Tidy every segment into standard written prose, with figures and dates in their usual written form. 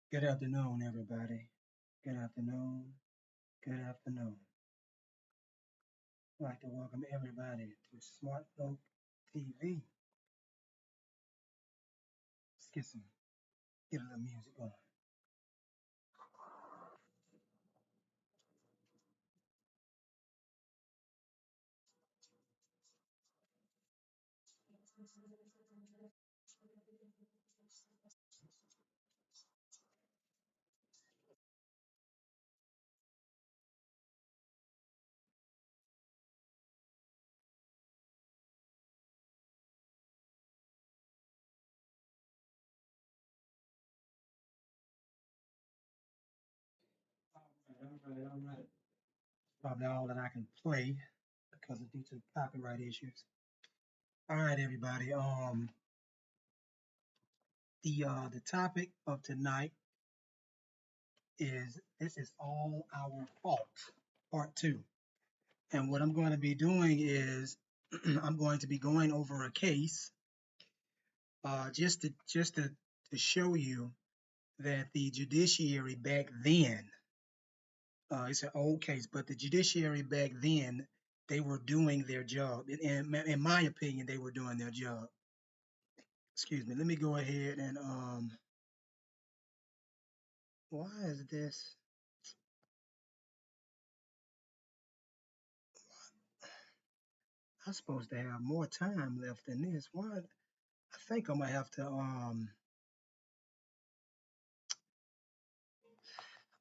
Good afternoon, everybody. Good afternoon. Good afternoon. I'd like to welcome everybody to smartloctv. TV. Let's get a little music going. All right. Probably all that I can play because of due to copyright issues. All right, everybody. The topic of tonight is "This is all our fault," part two. And what I'm going to be doing is I'm going to be going over a case, just to show you that the judiciary back then, it's an old case, but the judiciary back then, they were doing their job. In my opinion, they were doing their job. Excuse me. Let me go ahead and why is this? I'm supposed to have more time left than this. Why? I think I'm gonna have to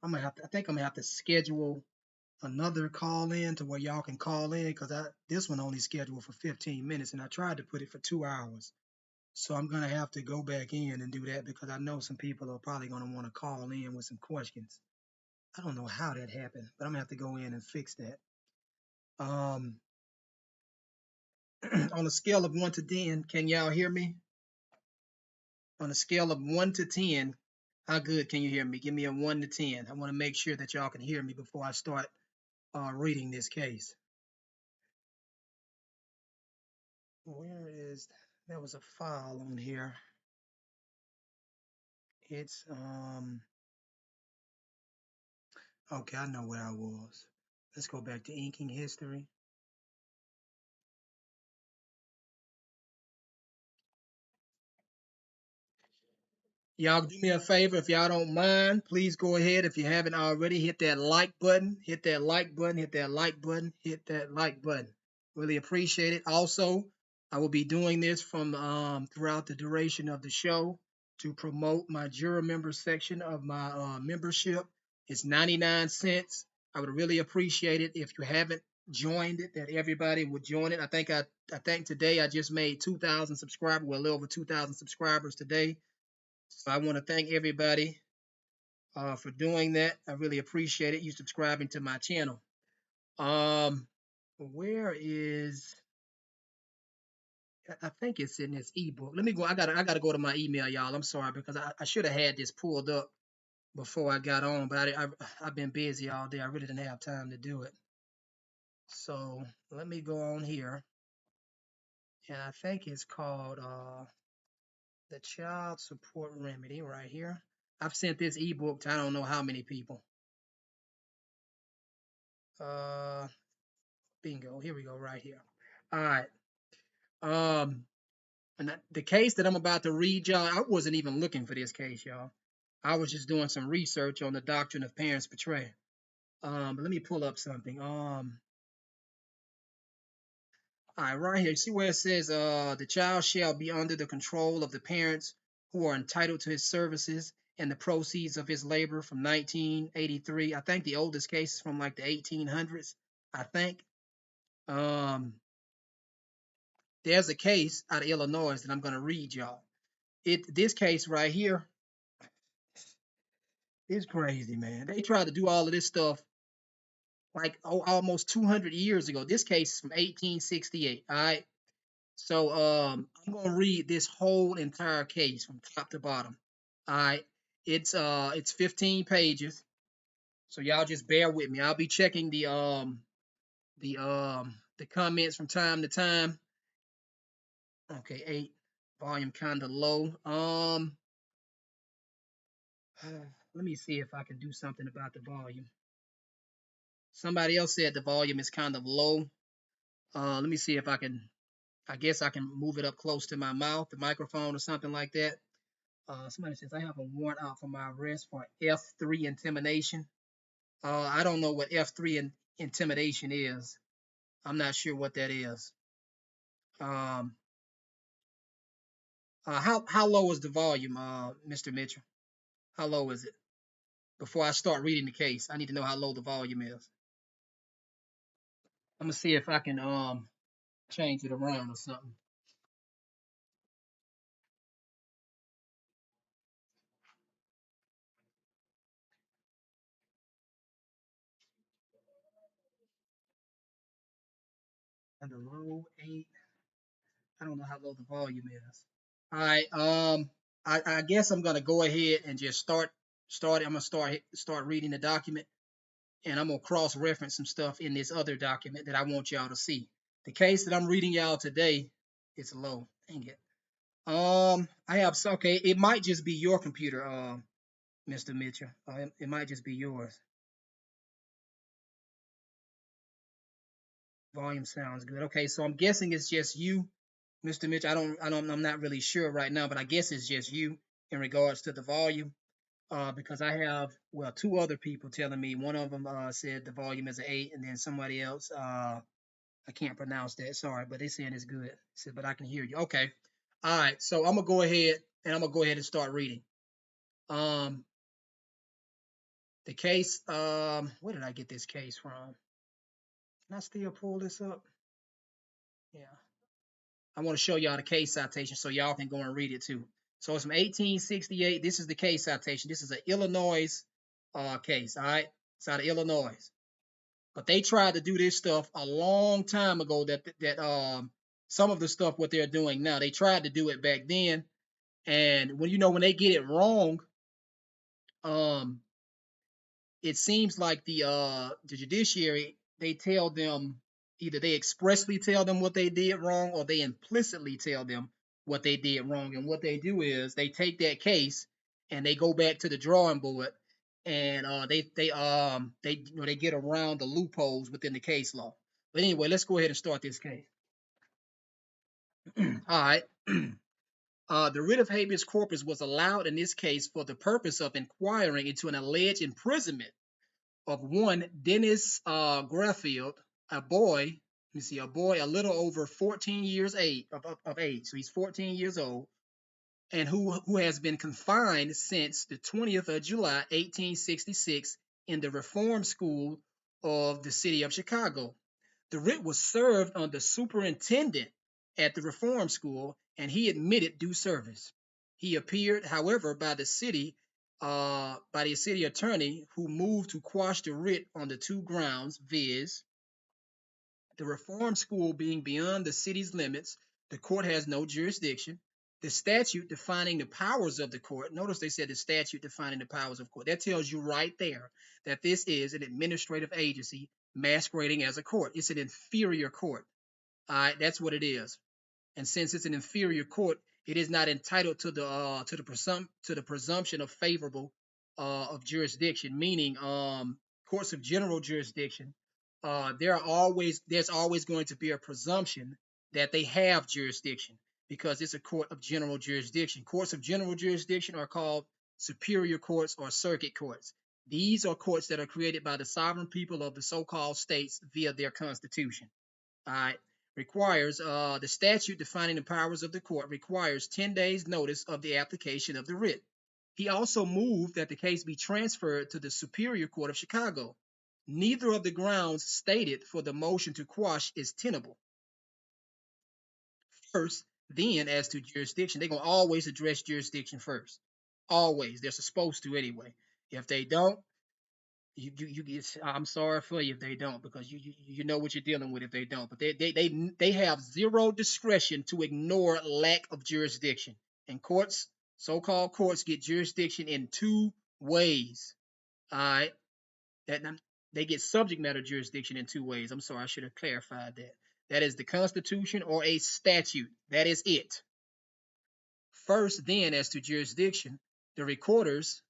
I think I'm gonna have to schedule another call in to where y'all can call in because this one only scheduled for 15 minutes and I tried to put it for 2 hours. So I'm gonna have to go back in and do that because I know some people are probably gonna want to call in with some questions. I don't know how that happened, but I'm gonna have to go in and fix that. Um, on a scale of 1 to 10, can y'all hear me? On a scale of 1 to 10, how good can you hear me? Give me a 1 to 10. I want to make sure that y'all can hear me before I start reading this case. Where is there was a file on here. It's okay, I know where I was. Let's go back to inking history. Y'all do me a favor if y'all don't mind, please go ahead if you haven't already, hit that like button, hit that like button, hit that like button, hit that like button. Really appreciate it. Also, I will be doing this from throughout the duration of the show to promote my juror member section of my membership. It's 99 cents. I would really appreciate it if you haven't joined it, that everybody would join it. I think today I just made 2,000 subscribers, well, a little over 2,000 subscribers today. So I want to thank everybody for doing that. I really appreciate it. You subscribing to my channel. Where is? I think it's in this ebook. Let me go. I gotta go to my email, y'all. I'm sorry because I should have had this pulled up before I got on, but I've been busy all day. I really didn't have time to do it. So let me go on here, and I think it's called the Child Support Remedy right here. I've sent this ebook to I don't know how many people. Uh, Bingo. Here we go, right here. All right. And the case that I'm about to read, y'all, I wasn't even looking for this case, y'all. I was just doing some research on the doctrine of parents betrayal. But let me pull up something. All right, right here. See where it says, the child shall be under the control of the parents who are entitled to his services and the proceeds of his labor from 1983. I think the oldest case is from like the 1800s. I think. Um, there's a case out of Illinois that I'm going to read y'all. This case right here is crazy, man. They tried to do all of this stuff like almost 200 years ago. This case is from 1868. All right. So I'm going to read this whole entire case from top to bottom. All right. It's 15 pages. So y'all just bear with me. I'll be checking the comments from time to time. Okay, 8 volume kind of low. Let me see if I can do something about the volume. Somebody else said the volume is kind of low. Let me see if I can. I guess I can move it up close to my mouth, the microphone, or something like that. Somebody says I have a warrant out for my arrest for F3 intimidation. I don't know what F3 intimidation is. I'm not sure what that is. Um, how low is the volume, Mr. Mitchell? How low is it? Before I start reading the case, I need to know how low the volume is. I'm gonna see if I can change it around or something. And the low 8. I don't know how low the volume is. All right. I guess I'm gonna go ahead and just start. I'm gonna start reading the document, and I'm gonna cross reference some stuff in this other document that I want y'all to see. The case that I'm reading y'all today is low. Dang it. I have okay. It might just be your computer, Mr. Mitchell. It might just be yours. Volume sounds good. Okay, so I'm guessing it's just you, Mr. Mitchell. I'm not really sure right now, but I guess it's just you in regards to the volume. Because I have, well, two other people telling me. One of them said the volume is an 8, and then somebody else, I can't pronounce that, sorry, but they saying it's good. Said, but I can hear you. Okay. All right, so I'm gonna go ahead and start reading. Um, the case, where did I get this case from? Can I still pull this up? Yeah. I want to show y'all the case citation so y'all can go and read it too. So it's from 1868. This is the case citation. This is an Illinois case. All right, it's out of Illinois. But they tried to do this stuff a long time ago. That some of the stuff what they're doing now, they tried to do it back then. And when they get it wrong, um, it seems like the judiciary, they tell them, either they expressly tell them what they did wrong, or they implicitly tell them what they did wrong. And what they do is they take that case and they go back to the drawing board, and they get around the loopholes within the case law. But anyway, let's go ahead and start this case. All right. The writ of habeas corpus was allowed in this case for the purpose of inquiring into an alleged imprisonment of one Dennis Greffield, a boy. A boy a little over 14 years of age. So he's 14 years old, and who has been confined since the 20th of July, 1866, in the Reform School of the city of Chicago. The writ was served on the superintendent at the Reform School, and he admitted due service. He appeared, however, by the city attorney, who moved to quash the writ on the two grounds, viz., the Reform School being beyond the city's limits, the court has no jurisdiction. The statute defining the powers of the court, notice they said the statute defining the powers of court. That tells you right there that this is an administrative agency masquerading as a court. It's an inferior court. All right, that's what it is. And since it's an inferior court, it is not entitled to the presumption of favorable of jurisdiction, meaning courts of general jurisdiction. There's always going to be a presumption that they have jurisdiction, because it's a court of general jurisdiction. Courts of general jurisdiction are called superior courts or circuit courts. These are courts that are created by the sovereign people of the so-called states via their constitution. All right. Requires the statute defining the powers of the court requires 10 days notice of the application of the writ. He also moved that the case be transferred to the Superior Court of Chicago. Neither of the grounds stated for the motion to quash is tenable. First, then, as to jurisdiction, they're going to always address jurisdiction first. Always. They're supposed to anyway. If they don't, I'm sorry for you if they don't, because you know what you're dealing with if they don't. But they have zero discretion to ignore lack of jurisdiction. And courts, so-called courts, get jurisdiction in two ways. All right, that they get subject matter jurisdiction in two ways. I'm sorry, I should have clarified that. That is the Constitution or a statute. That is it. First, then, as to jurisdiction, the recorders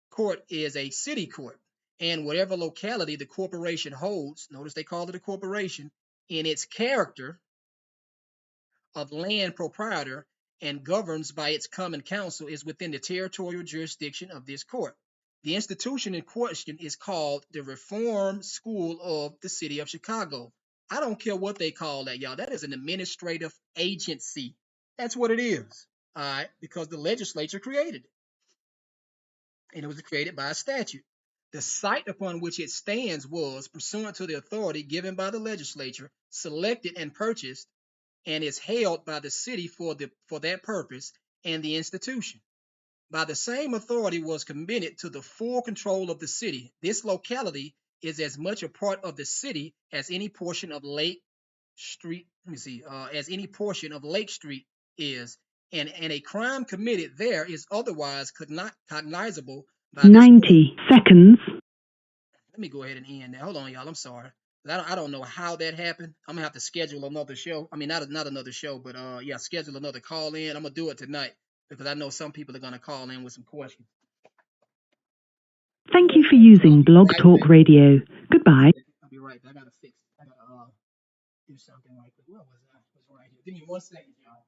court is a city court, and whatever locality the corporation holds, notice they call it a corporation, in its character of land proprietor and governs by its common council is within the territorial jurisdiction of this court. The institution in question is called the Reform School of the City of Chicago. I don't care what they call that, y'all. That is an administrative agency. That's what it is. All right, because the legislature created it, and it was created by a statute. The site upon which it stands was, pursuant to the authority given by the legislature, selected and purchased, and is held by the city for that purpose and the institution. By the same authority was committed to the full control of the city. This locality is as much a part of the city as any portion of Lake Street. As any portion of Lake Street is, and a crime committed there is otherwise cognizable by this 90 seconds. Let me go ahead and end that. Hold on, y'all. I'm sorry. I don't know how that happened. I'm gonna have to schedule another show. I mean, not another show, but yeah, schedule another call in. I'm gonna do it tonight because I know some people are gonna call in with some questions. Thank you for using Blog Talk Radio. Goodbye. I'll be right back. I gotta fix it. I gotta do something right quick. Where was I? It was right here. Give me 1 second, y'all.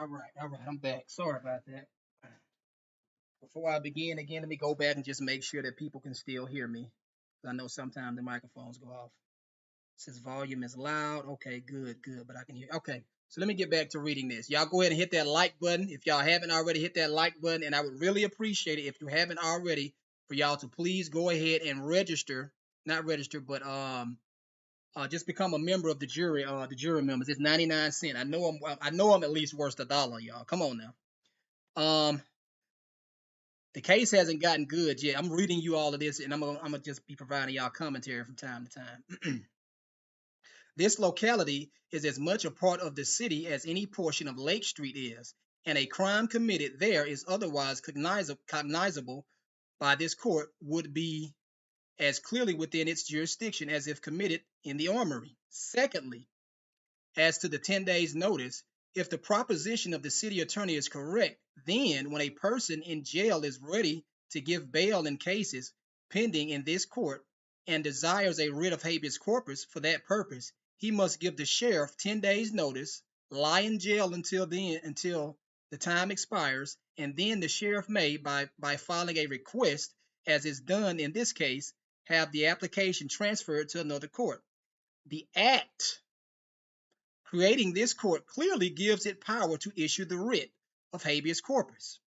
All right. I'm back. Sorry about that. Before I begin again, let me go back and just make sure that people can still hear me. I know sometimes the microphones go off. It says volume is loud. Okay, good, but I can hear. Okay, so let me get back to reading this. Y'all go ahead and hit that like button. If y'all haven't already, hit that like button, and I would really appreciate it if you haven't already for y'all to please go ahead and register. Not register, but just become a member of the jury. The jury members. It's 99 cents. I know I'm at least worth $1, y'all. Come on now. The case hasn't gotten good yet. I'm reading you all of this, and I'm gonna just be providing y'all commentary from time to time. This locality is as much a part of the city as any portion of Lake Street is, and a crime committed there is otherwise cognizable by this court would be as clearly within its jurisdiction as if committed in the armory. Secondly, as to the 10 days notice, if the proposition of the city attorney is correct, then when a person in jail is ready to give bail in cases pending in this court and desires a writ of habeas corpus for that purpose, he must give the sheriff 10 days notice, lie in jail until the time expires, and then the sheriff may, by filing a request, as is done in this case, have the application transferred to another court. The act creating this court clearly gives it power to issue the writ of habeas corpus,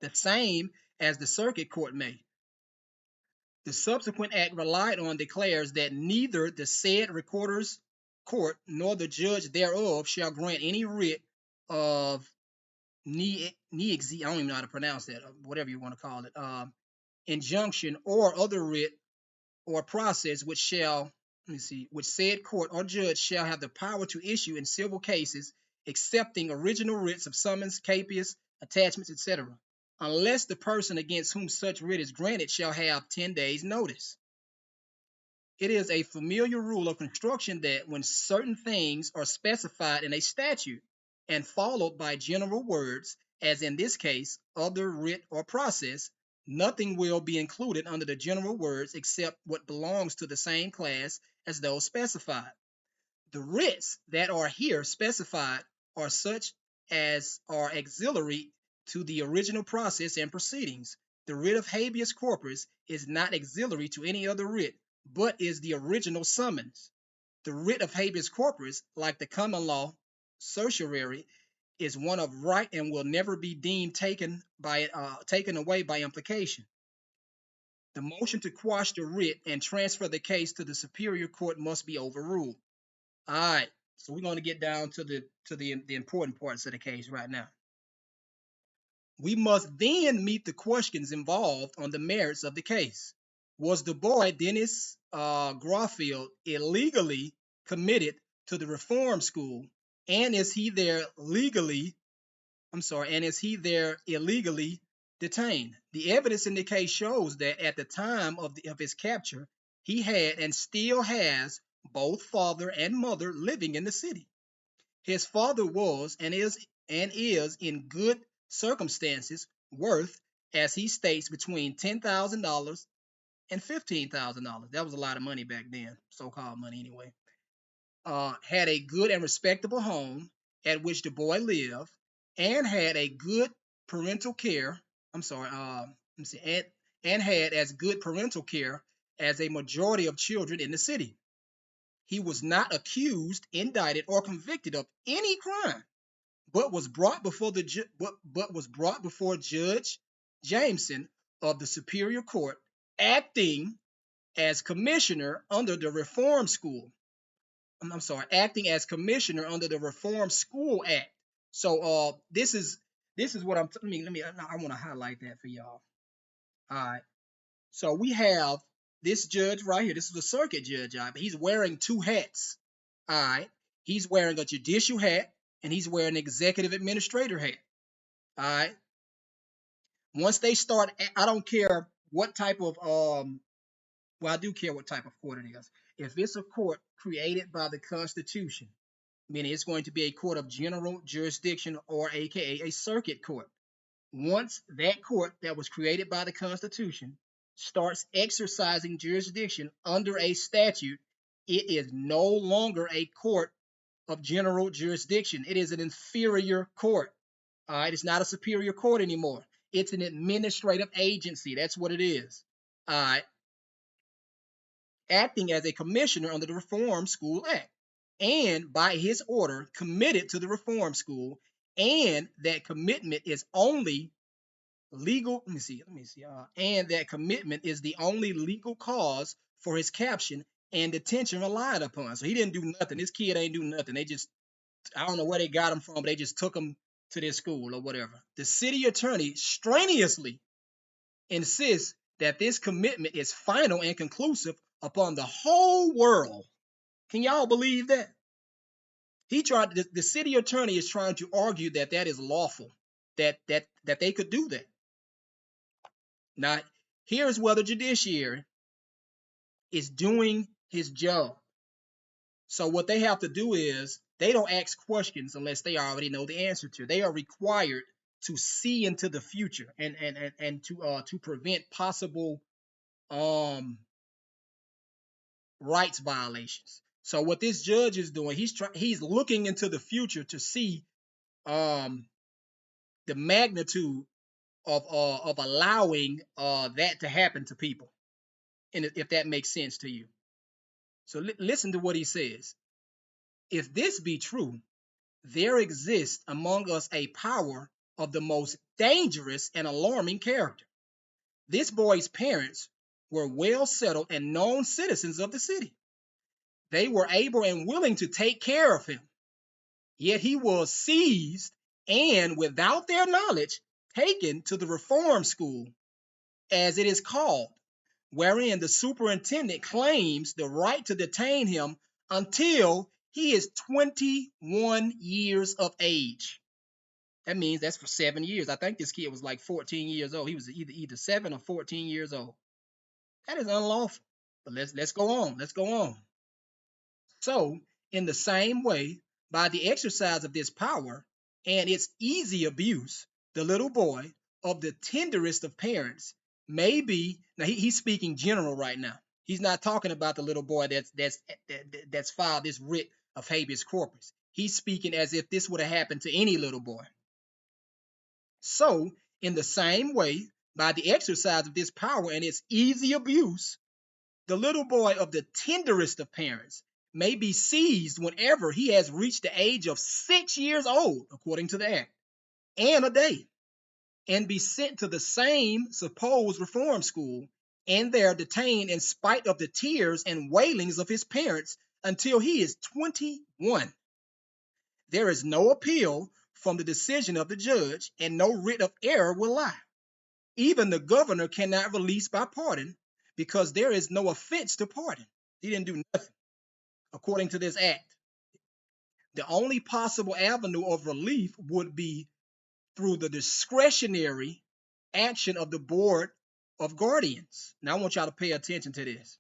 the same as the circuit court may. The subsequent act relied on declares that neither the said recorder's court nor the judge thereof shall grant any writ of I don't even know how to pronounce that, whatever you want to call it, injunction or other writ or process which said court or judge shall have the power to issue in civil cases, accepting original writs of summons, capias, attachments, etc., unless the person against whom such writ is granted shall have 10 days notice. It is a familiar rule of construction that when certain things are specified in a statute and followed by general words, as in this case, other writ or process, nothing will be included under the general words except what belongs to the same class as those specified. The writs that are here specified are such as are auxiliary to the original process and proceedings. The writ of habeas corpus is not auxiliary to any other writ, but is the original summons. The writ of habeas corpus, like the common law certiorari, is one of right and will never be deemed taken away by implication. The motion to quash the writ and transfer the case to the superior court must be overruled. All right, so we're going to get down to the important parts of the case right now. We must then meet the questions involved on the merits of the case. Was the boy Dennis Garfield illegally committed to the reform school, and is he there legally? I'm sorry, and is he there illegally detained? The evidence in the case shows that at the time of his capture, he had and still has both father and mother living in the city. His father was and is in good circumstances, worth, as he states, between $10,000 and $15,000. That was a lot of money back then, so-called money anyway. Had a good and respectable home at which the boy lived, and had a good parental care. I'm sorry, let me see, and had as good parental care as a majority of children in the city. He was not accused, indicted, or convicted of any crime, but was brought before Judge Jameson of the Superior Court, acting as commissioner under the Reform School. I'm sorry, acting as commissioner under the Reform School Act. So this is what I want to highlight that for y'all. All right. So we have this judge right here. This is a circuit judge, but he's wearing two hats. All right. He's wearing a judicial hat and he's wearing an executive administrator hat. All right. Once they start, I don't care what type of well, I do care what type of court it is. If it's a court created by the Constitution, meaning it's going to be a court of general jurisdiction, or AKA a circuit court. Once that court that was created by the Constitution starts exercising jurisdiction under a statute, it is no longer a court of general jurisdiction. It is an inferior court. All right, it's not a superior court anymore. It's an administrative agency. That's what it is. All right, acting as a commissioner under the Reform School Act, and by his order committed to the Reform School, and that commitment is only legal. Let me see. And that commitment is the only legal cause for his caption and detention relied upon. So he didn't do nothing. This kid ain't do nothing. They just, I don't know where they got him from, but they just took him to this school or whatever. The city attorney strenuously insists that this commitment is final and conclusive upon the whole world. Can y'all believe that? The city attorney is trying to argue that that is lawful, that they could do that. Now, here's where the judiciary is doing his job. So what they have to do is they don't ask questions unless they already know the answer to. They are required to see into the future and to prevent possible rights violations. So what this judge is doing, he's looking into the future to see the magnitude of allowing that to happen to people, and if that makes sense to you. So listen to what he says. If this be true, there exists among us a power of the most dangerous and alarming character. This boy's parents were well settled and known citizens of the city. They were able and willing to take care of him. Yet he was seized and, without their knowledge, taken to the Reform School, as it is called, wherein the superintendent claims the right to detain him until he is 21 years of age. That means that's for 7 years. I think this kid was like 14 years old. He was either 7 or 14 years old. That is unlawful. But let's go on. Let's go on. So, in the same way, by the exercise of this power and its easy abuse, the little boy of the tenderest of parents may be, now he's speaking general right now. He's not talking about the little boy that's filed this writ of habeas corpus. He's speaking as if this would have happened to any little boy. So, in the same way, by the exercise of this power and its easy abuse, the little boy of the tenderest of parents may be seized whenever he has reached the age of 6 years old, according to the act, and a day, and be sent to the same supposed reform school, and there detained in spite of the tears and wailings of his parents until he is 21. There is no appeal from the decision of the judge, and no writ of error will lie. Even the governor cannot release by pardon, because there is no offense to pardon. He didn't do nothing according to this act. The only possible avenue of relief would be through the discretionary action of the board of guardians. Now, I want y'all to pay attention to this.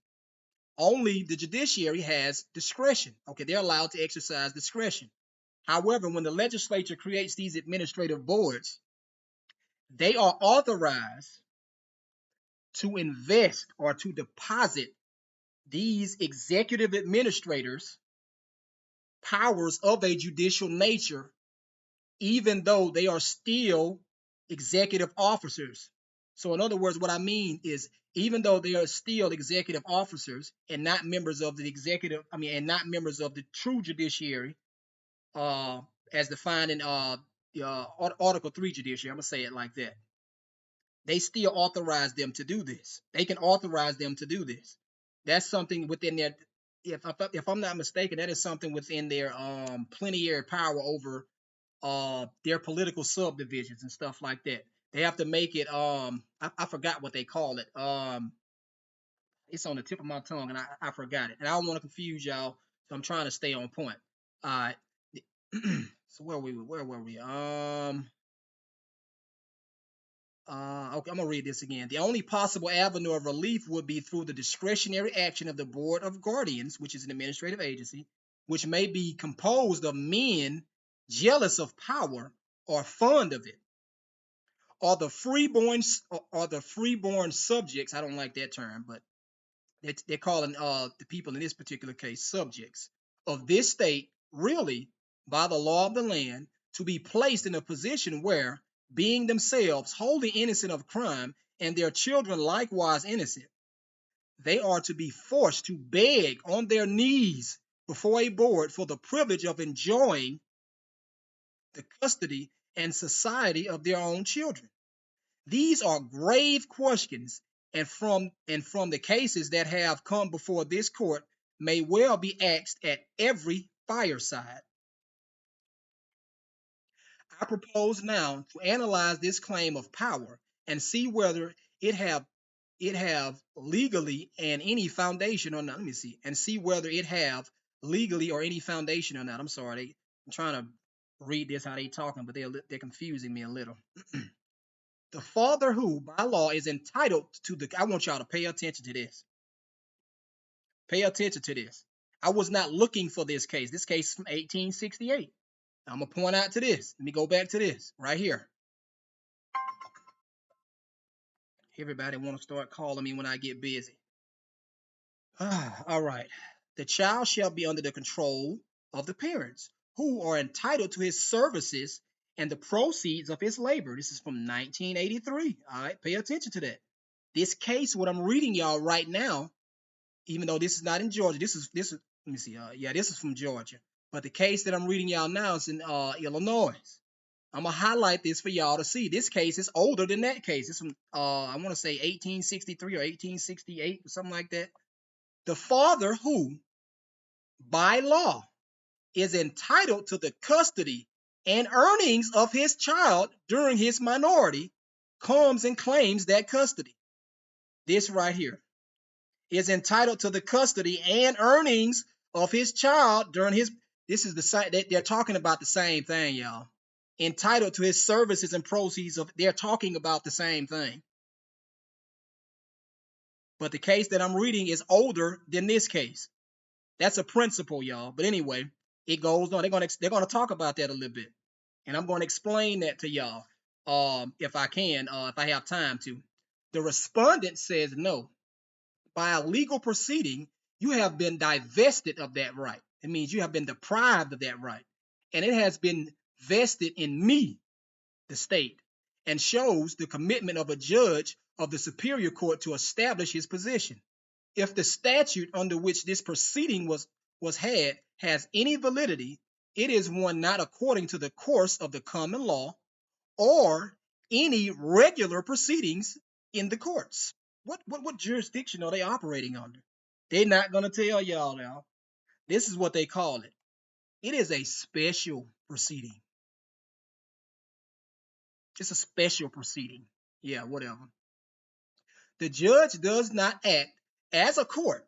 Only the judiciary has discretion. Okay, they're allowed to exercise discretion. However, when the legislature creates these administrative boards, they are authorized to invest or to deposit these executive administrators powers of a judicial nature, even though they are still executive officers. So, in other words, what I mean is, even though they are still executive officers and not members of the executive, and not members of the true judiciary, as defined in Article 3 judiciary, I'm going to say it like that. They still authorize them to do this. They can authorize them to do this. That's something within their, if I'm not mistaken, that is something within their plenary power over their political subdivisions and stuff like that. They have to make it I forgot what they call it. It's on the tip of my tongue and I forgot it. And I don't want to confuse y'all, so I'm trying to stay on point. So where were we? Okay, I'm gonna read this again. The only possible avenue of relief would be through the discretionary action of the Board of Guardians, which is an administrative agency, which may be composed of men jealous of power or fond of it, or the freeborn subjects. I don't like that term, but they're calling the people in this particular case subjects of this state, really by the law of the land, to be placed in a position where, being themselves wholly innocent of crime and their children likewise innocent, they are to be forced to beg on their knees before a board for the privilege of enjoying the custody and society of their own children. These are grave questions, and from the cases that have come before this court may well be asked at every fireside. I propose now to analyze this claim of power and see whether it have legally and any foundation or not. Let me see, and see whether it have legally or any foundation or not. I'm sorry, I'm trying to read this how they talking, but they're confusing me a little. The father who, by law, is entitled to the, I want y'all to pay attention to this. Pay attention to this. I was not looking for this case. This case is from 1868. I'm going to point out to this. Let me go back to this right here. Everybody want to start calling me when I get busy. All right. The child shall be under the control of the parents, who are entitled to his services and the proceeds of his labor. This is from 1983. All right, pay attention to that. This case, what I'm reading y'all right now, even though this is not in Georgia, this is let me see. This is from Georgia, but the case that I'm reading y'all now is in Illinois. I'm gonna highlight this for y'all to see. This case is older than that case. It's from I want to say 1863 or 1868 or something like that. The father who, by law, is entitled to the custody and earnings of his child during his minority comes and claims that custody. This right here is entitled to the custody and earnings of his child during his, this is the, they're talking about the same thing, y'all. Entitled to his services and proceeds of, they're talking about the same thing. But the case that I'm reading is older than this case. That's a principle, y'all. But anyway, it goes on. They're gonna talk about that a little bit, and I'm going to explain that to y'all, if I can, if I have time to. The respondent says no. By a legal proceeding, you have been divested of that right. It means you have been deprived of that right, and it has been vested in me, the state, and shows the commitment of a judge of the superior court to establish his position. If the statute under which this proceeding was had has any validity, it is one not according to the course of the common law or any regular proceedings in the courts. What jurisdiction are they operating under? They're not going to tell y'all now. This is what they call it. It is a special proceeding. It's a special proceeding. Yeah, whatever. The judge does not act as a court.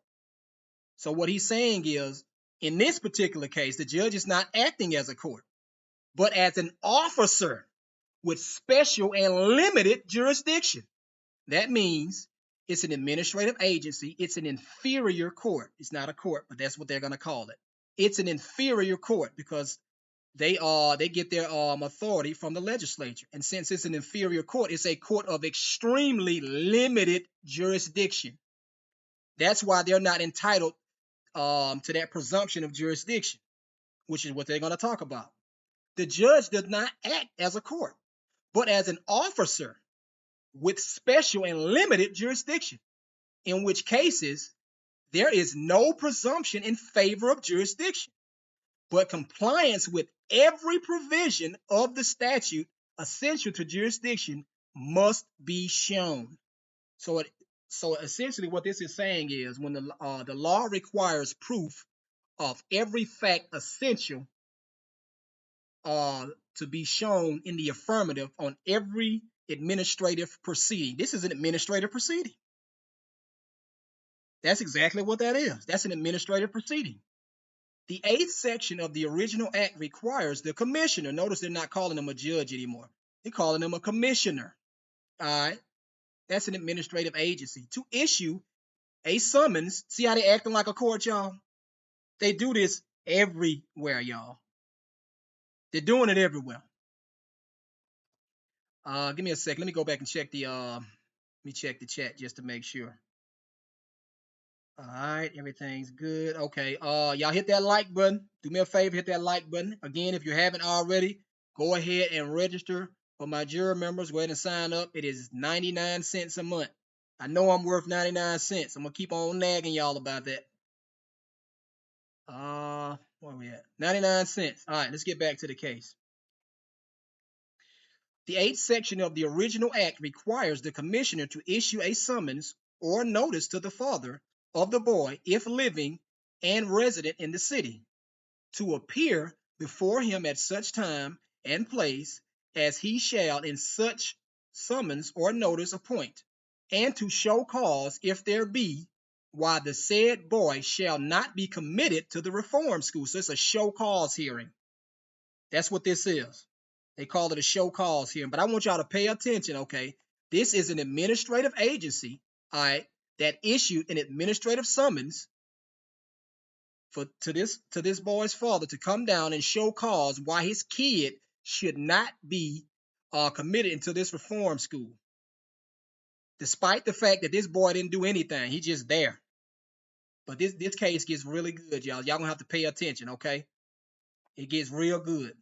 So what he's saying is, in this particular case, the judge is not acting as a court, but as an officer with special and limited jurisdiction. That means it's an administrative agency. It's an inferior court. It's not a court, but that's what they're going to call it. It's an inferior court because they get their authority from the legislature. And since it's an inferior court, it's a court of extremely limited jurisdiction. That's why they're not entitled to that presumption of jurisdiction, which is what they're going to talk about. The judge does not act as a court, but as an officer with special and limited jurisdiction, in which cases there is no presumption in favor of jurisdiction, but compliance with every provision of the statute essential to jurisdiction must be shown. So essentially what this is saying is when the law requires proof of every fact essential to be shown in the affirmative on every administrative proceeding. This is an administrative proceeding. That's exactly what that is. That's an administrative proceeding. The 8th section of the original act requires the commissioner. Notice they're not calling him a judge anymore. They're calling him a commissioner. All right. That's an administrative agency to issue a summons. See how they acting like a court, y'all? They do this everywhere, y'all. They're doing it everywhere. Give me a sec. Let me go back and check the chat just to make sure. All right, everything's good. Okay, y'all hit that like button. Do me a favor, hit that like button. Again, if you haven't already, go ahead and register for my juror members. Go ahead and sign up. It is 99 cents a month. I know I'm worth 99 cents. I'm gonna keep on nagging y'all about that. Where are we at? 99 cents. All right, let's get back to the case. The 8th section of the original act requires the commissioner to issue a summons or notice to the father of the boy, if living and resident in the city, to appear before him at such time and place as he shall in such summons or notice appoint, and to show cause, if there be, why the said boy shall not be committed to the reform school. So it's a show cause hearing. That's what this is. They call it a show cause hearing. But I want y'all to pay attention, okay? This is an administrative agency, all right, that issued an administrative summons to this boy's father to come down and show cause why his kid should not be committed into this reform school, despite the fact that this boy didn't do anything. He's just there. But this case gets really good, y'all. Y'all gonna have to pay attention, okay? It gets real good.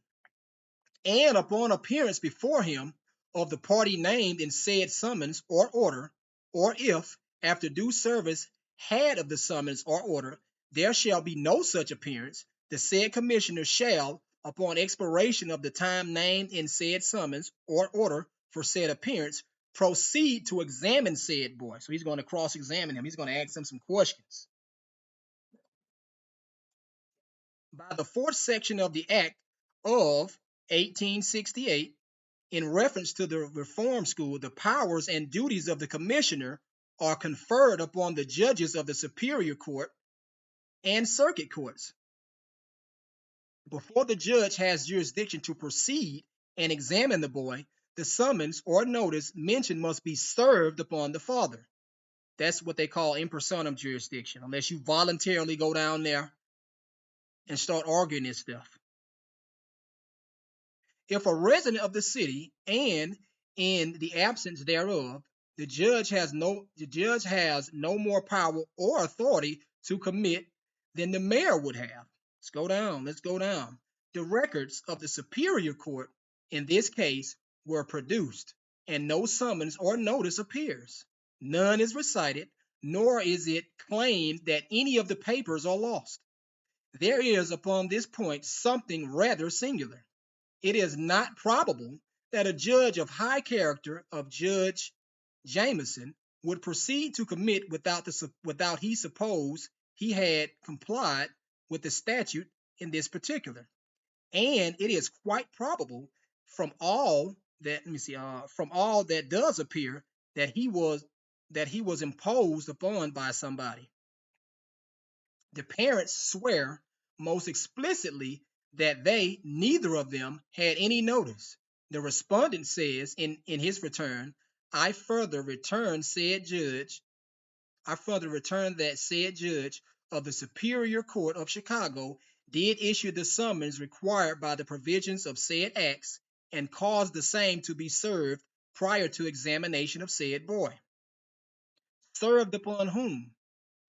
And upon appearance before him of the party named in said summons or order, or if, after due service had of the summons or order, there shall be no such appearance, the said commissioner shall, upon expiration of the time named in said summons or order for said appearance, proceed to examine said boy. So he's going to cross-examine him. He's going to ask him some questions. By the 4th section of the Act of 1868, in reference to the reform school, the powers and duties of the commissioner are conferred upon the judges of the superior court and circuit courts. Before the judge has jurisdiction to proceed and examine the boy, the summons or notice mentioned must be served upon the father. That's what they call in personam jurisdiction, unless you voluntarily go down there and start arguing this stuff. If a resident of the city and in the absence thereof, the judge has no more power or authority to commit than the mayor would have. Let's go down. The records of the superior court in this case were produced, and no summons or notice appears. None is recited, nor is it claimed that any of the papers are lost. There is upon this point something rather singular. It is not probable that a judge of high character of Judge Jameson would proceed to commit without he suppose he had complied with the statute in this particular. And it is quite probable from all that does appear that he was that he was imposed upon by somebody. The parents swear most explicitly that they, neither of them, had any notice. The respondent says in his return, I further return that said judge of the Superior Court of Chicago did issue the summons required by the provisions of said acts and caused the same to be served prior to examination of said boy. Served upon whom?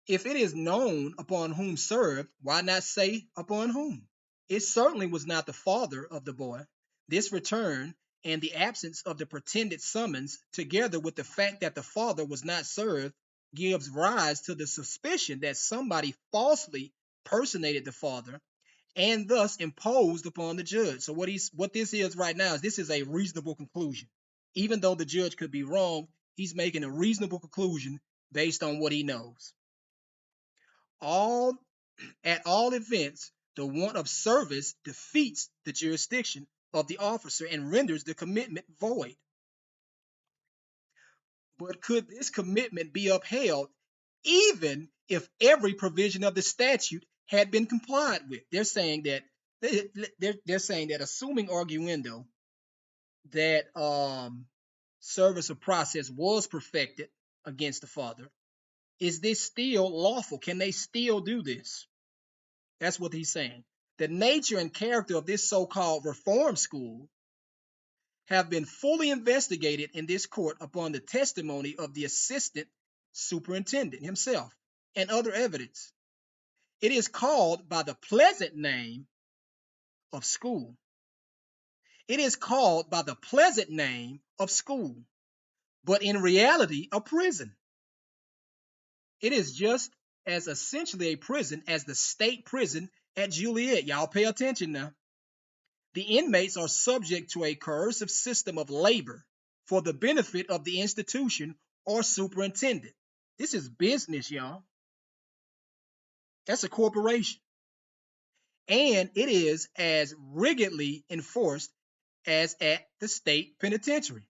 If it is known upon whom served, why not say upon whom? It certainly was not the father of the boy. This return and the absence of the pretended summons, together with the fact that the father was not served, gives rise to the suspicion that somebody falsely personated the father and thus imposed upon the judge. So what this is right now is this is a reasonable conclusion. Even though the judge could be wrong, he's making a reasonable conclusion based on what he knows. At all events, the want of service defeats the jurisdiction of the officer and renders the commitment void. But could this commitment be upheld even if every provision of the statute had been complied with? They're saying that assuming arguendo that service of process was perfected against the father, is this still lawful? Can they still do this? That's what he's saying. The nature and character of this so-called reform school have been fully investigated in this court upon the testimony of the assistant superintendent himself and other evidence. It is called by the pleasant name of school. It is called by the pleasant name of school, but in reality, a prison. It is just as essentially a prison as the state prison at Juliet. Y'all pay attention now. The inmates are subject to a coercive system of labor for the benefit of the institution or superintendent. This is business, y'all. That's a corporation. And it is as rigidly enforced as at the state penitentiary.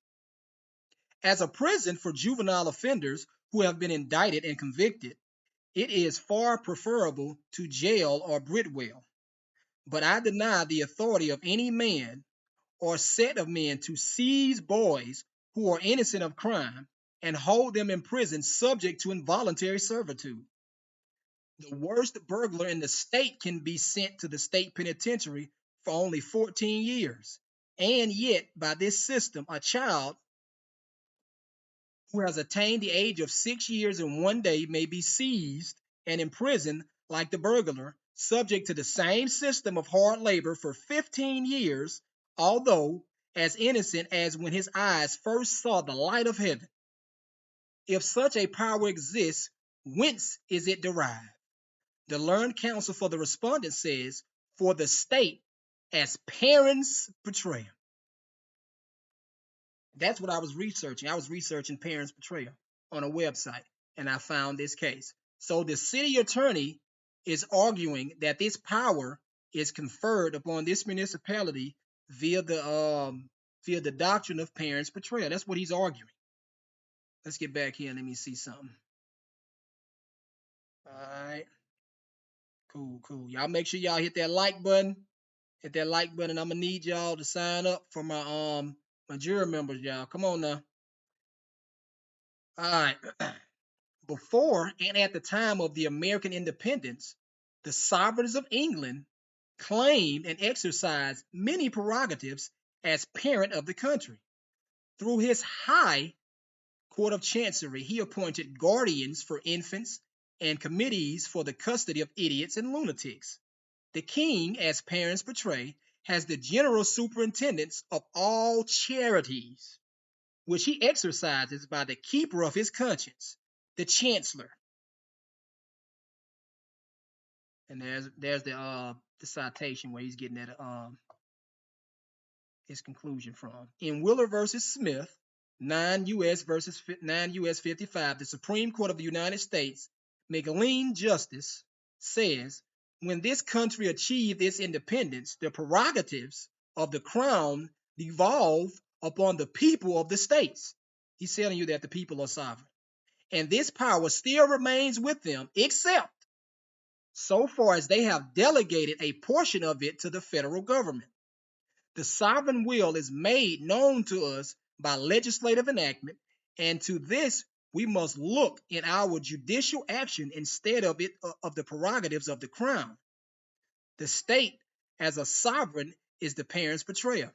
As a prison for juvenile offenders who have been indicted and convicted, it is far preferable to jail or Bridwell. But I deny the authority of any man or set of men to seize boys who are innocent of crime and hold them in prison subject to involuntary servitude. The worst burglar in the state can be sent to the state penitentiary for only 14 years. And yet, by this system, a child who has attained the age of 6 years and 1 day may be seized and imprisoned like the burglar, subject to the same system of hard labor for 15 years, although as innocent as when his eyes first saw the light of heaven. If such a power exists, whence is it derived? The learned counsel for the respondent says, for the state as parents portrayal. That's what I was researching. I was researching parents portrayal on a website, and I found this case. So the city attorney is arguing that this power is conferred upon this municipality via the doctrine of parents portrayal. That's what he's arguing. Let's get back here and let me see something. All right. Cool. Y'all make sure y'all hit that like button. Hit that like button. I'm gonna need y'all to sign up for my jury members, y'all. Come on now. All right. Before and at the time of the American independence, the sovereigns of England claimed and exercised many prerogatives as parent of the country. Through his High Court of Chancery, he appointed guardians for infants and committees for the custody of idiots and lunatics. The king, as parents portray, has the general superintendence of all charities, which he exercises by the keeper of his conscience, the chancellor. And there's the citation where he's getting at his conclusion from. In Willer versus Smith, 9 U.S. 55, the Supreme Court of the United States, McLean Justice, says, when this country achieved its independence, the prerogatives of the crown devolve upon the people of the states. He's telling you that the people are sovereign. and this power still remains with them, except so far as they have delegated a portion of it to the federal government. The sovereign will is made known to us by legislative enactment, and to this we must look in our judicial action instead of the prerogatives of the crown. The state, as a sovereign, is the parent's betrayer.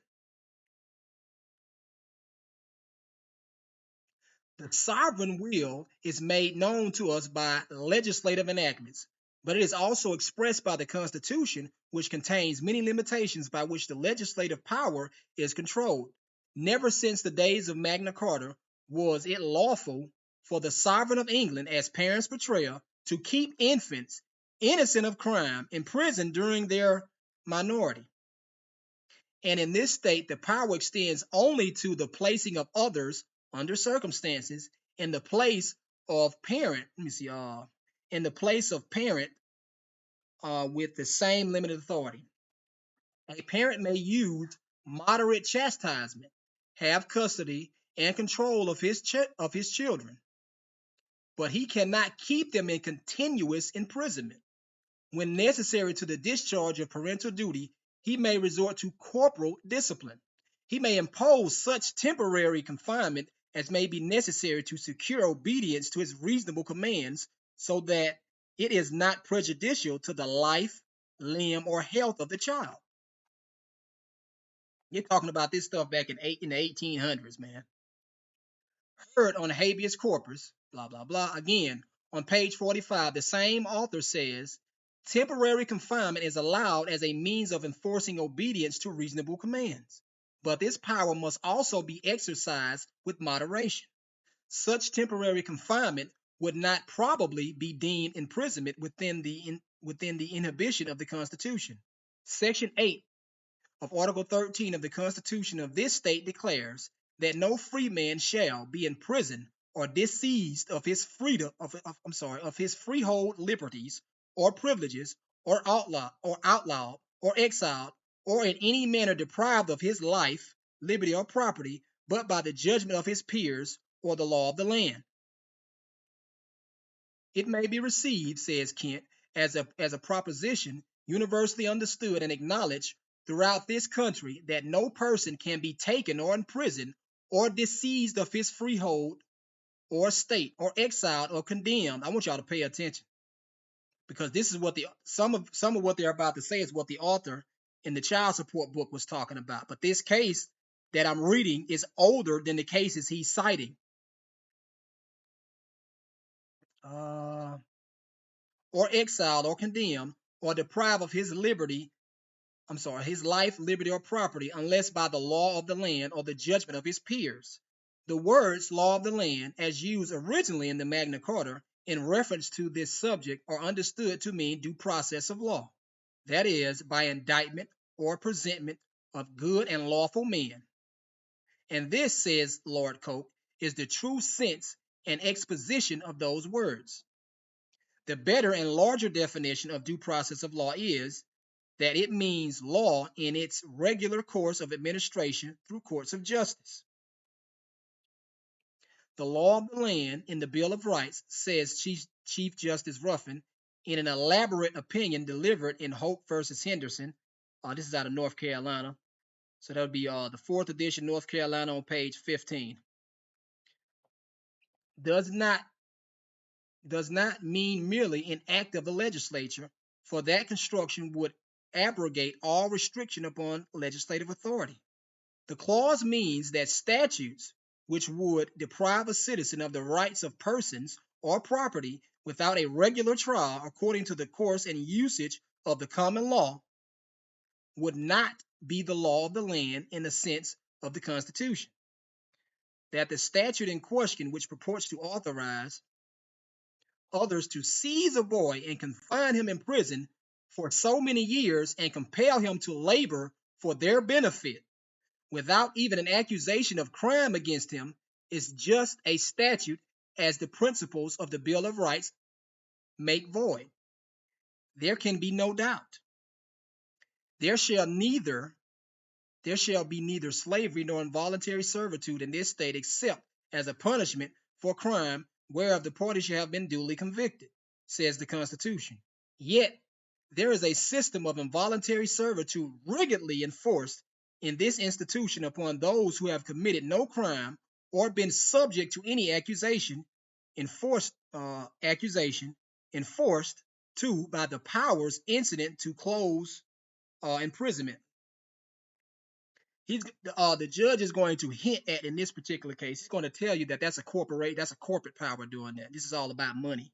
The sovereign will is made known to us by legislative enactments, but it is also expressed by the Constitution, which contains many limitations by which the legislative power is controlled. Never since the days of Magna Carta was it lawful for the sovereign of England, as parent's betrayer, to keep infants innocent of crime imprisoned during their minority. And in this state, the power extends only to the placing of others under circumstances in the place of parent. In the place of parent with the same limited authority. A parent may use moderate chastisement, have custody and control of his children, but he cannot keep them in continuous imprisonment. When necessary to the discharge of parental duty, he may resort to corporal discipline. He may impose such temporary confinement as may be necessary to secure obedience to his reasonable commands, so that it is not prejudicial to the life, limb, or health of the child. You're talking about this stuff back in the 1800s, man. Heard on habeas corpus, blah, blah, blah. Again, on page 45, the same author says, temporary confinement is allowed as a means of enforcing obedience to reasonable commands, but this power must also be exercised with moderation. Such temporary confinement would not probably be deemed imprisonment within the inhibition of the Constitution. Section 8 of Article 13 of the Constitution of this state declares that no free man shall be imprisoned or disseized of his freedom of his freehold liberties or privileges, or outlawed or exiled, or in any manner deprived of his life, liberty, or property, but by the judgment of his peers or the law of the land. It may be received, says Kent, as a proposition universally understood and acknowledged throughout this country, that no person can be taken or imprisoned or disseized of his freehold or estate, or exiled or condemned. I want y'all to pay attention, because this is what some of what they're about to say is what the author in the child support book was talking about. But this case that I'm reading is older than the cases he's citing. Or exiled or condemned or deprived of his life, liberty, or property, unless by the law of the land or the judgment of his peers. The words law of the land, as used originally in the Magna Carta in reference to this subject, are understood to mean due process of law, that is, by indictment or presentment of good and lawful men. And this, says Lord Coke, is the true sense and exposition of those words. The better and larger definition of due process of law is that it means law in its regular course of administration through courts of justice. The law of the land in the Bill of Rights, says Chief Justice Ruffin in an elaborate opinion delivered in Hope versus Henderson. This is out of North Carolina. So that would be the 4th edition, North Carolina, on page 15. Does not mean merely an act of the legislature, for that construction would abrogate all restriction upon legislative authority. The clause means that statutes which would deprive a citizen of the rights of persons or property without a regular trial according to the course and usage of the common law would not be the law of the land in the sense of the Constitution. That the statute in question, which purports to authorize others to seize a boy and confine him in prison for so many years and compel him to labor for their benefit without even an accusation of crime against him, is just a statute as the principles of the Bill of Rights make void. There can be no doubt. There shall be neither slavery nor involuntary servitude in this state except as a punishment for crime whereof the party shall have been duly convicted, says the Constitution. Yet there is a system of involuntary servitude rigidly enforced in this institution upon those who have committed no crime or been subject to any enforced to by the powers incident to close imprisonment. The judge is going to hint at, in this particular case, he's going to tell you that that's a corporate power doing that. This is all about money.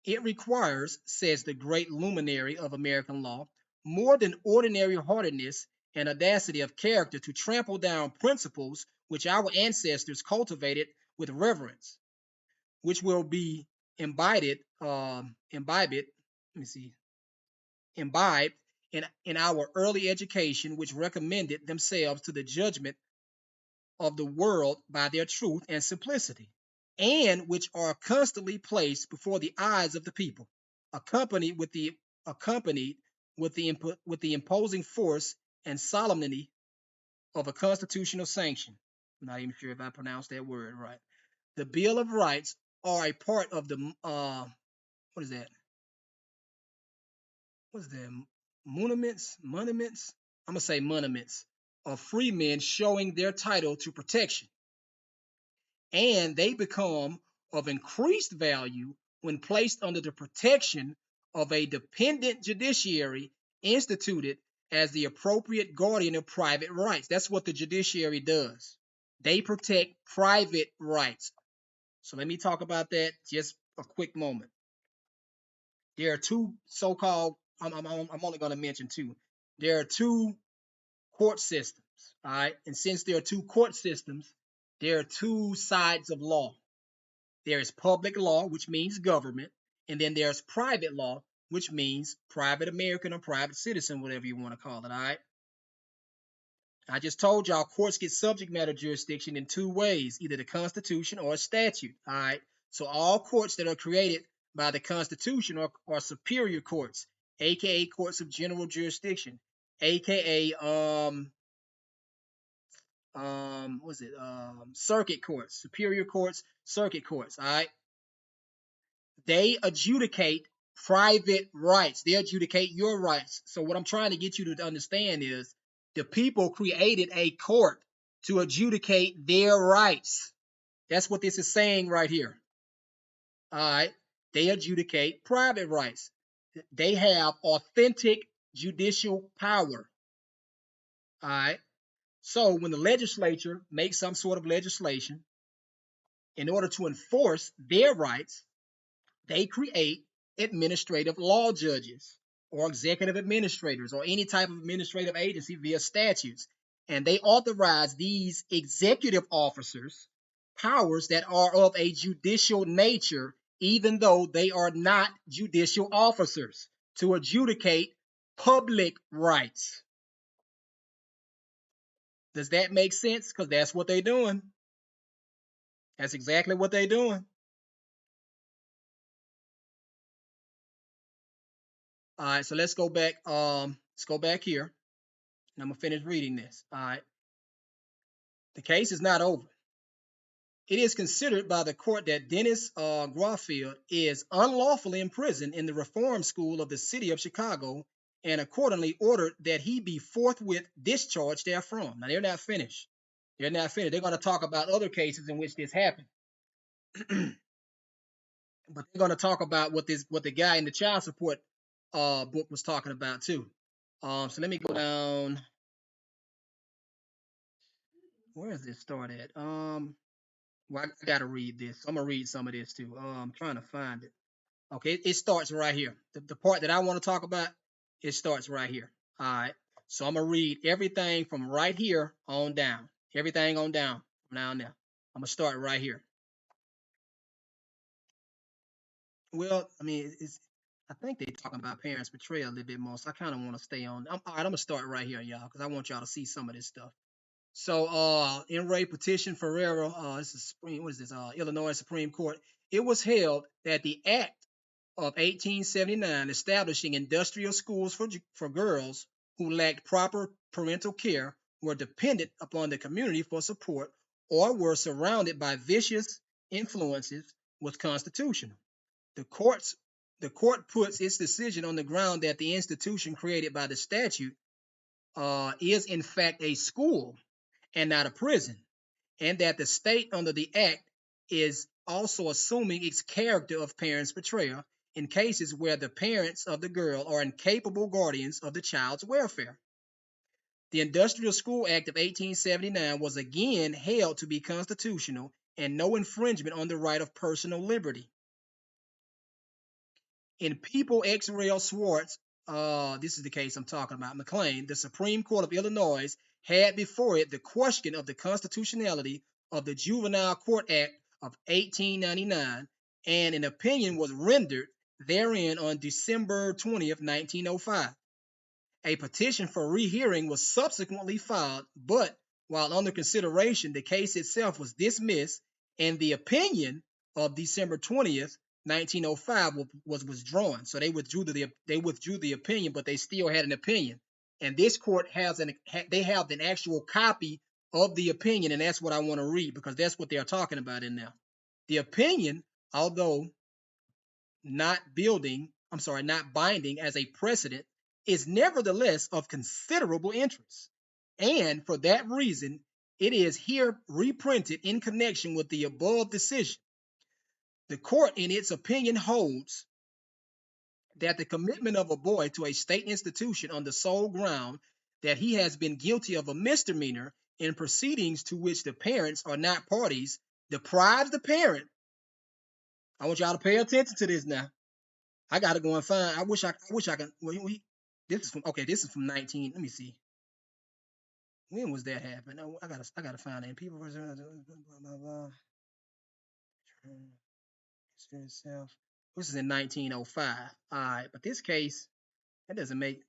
It requires, says the great luminary of American law, more than ordinary hardiness and audacity of character to trample down principles which our ancestors cultivated with reverence, which will be imbibed in our early education, which recommended themselves to the judgment of the world by their truth and simplicity, and which are constantly placed before the eyes of the people, accompanied with the imposing force and solemnity of a constitutional sanction. I'm not even sure if I pronounced that word right. The Bill of Rights are a part of the what is that? What's that? Monuments? I'm gonna say monuments of free men showing their title to protection, and they become of increased value when placed under the protection of a dependent judiciary instituted as the appropriate guardian of private rights. That's what the judiciary does. They protect private rights. So let me talk about that just a quick moment. There are two so-called, I'm only going to mention two. There are two court systems, all right? And since there are two court systems, there are two sides of law. There is public law, which means government, and then there's private law, which means private American or private citizen, whatever you want to call it, all right? I just told y'all courts get subject matter jurisdiction in two ways, either the Constitution or a statute, all right? So all courts that are created by the Constitution are superior courts, aka courts of general jurisdiction, aka circuit courts, superior courts, circuit courts, all right? They adjudicate private rights. They adjudicate your rights. So what I'm trying to get you to understand is the people created a court to adjudicate their rights. That's what this is saying right here. All right. They adjudicate private rights. They have authentic judicial power. All right. So when the legislature makes some sort of legislation in order to enforce their rights, they create administrative law judges or executive administrators or any type of administrative agency via statutes. And they authorize these executive officers powers that are of a judicial nature, even though they are not judicial officers, to adjudicate public rights. Does that make sense? Because that's what they're doing. That's exactly what they're doing. All right, so let's go back. Let's go back here, and I'm gonna finish reading this. All right, the case is not over. It is considered by the court that Dennis Garfield is unlawfully imprisoned in the Reform School of the City of Chicago, and accordingly ordered that he be forthwith discharged therefrom. Now they're not finished. They're not finished. They're going to talk about other cases in which this happened, but they're going to talk about what the guy in the child support book was talking about too. So let me go down. Where does this start at? Well, I got to read this. I'm going to read some of this too. I'm trying to find it. Okay, it starts right here. The part that I want to talk about, it starts right here. All right. So I'm going to read everything from right here on down. Everything on down from now and now. I'm going to start right here. Well, I mean, I think they're talking about parents' betrayal a little bit more, so I kind of want to stay on. All right, I'm going to start right here, y'all, because I want y'all to see some of this stuff. So, in Ray Petition Ferrero, this is what is this? Illinois Supreme Court. It was held that the Act of 1879 establishing industrial schools for girls who lacked proper parental care were dependent upon the community for support or were surrounded by vicious influences was constitutional. The court puts its decision on the ground that the institution created by the statute is in fact a school and not a prison, and that the state under the act is also assuming its character of parent's betrayal in cases where the parents of the girl are incapable guardians of the child's welfare. The Industrial School Act of 1879 was again held to be constitutional and no infringement on the right of personal liberty. In People ex rel Swartz, this is the case I'm talking about, McLean, the Supreme Court of Illinois had before it the question of the constitutionality of the Juvenile Court Act of 1899, and an opinion was rendered therein on December 20th, 1905. A petition for rehearing was subsequently filed, but while under consideration, the case itself was dismissed, and the opinion of December 20th, 1905 was withdrawn. So they withdrew the opinion, but they still had an opinion. And this court have an actual copy of the opinion, and that's what I want to read because that's what they're talking about in there. The opinion, although not binding as a precedent, is nevertheless of considerable interest. And for that reason, it is here reprinted in connection with the above decision. The court, in its opinion, holds that the commitment of a boy to a state institution on the sole ground that he has been guilty of a misdemeanor in proceedings to which the parents are not parties deprives the parent. I want y'all to pay attention to this now. I got to go and find. I wish I could. This is from 19. Let me see. When was that happen? I gotta find it. People versus blah blah. This is in 1905. All right, but this case that doesn't make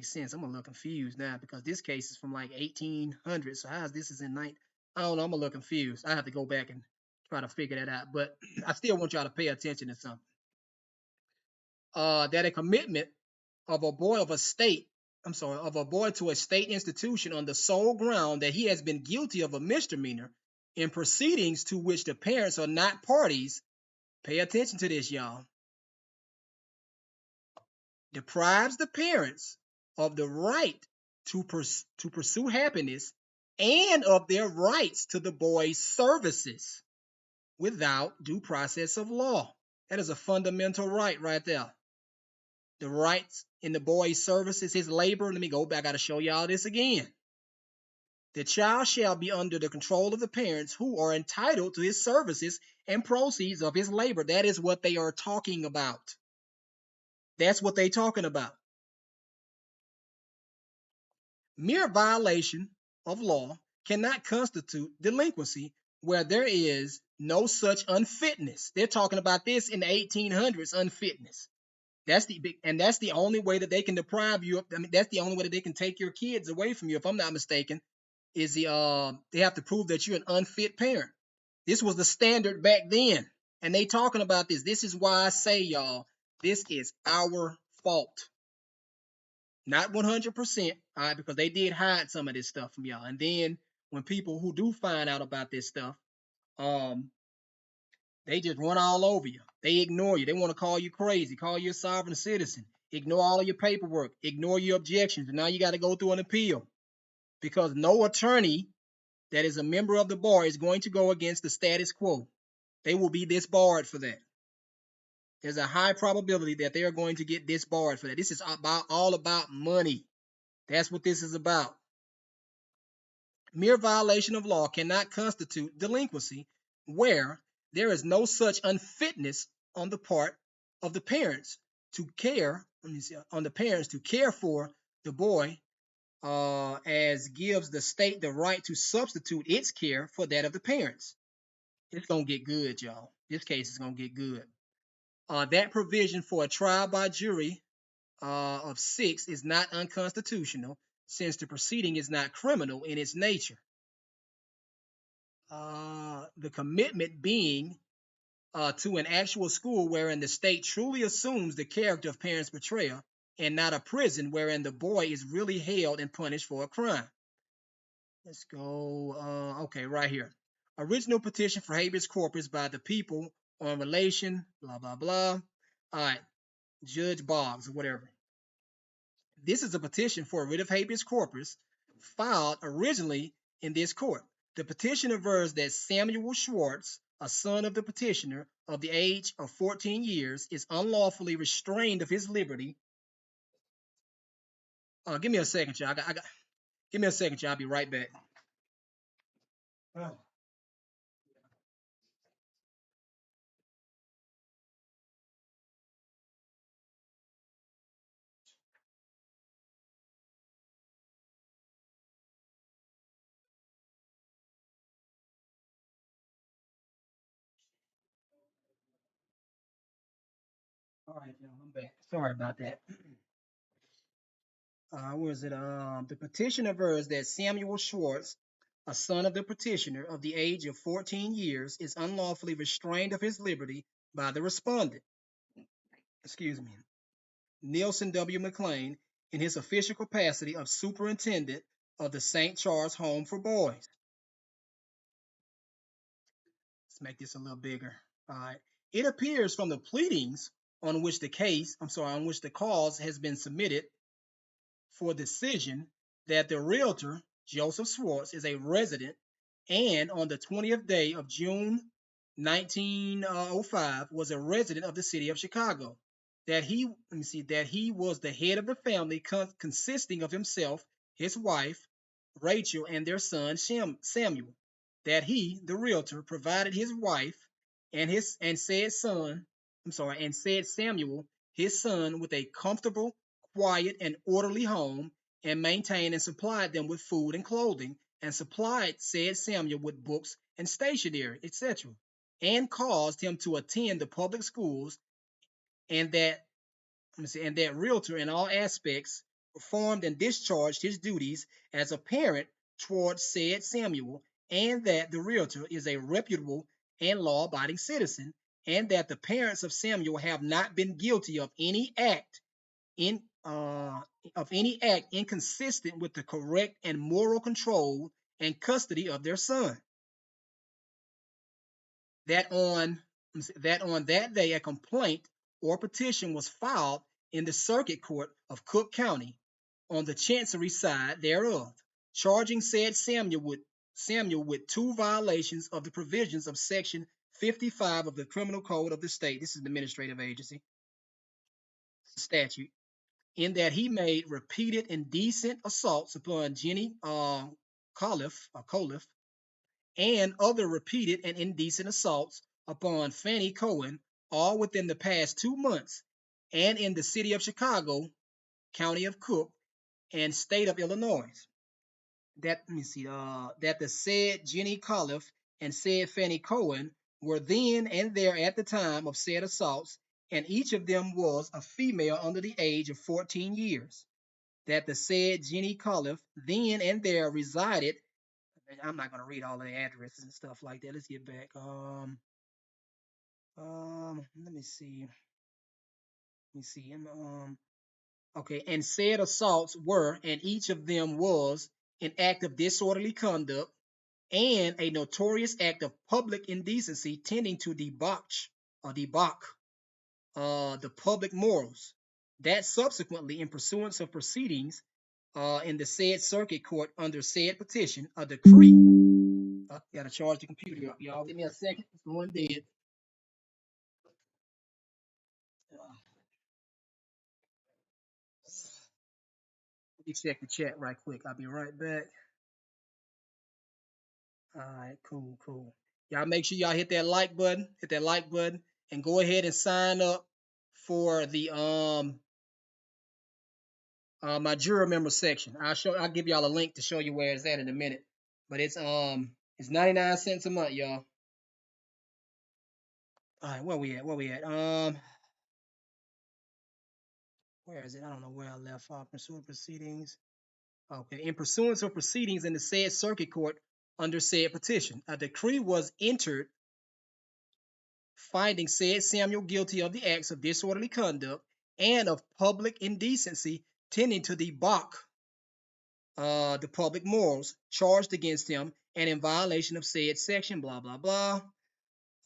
sense. I'm a little confused now because this case is from like 1800. So how is this in 19? I don't know. I'm a little confused. I have to go back and try to figure that out. But I still want y'all to pay attention to something. That a commitment of a boy to a state institution on the sole ground that he has been guilty of a misdemeanor in proceedings to which the parents are not parties, pay attention to this, y'all, deprives the parents of the right to pursue happiness and of their rights to the boy's services without due process of law. That is a fundamental right there. The rights in the boy's services, his labor. Let me go back. I got to show y'all this again. The child shall be under the control of the parents who are entitled to his services and proceeds of his labor. That is what they are talking about. That's what they're talking about. Mere violation of law cannot constitute delinquency where there is no such unfitness. They're talking about this in the 1800s, unfitness. That's the only way that they can deprive you of. I mean, that's the only way that they can take your kids away from you, if I'm not mistaken, is they have to prove that you're an unfit parent. This was the standard back then, and they talking about this. This is why I say, y'all, this is our fault. Not 100%, all right, because they did hide some of this stuff from y'all. And then when people who do find out about this stuff, they just run all over you. They ignore you. They want to call you crazy, call you a sovereign citizen, ignore all of your paperwork, ignore your objections. And now you got to go through an appeal because no attorney that is a member of the bar is going to go against the status quo. They will be disbarred for that. There's a high probability that they are going to get disbarred for that. This is all about money. That's what this is about. Mere violation of law cannot constitute delinquency where there is no such unfitness on the part of the parents to care. On the parents to care for the boy, as gives the state the right to substitute its care for that of the parents. It's gonna get good, y'all. This case is gonna get good. That provision for a trial by jury of 6 is not unconstitutional, since the proceeding is not criminal in its nature. The commitment being to an actual school wherein the state truly assumes the character of parents' betrayal, and not a prison wherein the boy is really held and punished for a crime. Let's go. Okay, right here. Original petition for habeas corpus by the people on relation, blah, blah, blah. All right, Judge Boggs or whatever. This is a petition for a writ of habeas corpus filed originally in this court. The petition avers that Samuel Schwartz, a son of the petitioner of the age of 14 years, is unlawfully restrained of his liberty. Give me a second, y'all. Give me a second, y'all. I'll be right back. Oh. All right, y'all. I'm back. Sorry about that. Where is it? The petition avers that Samuel Schwartz, a son of the petitioner of the age of 14 years, is unlawfully restrained of his liberty by the respondent, excuse me, Nielsen W. McLean, in his official capacity of superintendent of the St. Charles Home for Boys. Let's make this a little bigger. All right. It appears from the pleadings on which the cause has been submitted for decision that the realtor, Joseph Schwartz, is a resident and on the 20th day of June 1905 was a resident of the city of Chicago. That he was the head of the family consisting of himself, his wife, Rachel, and their son Samuel. That he, the realtor, provided his wife and said Samuel, his son, with a comfortable, quiet, and orderly home, and maintained and supplied them with food and clothing, and supplied said Samuel with books and stationery, etc., and caused him to attend the public schools, and that realtor in all aspects performed and discharged his duties as a parent towards said Samuel, and that the realtor is a reputable and law-abiding citizen, and that the parents of Samuel have not been guilty of any act in inconsistent with the correct and moral control and custody of their son. That on that day a complaint or petition was filed in the circuit court of Cook County on the chancery side thereof, charging said Samuel with two violations of the provisions of section 55 of the criminal code of the state. This is the administrative agency statute, in that he made repeated indecent assaults upon Jenny Coliff, and other repeated and indecent assaults upon Fanny Cohen, all within the past 2 months, and in the city of Chicago, county of Cook, and state of Illinois. That the said Jenny Coliff and said Fanny Cohen were then and there at the time of said assaults, and each of them was a female under the age of 14 years. That the said Jenny Coliff then and there resided. I'm not going to read all the addresses and stuff like that. Let's get back. Let me see. Okay, and said assaults were, and each of them was, an act of disorderly conduct and a notorious act of public indecency tending to debauch the public morals. That subsequently, in pursuance of proceedings in the said circuit court under said petition, a decree. Gotta charge the computer up, y'all. Give me a second. It's going dead. Let me check the chat right quick. I'll be right back. All right, cool. Y'all make sure y'all hit that like button, and go ahead and sign up for the my juror member section. I'll give y'all a link to show you where it's at in a minute. But it's 99 cents a month, y'all. All right, where we at? Where is it? I don't know where I left off. Pursuant proceedings. Okay, in pursuance of proceedings in the said circuit court under said petition, a decree was entered finding said Samuel guilty of the acts of disorderly conduct and of public indecency tending to debauch the public morals charged against him and in violation of said section, blah, blah, blah.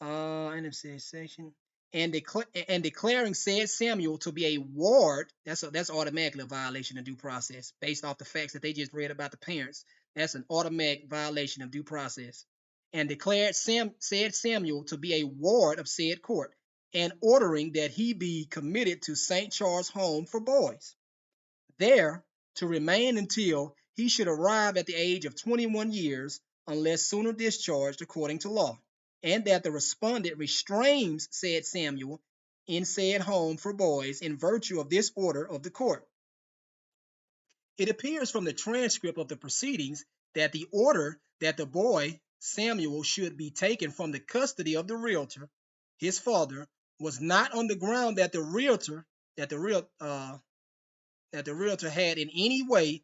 And of said section. And, declaring said Samuel to be a ward, that's automatically a violation of due process based off the facts that they just read about the parents. That's an automatic violation of due process. And declared said Samuel to be a ward of said court, and ordering that he be committed to St. Charles Home for Boys, there to remain until he should arrive at the age of 21 years, unless sooner discharged according to law, and that the respondent restrains said Samuel in said home for boys in virtue of this order of the court. It appears from the transcript of the proceedings that the order that the boy Samuel should be taken from the custody of the realtor, his father, was not on the ground that the realtor had in any way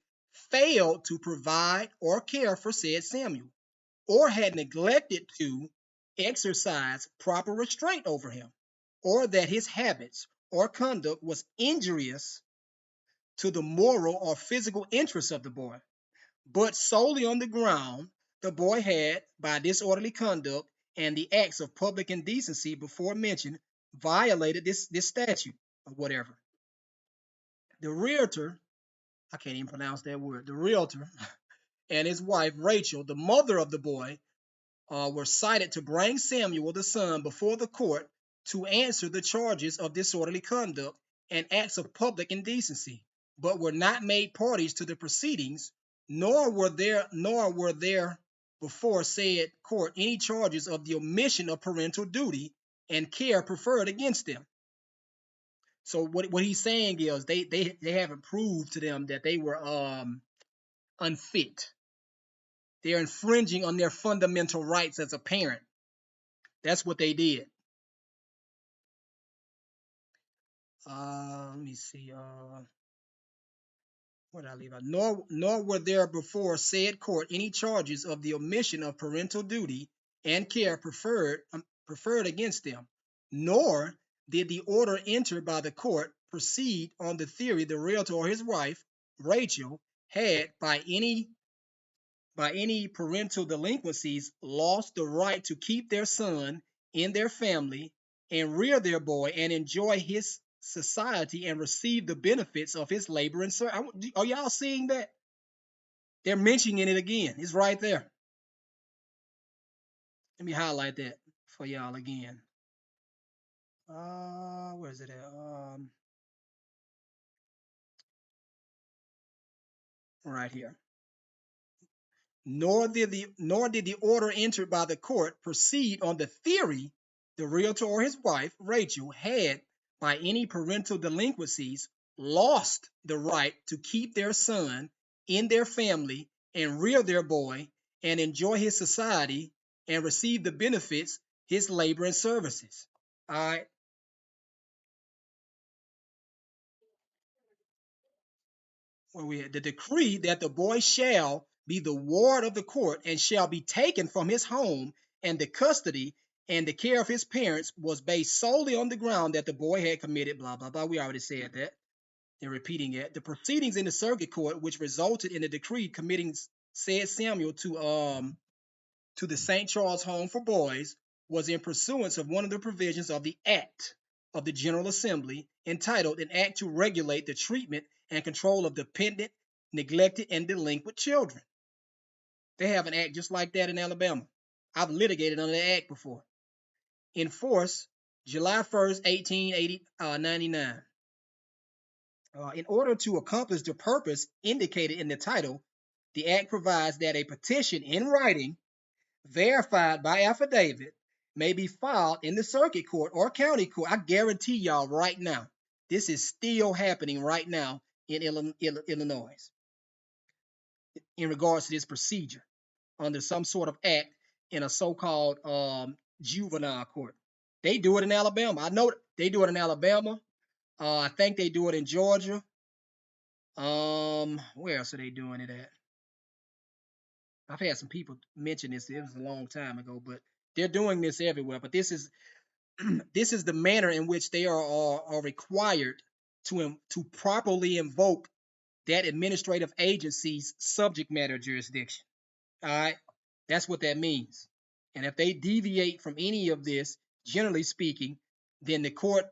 failed to provide or care for said Samuel, or had neglected to exercise proper restraint over him, or that his habits or conduct was injurious to the moral or physical interests of the boy, but solely on the ground the boy had, by disorderly conduct and the acts of public indecency before mentioned, violated this statute or whatever. The realtor, I can't even pronounce that word, the realtor and his wife Rachel, the mother of the boy, were cited to bring Samuel the son before the court to answer the charges of disorderly conduct and acts of public indecency, but were not made parties to the proceedings, nor were there before said court any charges of the omission of parental duty and care preferred against them. So what he's saying is they haven't proved to them that they were unfit. They're infringing on their fundamental rights as a parent. That's what they did. Let me see. What did I leave out? Nor were there before said court any charges of the omission of parental duty and care preferred against them. Nor did the order entered by the court proceed on the theory the realtor or his wife, Rachel, had by any parental delinquencies lost the right to keep their son in their family and rear their boy and enjoy his society and receive the benefits of his labor and service. Are y'all seeing that? They're mentioning it again. It's right there. Let me highlight that for y'all again. Where is it at? Right here. Nor did the order entered by the court proceed on the theory the realtor or his wife, Rachel, had, by any parental delinquencies, lost the right to keep their son in their family and rear their boy and enjoy his society and receive the benefits, his labor and services. All right. Where we had the decree that the boy shall be the ward of the court and shall be taken from his home, and the custody and the care of his parents was based solely on the ground that the boy had committed blah blah blah. We already said that. They're repeating it. The proceedings in the circuit court, which resulted in the decree committing said Samuel to the St. Charles Home for Boys, was in pursuance of one of the provisions of the Act of the General Assembly, entitled An Act to Regulate the Treatment and Control of Dependent, Neglected, and Delinquent Children. They have an act just like that in Alabama. I've litigated under the act before. In force, July 1st, 1899. In order to accomplish the purpose indicated in the title, the act provides that a petition in writing, verified by affidavit, may be filed in the circuit court or county court. I guarantee y'all right now, this is still happening right now in Illinois in regards to this procedure under some sort of act in a so-called juvenile court. They do it in Alabama. I know they do it in Alabama. I think they do it in Georgia. Where else are they doing it at? I've had some people mention this. It was a long time ago, but they're doing this everywhere. But this is this is the manner in which they are required to properly invoke that administrative agency's subject matter jurisdiction. All right, that's what that means. And if they deviate from any of this, generally speaking, then the court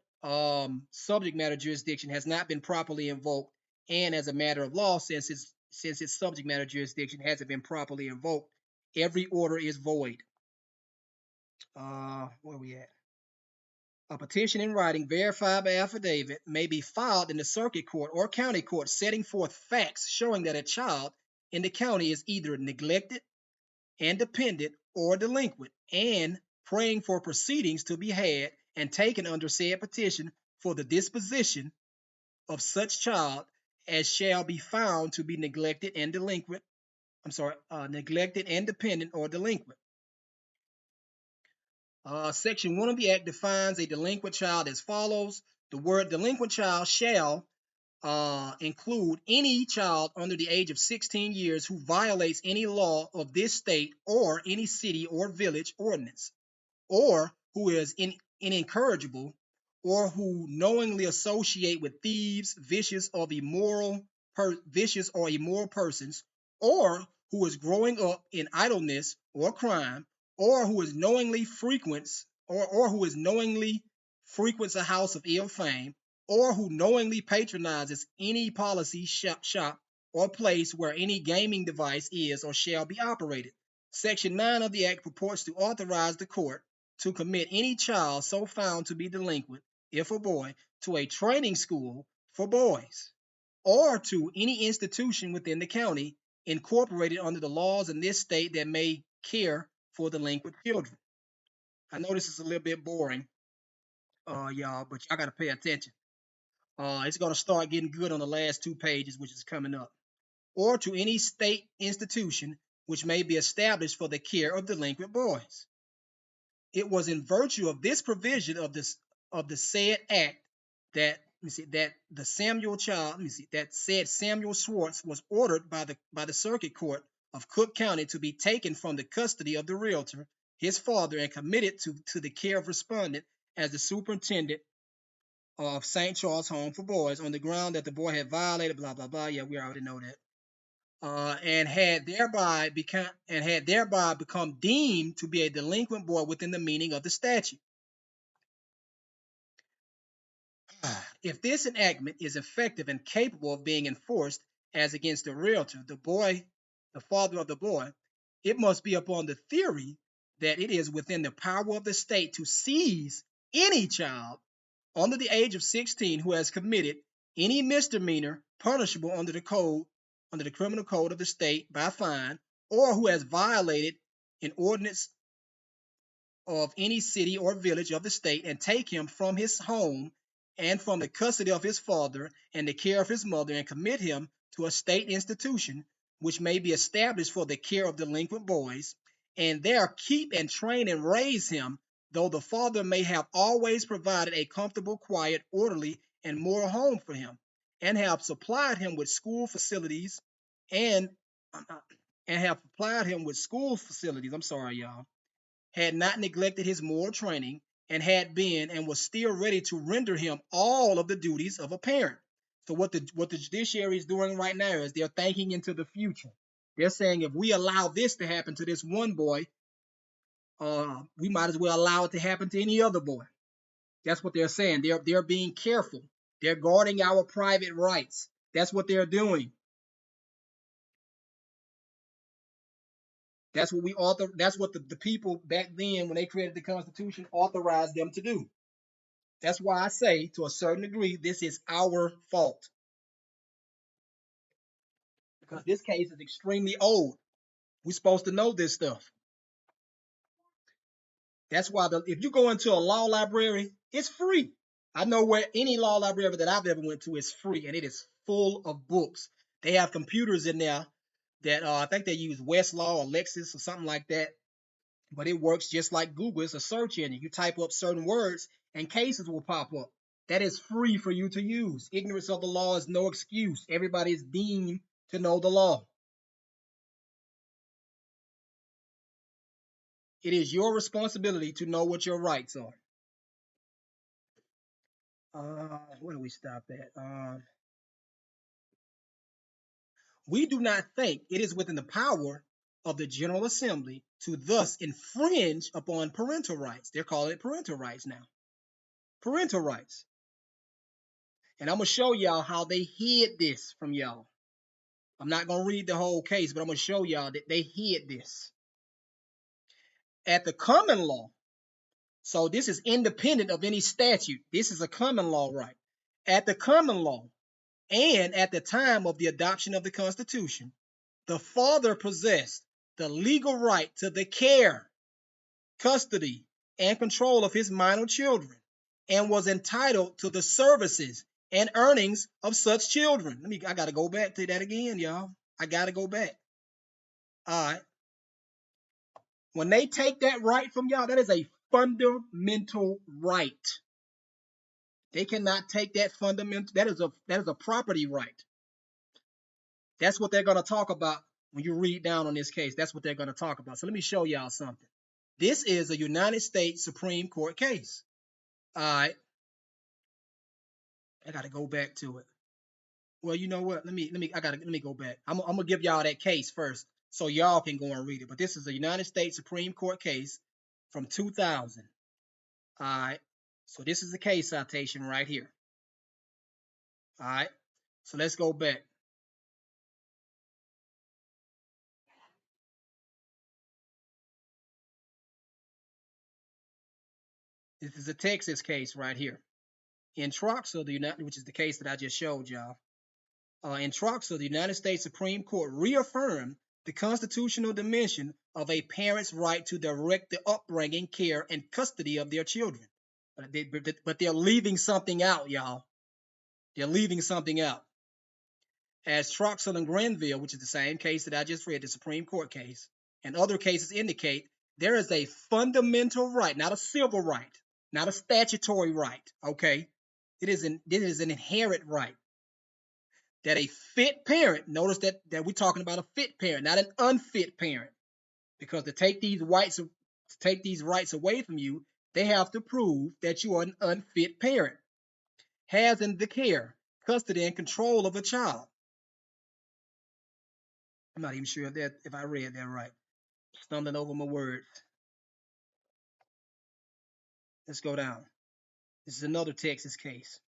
subject matter jurisdiction has not been properly invoked, and as a matter of law, since its subject matter jurisdiction hasn't been properly invoked, every order is void. Where are we at? A petition in writing verified by affidavit may be filed in the circuit court or county court setting forth facts showing that a child in the county is either neglected and dependent or delinquent, and praying for proceedings to be had and taken under said petition for the disposition of such child as shall be found to be neglected and delinquent. Neglected and dependent or delinquent. Section 1 of the Act defines a delinquent child as follows. The word delinquent child shall include any child under the age of 16 years who violates any law of this state or any city or village ordinance, or who is incorrigible, or who knowingly associate with thieves, vicious or immoral persons, or who is growing up in idleness or crime, or who is knowingly frequents a house of ill fame, or who knowingly patronizes any policy shop or place where any gaming device is or shall be operated. Section 9 of the Act purports to authorize the court to commit any child so found to be delinquent, if a boy, to a training school for boys, or to any institution within the county incorporated under the laws in this state that may care for delinquent children. I know this is a little bit boring, y'all, but y'all got to pay attention. It's going to start getting good on the last 2 pages, which is coming up. Or to any state institution which may be established for the care of delinquent boys. It was in virtue of this provision of the said act that said Samuel Schwartz was ordered by the circuit court of Cook County to be taken from the custody of the realtor, his father, and committed to the care of respondent as the superintendent of St. Charles Home for Boys on the ground that the boy had violated, blah blah blah. Yeah, we already know that. And had thereby become deemed to be a delinquent boy within the meaning of the statute. If this enactment is effective and capable of being enforced as against the realtor, the father of the boy, it must be upon the theory that it is within the power of the state to seize any child under the age of 16 who has committed any misdemeanor punishable under the criminal code of the state by fine, or who has violated an ordinance of any city or village of the state, and take him from his home and from the custody of his father and the care of his mother, and commit him to a state institution which may be established for the care of delinquent boys, and there keep and train and raise him, though the father may have always provided a comfortable, quiet, orderly, and moral home for him, and have supplied him with school facilities, and have supplied him with school facilities. I'm sorry, y'all. Had not neglected his moral training, and had been and was still ready to render him all of the duties of a parent. So what the judiciary is doing right now is they're thinking into the future. They're saying if we allow this to happen to this one boy, we might as well allow it to happen to any other boy. That's what they're saying. They're being careful. They're guarding our private rights. That's what they're doing. That's what the people back then, when they created the Constitution, authorized them to do. That's why I say, to a certain degree, this is our fault. Because this case is extremely old. We're supposed to know this stuff. That's why if you go into a law library, it's free. I know where any law library that I've ever went to is free, and it is full of books. They have computers in there that I think they use Westlaw or Lexis or something like that. But it works just like Google. It's a search engine. You type up certain words and cases will pop up. That is free for you to use. Ignorance of the law is no excuse. Everybody is deemed to know the law. It is your responsibility to know what your rights are. Where do we stop at? we do not think it is within the power of the General Assembly to thus infringe upon parental rights. They're calling it parental rights now. Parental rights. And I'm going to show y'all how they hid this from y'all. I'm not going to read the whole case, but I'm going to show y'all that they hid this. At the common law, so this is independent of any statute. This is a common law right. At the common law, and at the time of the adoption of the Constitution, the father possessed the legal right to the care, custody, and control of his minor children, and was entitled to the services and earnings of such children. I got to go back to that again, y'all. I got to go back. All right. When they take that right from y'all, that is a fundamental right. They cannot take that fundamental. That is a property right. That's what they're going to talk about when you read down on this case. That's what they're going to talk about. So let me show y'all something. This is a United States Supreme Court case. All right. I got to go back to it. Well, you know what? Let me go back. I'm gonna give y'all that case first, so y'all can go and read it. But this is a United States Supreme Court case from 2000. All right. So this is the case citation right here. All right. So let's go back. This is a Texas case right here. In Troxel, which is the case that I just showed y'all. In Troxel, the United States Supreme Court reaffirmed the constitutional dimension of a parent's right to direct the upbringing, care, and custody of their children. But they're leaving something out, y'all. They're leaving something out. As Troxel and Grenville, which is the same case that I just read, the Supreme Court case, and other cases indicate, there is a fundamental right, not a civil right, not a statutory right, okay? It is an inherent right that a fit parent, notice that we're talking about a fit parent, not an unfit parent, because to take these rights away from you, they have to prove that you are an unfit parent, has in the care, custody, and control of a child. I'm not even sure if I read that right. Stumbling over my words. Let's go down. This is another Texas case.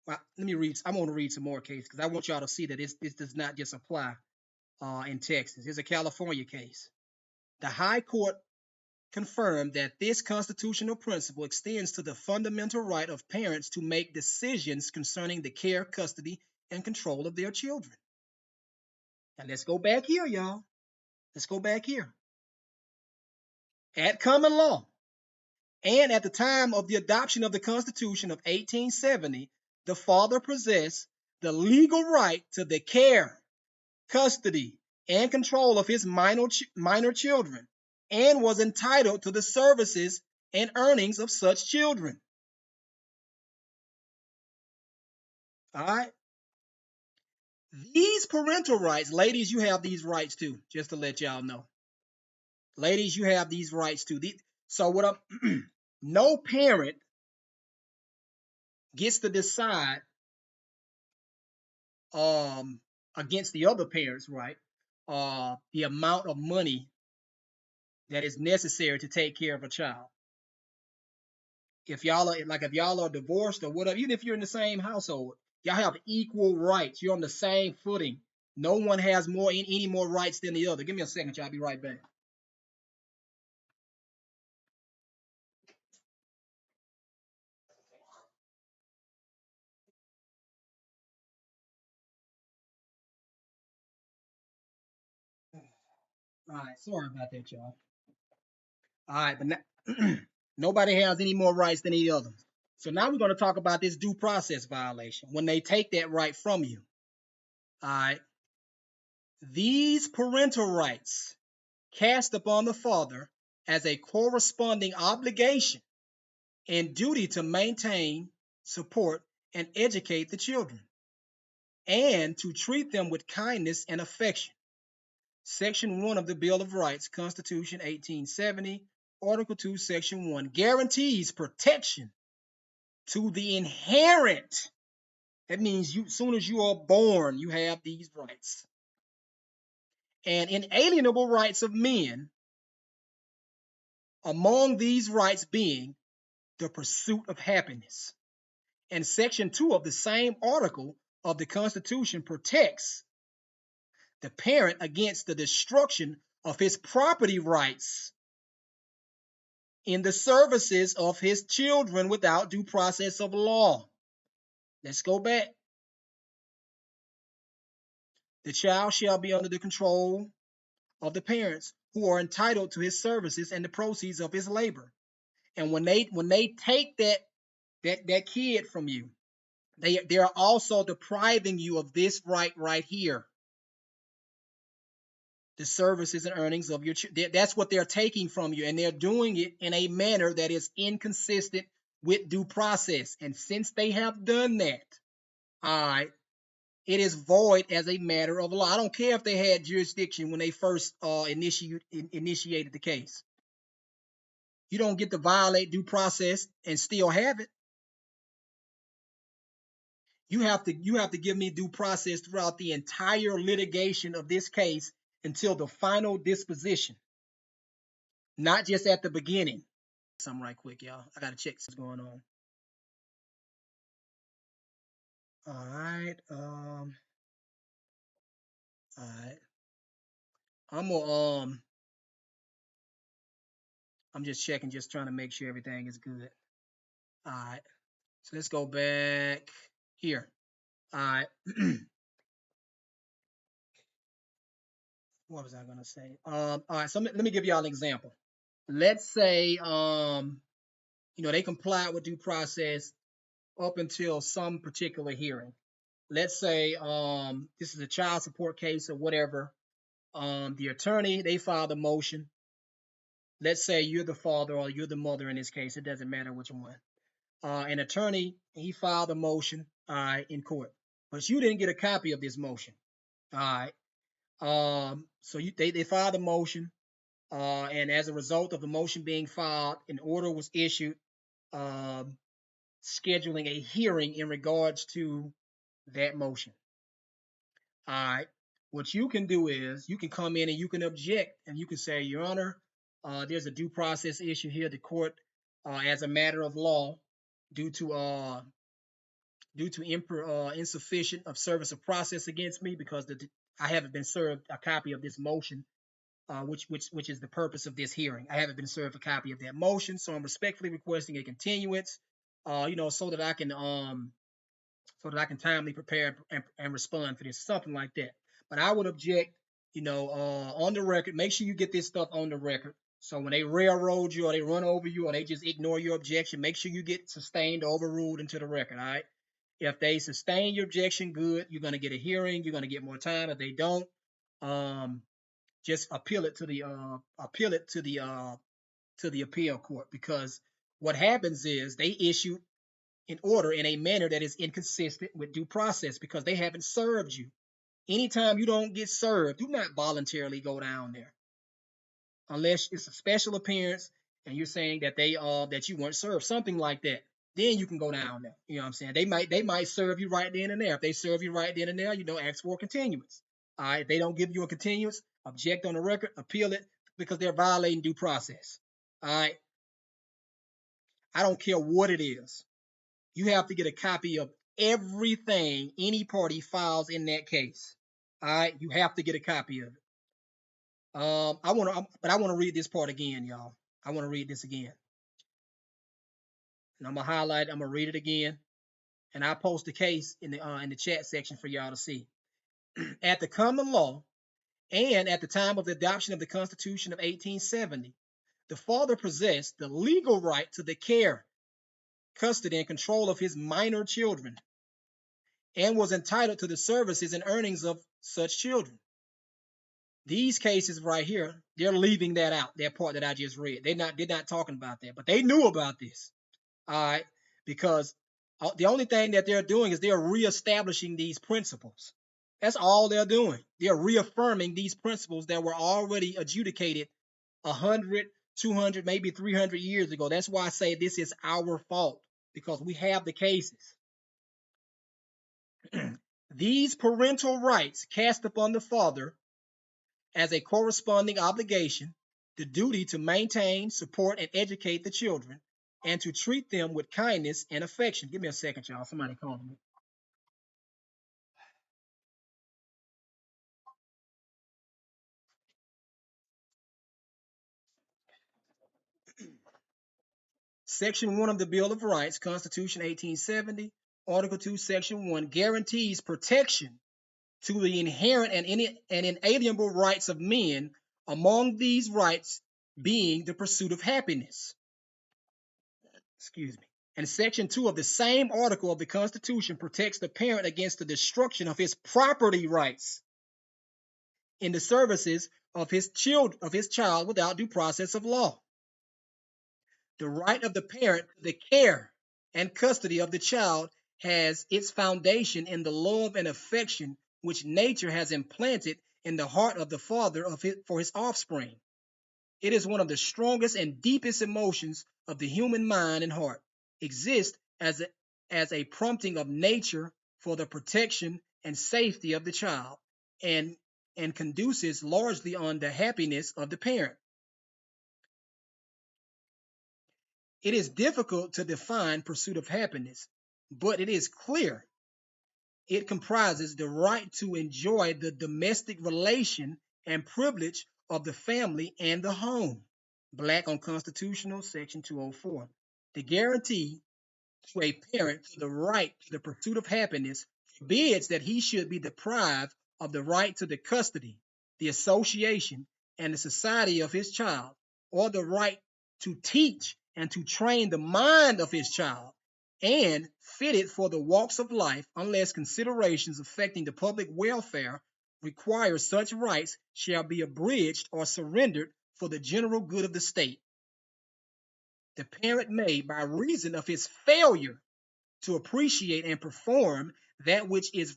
Well, let me read. I'm going to read some more cases because I want y'all to see that this does not just apply in Texas. Here's a California case. The High Court confirmed that this constitutional principle extends to the fundamental right of parents to make decisions concerning the care, custody, and control of their children. Now let's go back here, y'all. Let's go back here. At common law, and at the time of the adoption of the Constitution of 1870, the father possessed the legal right to the care, custody, and control of his minor children, and was entitled to the services and earnings of such children. All right. These parental rights, ladies, you have these rights too, just to let y'all know. Ladies, you have these rights too. So what no parent gets to decide against the other parents, right? The amount of money that is necessary to take care of a child. If y'all are divorced or whatever, even if you're in the same household, y'all have equal rights. You're on the same footing. No one has any more rights than the other. Give me a second, y'all. I'll be right back. All right, sorry about that, y'all. All right, but nobody has any more rights than the other. So now we're going to talk about this due process violation when they take that right from you. All right. These parental rights cast upon the father as a corresponding obligation and duty to maintain, support, and educate the children, and to treat them with kindness and affection. Section 1 of the Bill of Rights, Constitution 1870, Article 2, Section 1, guarantees protection to the inherent That means you, as soon as you are born, you have these rights. And inalienable rights of men, among these rights being the pursuit of happiness. And Section 2 of the same article of the Constitution protects the parent against the destruction of his property rights in the services of his children without due process of law. Let's go back. The child shall be under the control of the parents who are entitled to his services and the proceeds of his labor. And when they take that kid from you, they are also depriving you of this right here. The services and earnings of your children. That's what they're taking from you, and they're doing it in a manner that is inconsistent with due process. And since they have done that, all right, it is void as a matter of law. I don't care if they had jurisdiction when they first initiated the case. You don't get to violate due process and still have it. You have to give me due process throughout the entire litigation of this case until the final disposition, not just at the beginning. Something right quick, y'all. I gotta check what's going on. All right. All right. I'm gonna I'm just checking, just trying to make sure everything is good. All right. So let's go back here. All right. What was I gonna say? All right. So let me give y'all an example. Let's say they complied with due process up until some particular hearing. Let's say this is a child support case or whatever. The attorney, they filed a motion. Let's say you're the father or you're the mother in this case. It doesn't matter which one. An attorney, he filed a motion in court, but you didn't get a copy of this motion. All right. So they filed a motion, and as a result of the motion being filed, an order was issued scheduling a hearing in regards to that motion. All right. What you can do is you can come in and you can object and you can say, Your Honor, there's a due process issue here. The court, as a matter of law, due to insufficient of service of process against me because I haven't been served a copy of this motion, which is the purpose of this hearing. I haven't been served a copy of that motion, so I'm respectfully requesting a continuance, so that I can timely prepare and respond to this, something like that. But I would object, on the record. Make sure you get this stuff on the record. So when they railroad you or they run over you or they just ignore your objection, make sure you get sustained, overruled into the record. All right. If they sustain your objection, good. You're gonna get a hearing. You're gonna get more time. If they don't, just appeal it to the appeal court, because what happens is they issue in order in a manner that is inconsistent with due process because they haven't served you. Anytime you don't get served, do not voluntarily go down there unless it's a special appearance and you're saying that that you weren't served, something like that. Then you can go down there. You know what I'm saying? They might serve you right then and there. If they serve you right then and there, ask for a continuance. All right. If they don't give you a continuance, object on the record, appeal it because they're violating due process. All right. I don't care what it is. You have to get a copy of everything any party files in that case. All right, you have to get a copy of it. I want to read this part again, y'all. I want to read this again, and I'm gonna highlight. I'm gonna read it again, and I post the case in the chat section for y'all to see. At the common law, and at the time of the adoption of the Constitution of 1870, the father possessed the legal right to the care, custody, and control of his minor children, and was entitled to the services and earnings of such children. These cases right here, they're leaving that out, that part that I just read. They're not talking about that, but they knew about this, all right, because the only thing that they're doing is they're reestablishing these principles. That's all they're doing. They're reaffirming these principles that were already adjudicated 100, 200, maybe 300 years ago. That's why I say this is our fault, because we have the cases. These parental rights cast upon the father as a corresponding obligation the duty to maintain, support, and educate the children, and to treat them with kindness and affection. Give me a second, y'all. Somebody calling me. Section 1 of the Bill of Rights, Constitution 1870, Article 2, Section 1, guarantees protection to the inherent and inalienable rights of men, among these rights being the pursuit of happiness. Excuse me. And Section 2 of the same article of the Constitution protects the parent against the destruction of his property rights in the services of his child without due process of law. The right of the parent to the care and custody of the child has its foundation in the love and affection which nature has implanted in the heart of the father for his offspring. It is one of the strongest and deepest emotions of the human mind and heart, exists as a prompting of nature for the protection and safety of the child, and conduces largely on the happiness of the parent. It is difficult to define pursuit of happiness, but it is clear it comprises the right to enjoy the domestic relation and privilege of the family and the home. Black on Constitutional, Section 204. The guarantee to a parent to the right to the pursuit of happiness forbids that he should be deprived of the right to the custody, the association, and the society of his child, or the right to teach and to train the mind of his child, and fit it for the walks of life, unless considerations affecting the public welfare require such rights shall be abridged or surrendered for the general good of the state. The parent may, by reason of his failure to appreciate and perform that which is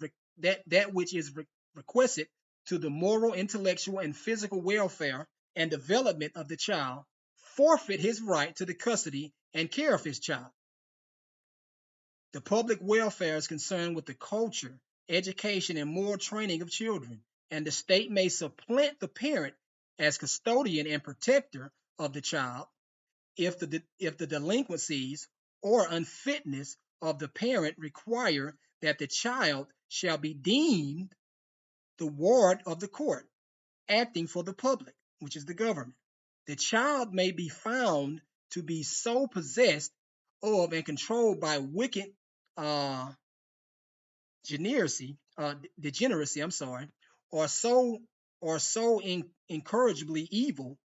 requisite to the moral, intellectual, and physical welfare and development of the child, forfeit his right to the custody and care of his child. The public welfare is concerned with the culture, education, and moral training of children, and the state may supplant the parent as custodian and protector of the child if the delinquencies or unfitness of the parent require that the child shall be deemed the ward of the court, acting for the public, which is the government. The child may be found to be so possessed of and controlled by wicked degeneracy, or so incorrigibly evil,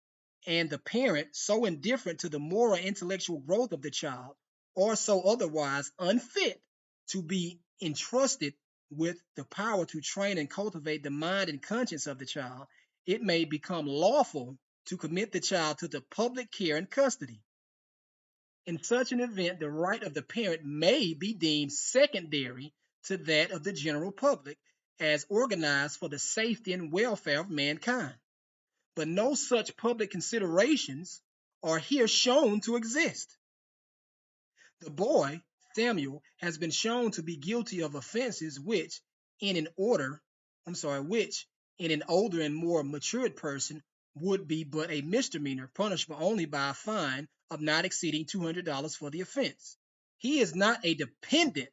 and the parent so indifferent to the moral and intellectual growth of the child, or so otherwise unfit to be entrusted with the power to train and cultivate the mind and conscience of the child, it may become lawful to commit the child to the public care and custody. In such an event, the right of the parent may be deemed secondary to that of the general public, as organized for the safety and welfare of mankind. But no such public considerations are here shown to exist. The boy, Samuel, has been shown to be guilty of offenses which, in an older and more matured person, would be but a misdemeanor, punishable only by a fine of not exceeding $200 for the offense. He is not a dependent,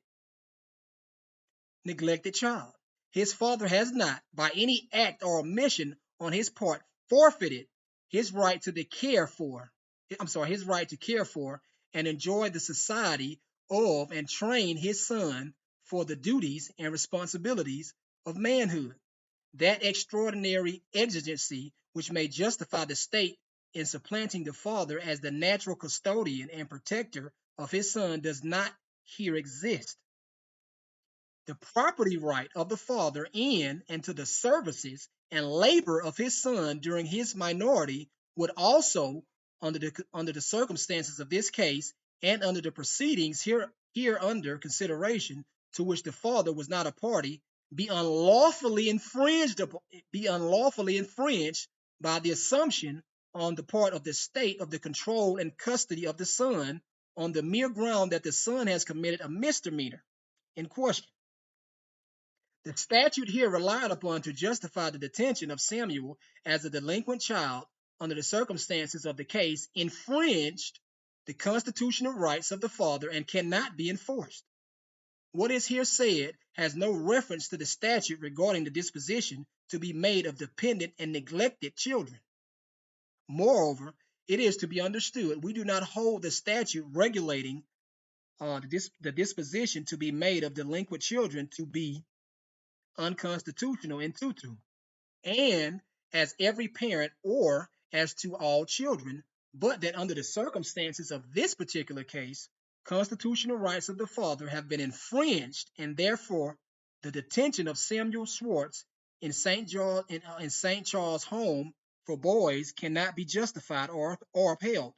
neglected child. His father has not, by any act or omission on his part, forfeited his right to care for and enjoy the society of and train his son for the duties and responsibilities of manhood. That extraordinary exigency which may justify the state in supplanting the father as the natural custodian and protector of his son does not here exist. The property right of the father in and to the services and labor of his son during his minority would also, under the circumstances of this case and under the proceedings here under consideration, to which the father was not a party, be unlawfully infringed by the assumption on the part of the state of the control and custody of the son, on the mere ground that the son has committed a misdemeanor in question. The statute here relied upon to justify the detention of Samuel as a delinquent child under the circumstances of the case infringed the constitutional rights of the father and cannot be enforced. What is here said has no reference to the statute regarding the disposition to be made of dependent and neglected children. Moreover, it is to be understood we do not hold the statute regulating the disposition to be made of delinquent children to be unconstitutional in tutu, and as every parent or as to all children, but that under the circumstances of this particular case, constitutional rights of the father have been infringed, and therefore the detention of Samuel Schwartz in St. Charles home for boys cannot be justified or upheld.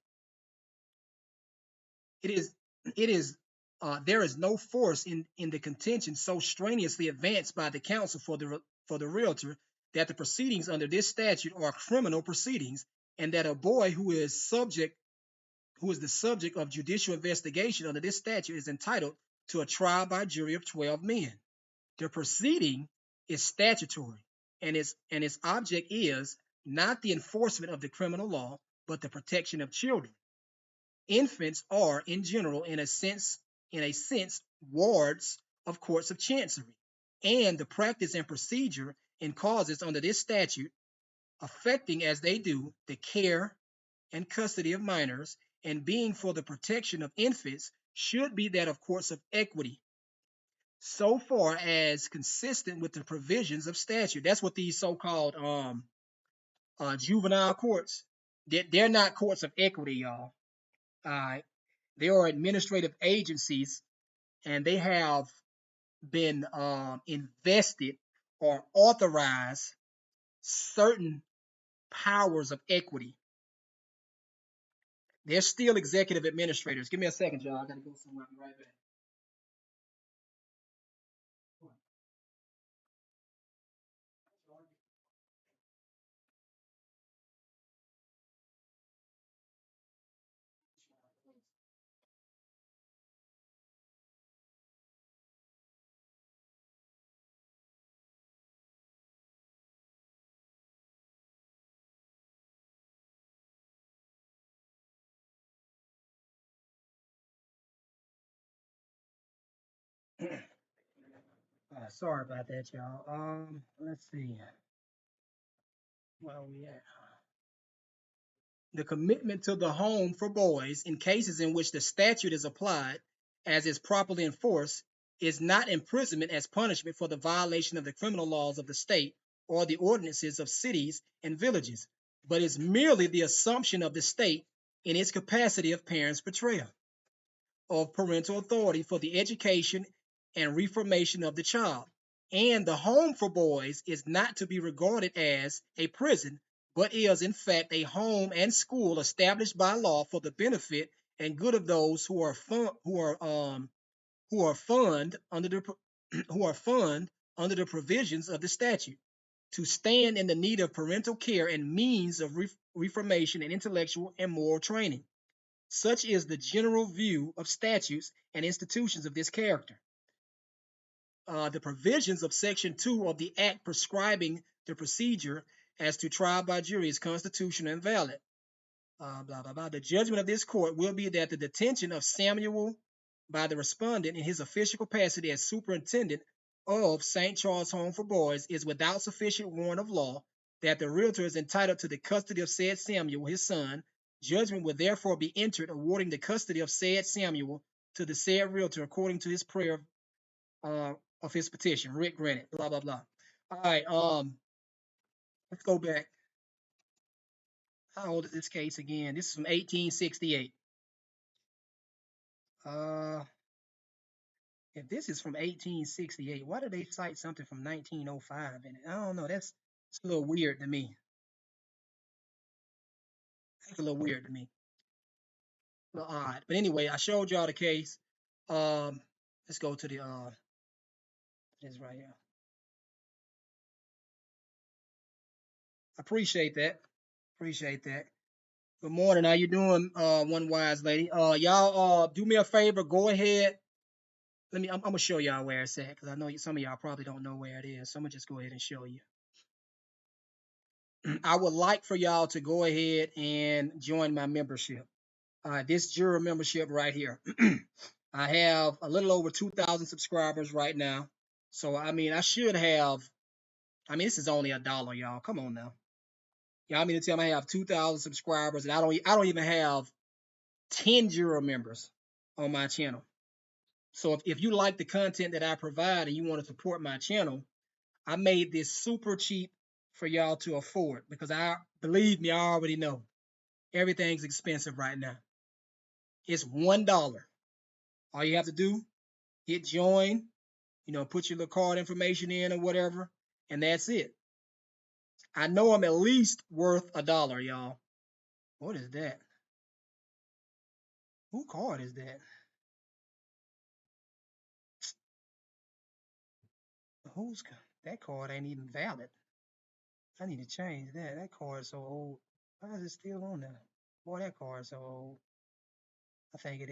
It is there is no force in the contention so strenuously advanced by the counsel for the realtor that the proceedings under this statute are criminal proceedings, and that a boy who is the subject of judicial investigation under this statute is entitled to a trial by jury of 12 men. The proceeding is statutory, and its object is not the enforcement of the criminal law, but the protection of children. Infants are, in general, in a sense, wards of courts of chancery, and the practice and procedure in causes under this statute, affecting as they do the care and custody of minors, and being for the protection of infants, should be that of courts of equity, so far as consistent with the provisions of statute. That's what these so-called juvenile courts, they're not courts of equity, y'all. They are administrative agencies, and they have been invested or authorized certain powers of equity. They're still executive administrators. Give me a second, y'all. I gotta go somewhere. I'll be right back. Sorry about that, y'all. Let's see. Where are we at? The commitment to the home for boys in cases in which the statute is applied, as is properly enforced, is not imprisonment as punishment for the violation of the criminal laws of the state or the ordinances of cities and villages, but is merely the assumption of the state in its capacity of parents' betrayal of parental authority for the education and reformation of the child. And the home for boys is not to be regarded as a prison, but is in fact a home and school established by law for the benefit and good of those who are fund under the provisions of the statute, to stand in the need of parental care and means of reformation and intellectual and moral training. Such is the general view of statutes and institutions of this character. The provisions of Section 2 of the Act prescribing the procedure as to trial by jury is constitutional and valid. Blah, blah, blah. The judgment of this court will be that the detention of Samuel by the respondent in his official capacity as superintendent of St. Charles Home for Boys is without sufficient warrant of law, that the realtor is entitled to the custody of said Samuel, his son. Judgment will therefore be entered awarding the custody of said Samuel to the said realtor according to his prayer of his petition. Writ granted. Blah blah blah. All right. Let's go back. How old is this case again? This is from 1868. If this is from 1868, why did they cite something from 1905 in it? I don't know. It's a little weird to me. It's a little weird to me. A little odd. But anyway, I showed y'all the case. Let's go to the this right here. Appreciate that. Appreciate that. Good morning. How you doing, one wise lady? Y'all do me a favor, go ahead, I'm gonna show y'all where it's at because I know some of y'all probably don't know where it is. So I'm gonna just go ahead and show you. I would like for y'all to go ahead and join my membership. This juror membership right here. I have a little over 2,000 subscribers right now. So I mean, I should have. I mean, this is only $1, y'all. Come on now. Y'all mean to tell me I have 2,000 subscribers and I don't even have 10 juror members on my channel. So if you like the content that I provide and you want to support my channel, I made this super cheap for y'all to afford because I believe me, I already know everything's expensive right now. It's $1. All you have to do, hit join, put your little card information in or whatever, and that's it. I know I'm at least worth $1, y'all. What is that? Who card is that? Who's that card ain't even valid. I need to change that. That card's so old. Why is it still on there? Boy, that card's so old. I think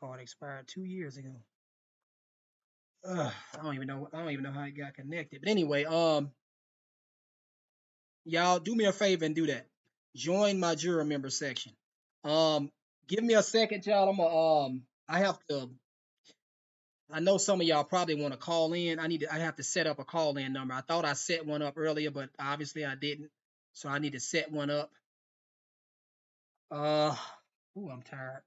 card expired 2 years ago. I don't even know. I don't even know how it got connected. But anyway, y'all do me a favor and do that. Join my juror member section. Um, give me a second, y'all. I have to. I know some of y'all probably want to call in. I have to set up a call in number. I thought I set one up earlier, but obviously I didn't. So I need to set one up. Uh, I'm tired.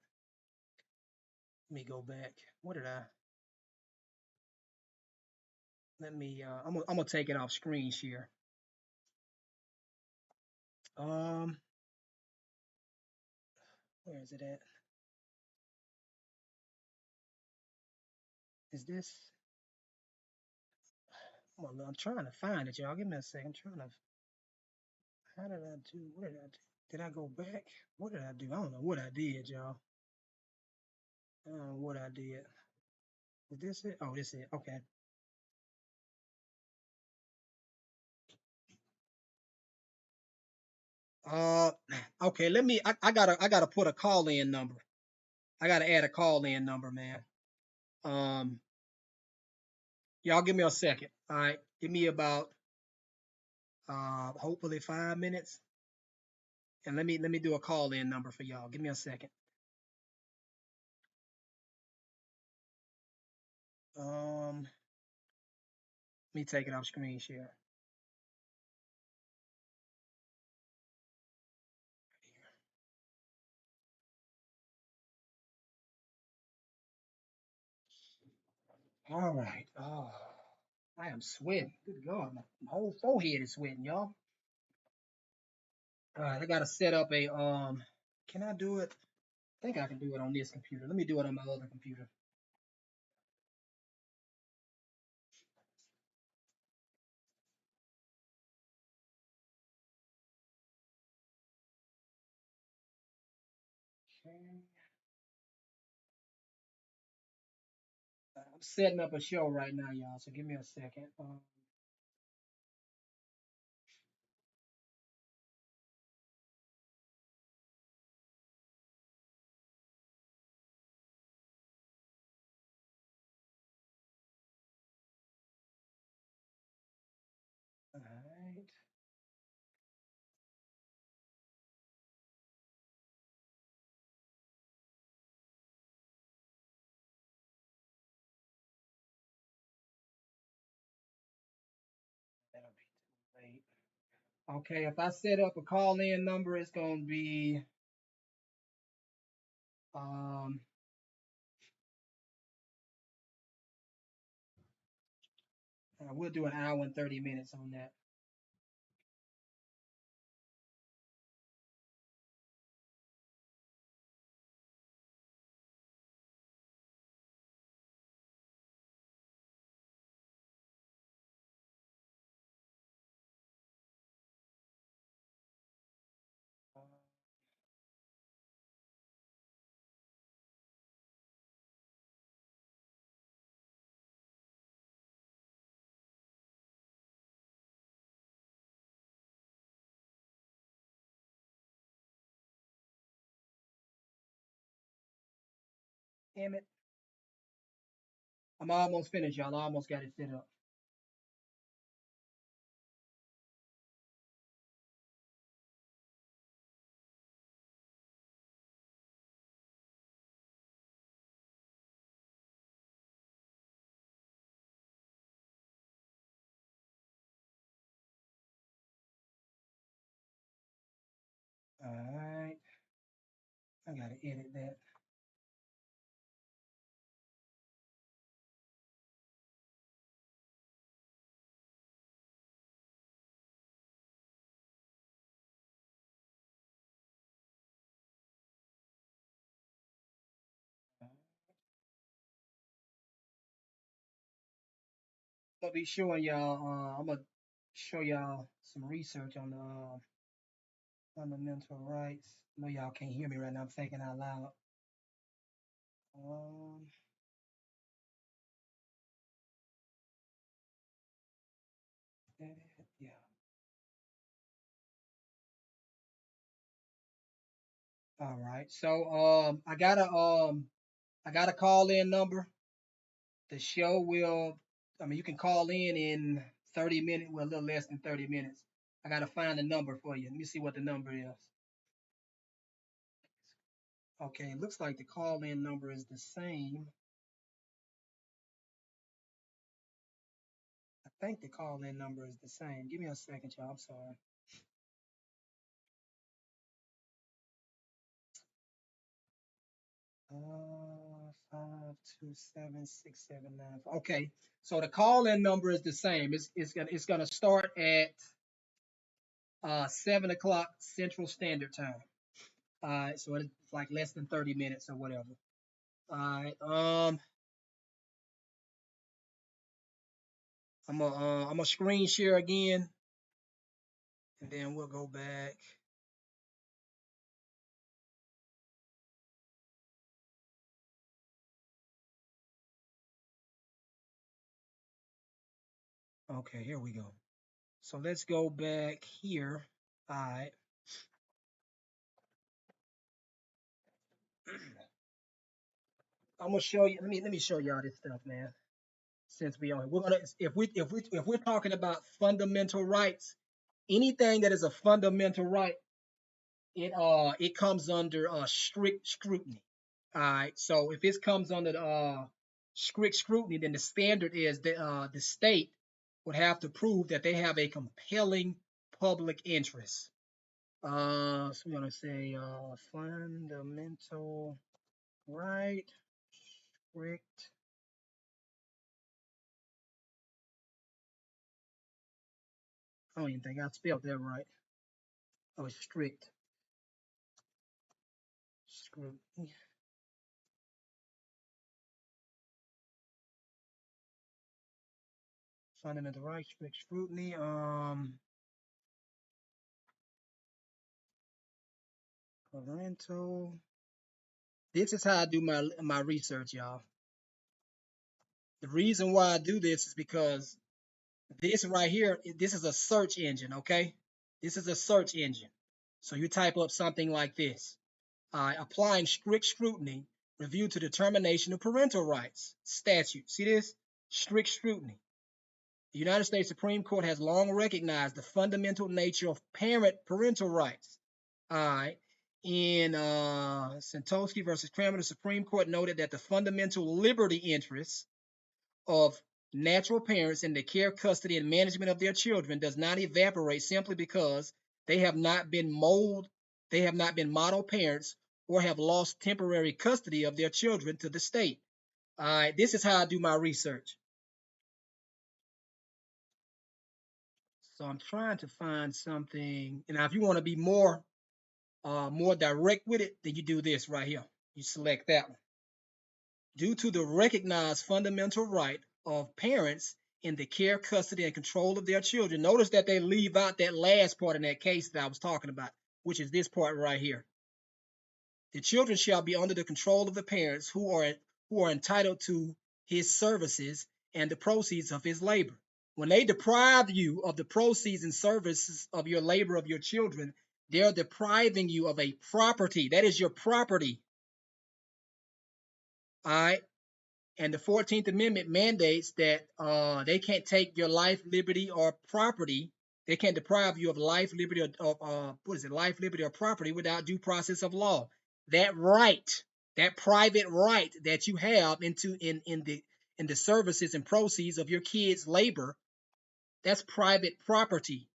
Let me go back. What did I? Let me. I'm gonna take it off screen share. Um, where is it at? Is this? I'm trying to find it, y'all. Give me a second. I'm trying to. How did I do? What did I do? Did I go back? What did I do? I don't know what I did, y'all. I don't know what I did. Is this it? Oh, this is it. Okay. Uh, okay. I gotta put a call in number. I gotta add a call in number, man. Um, y'all give me a second. All right. Give me about hopefully 5 minutes, and let me do a call in number for y'all. Give me a second. Let me take it off screen share. All right. Oh, I am sweating. Good God, my whole forehead is sweating, y'all. All right, I gotta set up a Can I do it? I think I can do it on this computer. Let me do it on my other computer. Okay. I'm setting up a show right now, y'all. So give me a second. All right. That'll be too late. Okay, if I set up a call-in number, it's gonna be um we'll do an hour and 30 minutes on that. Uh, Damn it. I'm almost finished, y'all. I almost got it set up. All right. I gotta edit that. I'm gonna be showing y'all. I'm gonna show y'all some research on the fundamental rights. I know y'all can't hear me right now. I'm thinking out loud. Um, yeah. All right. So I got a call in number. The show will. I mean, you can call in 30 minutes. Well, a little less than 30 minutes. I gotta find the number for you. Let me see what the number is. Okay, it looks like the call in number is the same. I think the call in number is the same. Give me a second, y'all. I'm sorry. 527-679. Okay, so the call-in number is the same. It's gonna start at 7 o'clock Central Standard Time. All right, so it's like less than 30 minutes or whatever. All right. I'm gonna screen share again, and then we'll go back. Okay, here we go. So let's go back here. All right. I'm gonna show you. Let me show y'all this stuff, man. Since we on, we're gonna if we're talking about fundamental rights, anything that is a fundamental right, it comes under strict scrutiny. All right. So if it comes under strict scrutiny, then the standard is that the state would have to prove that they have a compelling public interest. So we're gonna say fundamental right, strict. I don't even think I spelled that right. Oh, strict scrutiny. Fundamental rights, strict scrutiny. Parental. This is how I do my research, y'all. The reason why I do this is because this right here, this is a search engine, okay? This is a search engine. So you type up something like this. Applying strict scrutiny, review to determination of parental rights. Statute. See this? Strict scrutiny. The United States Supreme Court has long recognized the fundamental nature of parental rights. All right. In Santosky versus Kramer, the Supreme Court noted that the fundamental liberty interests of natural parents in the care, custody, and management of their children does not evaporate simply because they have not been model parents or have lost temporary custody of their children to the state. All right, this is how I do my research. So I'm trying to find something. And now, if you want to be more direct with it, then you do this right here. You select that one. Due to the recognized fundamental right of parents in the care, custody, and control of their children. Notice that they leave out that last part in that case that I was talking about, which is this part right here. The children shall be under the control of the parents who are entitled to his services and the proceeds of his labor. When they deprive you of the proceeds and services of your labor of your children, they're depriving you of a property. That is your property. All right. And the 14th Amendment mandates that they can't take your life, liberty, or property. They can't deprive you of life, liberty, or what is it? Life, liberty, or property without due process of law. That right, that private right that you have in the services and proceeds of your kids' labor, that's private property.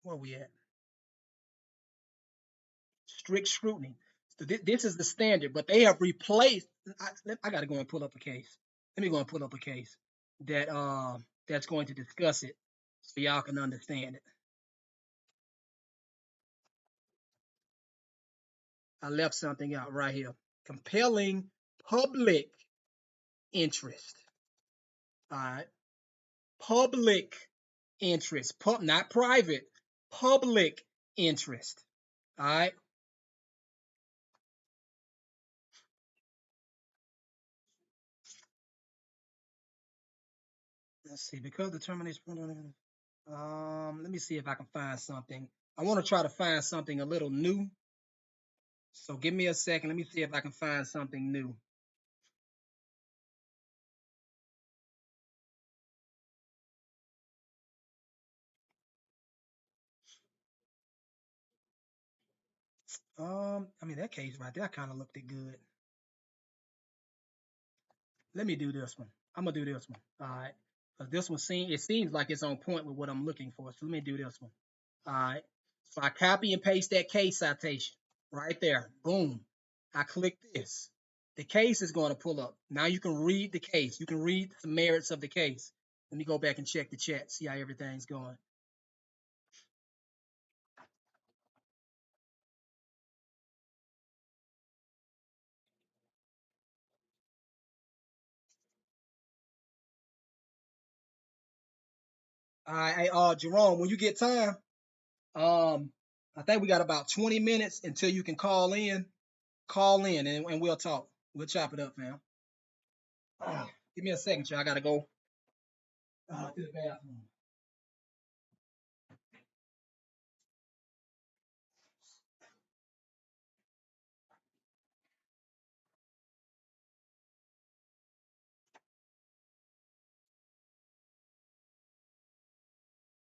Where are we at? Strict scrutiny. So this is the standard, but they have replaced. I got to go and pull up a case. Let me go and pull up a case that that's going to discuss it, so y'all can understand it. I left something out right here. Compelling public interest. All right, public interest, not private. Public interest. All right. Let's see. Because the termination. Let me see if I can find something. I want to try to find something a little new. So give me a second. Let me see if I can find something new. I mean, that case right there kind of looked it good. Let me do this one. I'm gonna do this one. All right. Because this one seems like it's on point with what I'm looking for. So let me do this one. All right. So I copy and paste that case citation right there. Boom. I click this. The case is going to pull up. Now you can read the case. You can read the merits of the case. Let me go back and check the chat, see how everything's going. All right, hey, Jerome, when you get time, I think we got about 20 minutes until you can call in. Call in and we'll talk. We'll chop it up, fam. Give me a second, y'all. I gotta go to the bathroom.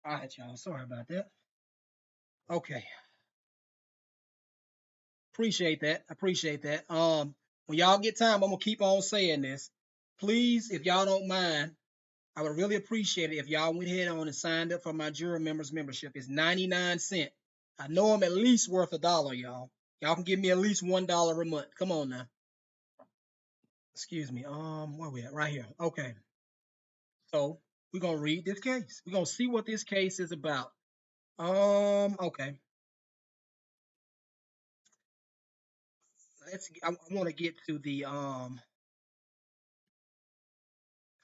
All right, y'all. Sorry about that. Okay. Appreciate that. Appreciate that. When y'all get time, I'm gonna keep on saying this. Please, if y'all don't mind, I would really appreciate it if y'all went ahead on and signed up for my Juror Members membership. It's 99 cents. I know I'm at least worth $1, y'all. Y'all can give me at least $1 a month. Come on now. Excuse me. Where we at? Right here. Okay. So we're gonna read this case. We're gonna see what this case is about. Okay. I want to get to the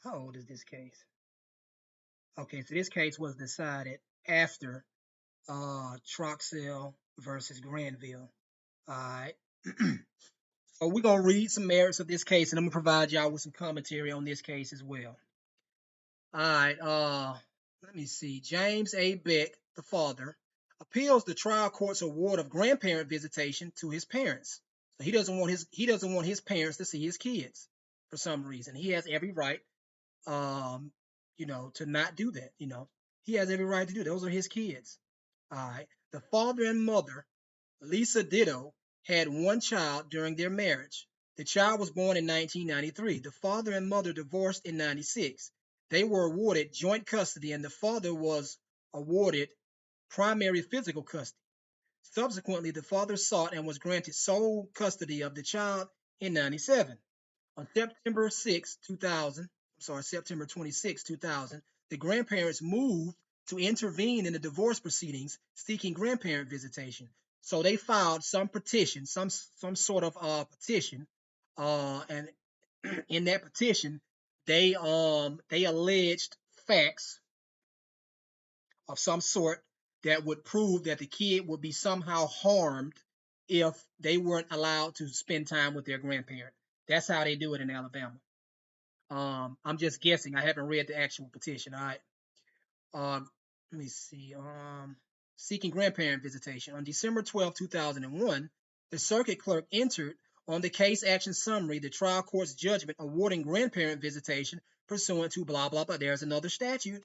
how old is this case? Okay, so this case was decided after Troxell versus Granville. All right. So we're gonna read some merits of this case, and I'm gonna provide y'all with some commentary on this case as well. All right. Let me see. James A. Beck, the father, appeals the trial court's award of grandparent visitation to his parents. So he doesn't want his parents to see his kids for some reason. He has every right, um, to not do that. He has every right to do that. Those are his kids. All right. The father and mother, Lisa Ditto, had one child during their marriage. The child was born in 1993. The father and mother divorced in 96. They were awarded joint custody, and the father was awarded primary physical custody. Subsequently, the father sought and was granted sole custody of the child in 97. On September 26, 2000, the grandparents moved to intervene in the divorce proceedings seeking grandparent visitation. So they filed some petition, some sort of petition, and in that petition, they alleged facts of some sort that would prove that the kid would be somehow harmed if they weren't allowed to spend time with their grandparent. That's how they do it in Alabama. I'm just guessing. I haven't read the actual petition. All right. Let me see. Seeking grandparent visitation. On December 12, 2001, the circuit clerk entered on the case action summary, the trial court's judgment awarding grandparent visitation pursuant to blah, blah, blah. There's another statute.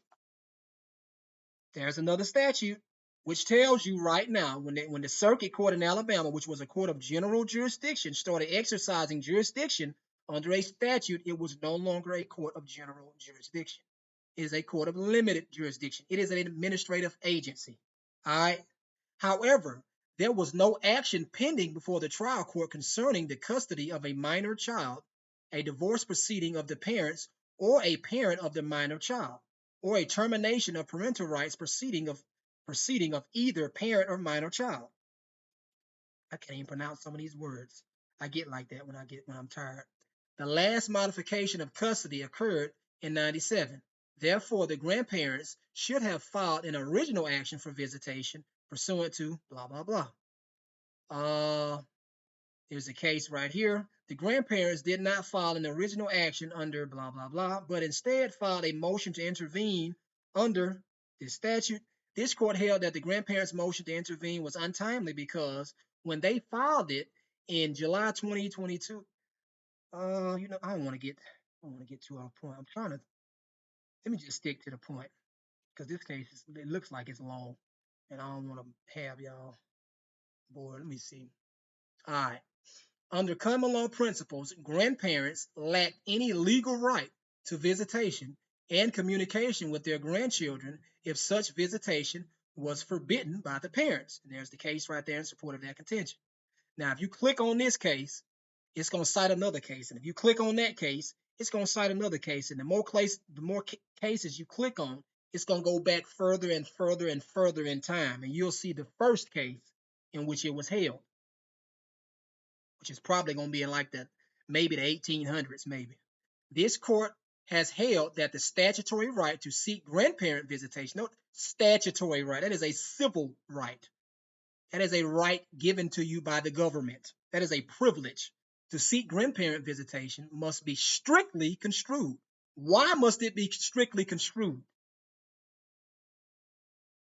There's another statute which tells you right now when the circuit court in Alabama, which was a court of general jurisdiction, started exercising jurisdiction under a statute, it was no longer a court of general jurisdiction. It is a court of limited jurisdiction. It is an administrative agency. All right. However, there was no action pending before the trial court concerning the custody of a minor child, a divorce proceeding of the parents, or a parent of the minor child, or a termination of parental rights proceeding of either parent or minor child. I can't even pronounce some of these words. I get like that when I'm tired. The last modification of custody occurred in 97. Therefore, the grandparents should have filed an original action for visitation pursuant to blah, blah, blah. There's a case right here. The grandparents did not file an original action under blah, blah, blah, but instead filed a motion to intervene under this statute. This court held that the grandparents' motion to intervene was untimely because when they filed it in July 2022, I don't want to get too off point. Let me just stick to the point because this case it looks like it's long, and I don't want to have y'all bored. Let me see. All right. Under common law principles, grandparents lack any legal right to visitation and communication with their grandchildren if such visitation was forbidden by the parents. And there's the case right there in support of that contention. Now, if you click on this case, it's going to cite another case. And if you click on that case, it's going to cite another case. And the more cases you click on, it's going to go back further and further and further in time. And you'll see the first case in which it was held, which is probably going to be in like maybe the 1800s, maybe. This court has held that the statutory right to seek grandparent visitation, no, statutory right, that is a civil right. That is a right given to you by the government. That is a privilege. To seek grandparent visitation must be strictly construed. Why must it be strictly construed?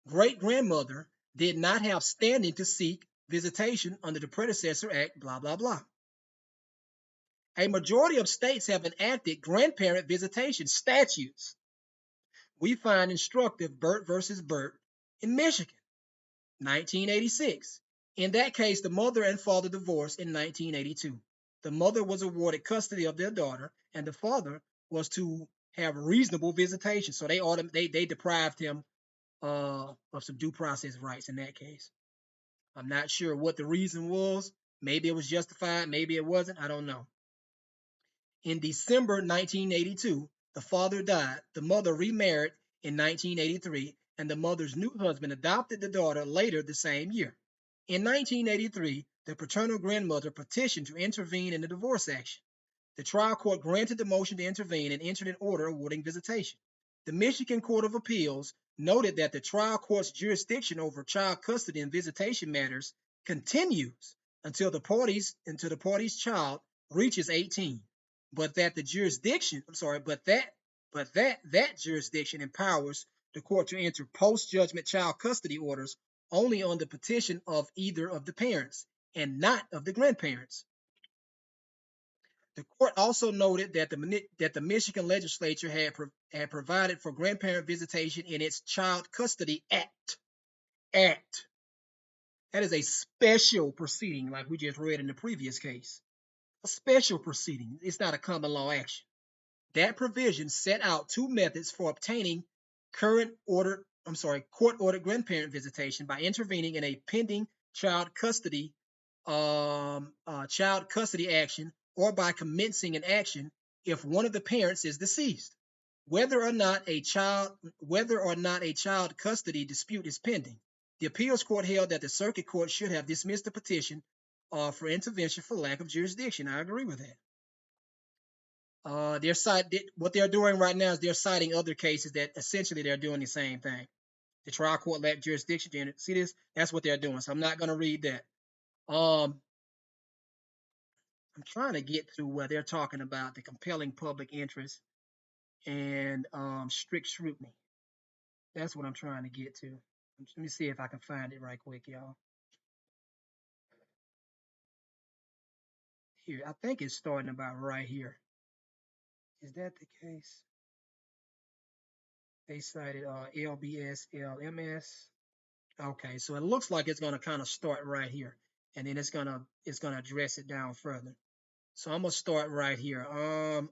Great-grandmother did not have standing to seek visitation under the predecessor act, blah, blah, blah. A majority of states have enacted grandparent visitation statutes. We find instructive Burt versus Burt in Michigan, 1986. In that case, the mother and father divorced in 1982. The mother was awarded custody of their daughter, and the father was to have reasonable visitation. So they deprived him of some due process rights in that case. I'm not sure what the reason was. Maybe it was justified. Maybe it wasn't. I don't know. In December 1982, the father died. The mother remarried in 1983, and the mother's new husband adopted the daughter later the same year. In 1983, the paternal grandmother petitioned to intervene in the divorce action. The trial court granted the motion to intervene and entered an order awarding visitation. The Michigan Court of Appeals noted that the trial court's jurisdiction over child custody and visitation matters continues until the party's child reaches 18, but that jurisdiction empowers the court to enter post-judgment child custody orders only on the petition of either of the parents and not of the grandparents. The court also noted that the Michigan legislature had provided for grandparent visitation in its Child Custody Act. That is a special proceeding, like we just read in the previous case. A special proceeding. It's not a common law action. That provision set out two methods for obtaining court-ordered grandparent visitation by intervening in a pending child custody action or by commencing an action if one of the parents is deceased, whether or not a child custody dispute is pending. The appeals court held that the circuit court should have dismissed the petition for intervention for lack of jurisdiction. I agree with that. What they're doing right now is they're citing other cases that essentially they're doing the same thing. The trial court lacked jurisdiction. See this? That's what they're doing. So I'm not going to read that. I'm trying to get to where they're talking about the compelling public interest and strict scrutiny. That's what I'm trying to get to. Let me see if I can find it right quick, y'all. here. I think it's starting about right here. Is that the case? They cited LBS, LMS. Okay, so it looks like it's gonna kind of start right here, and then it's gonna address it down further. So I'm gonna start right here.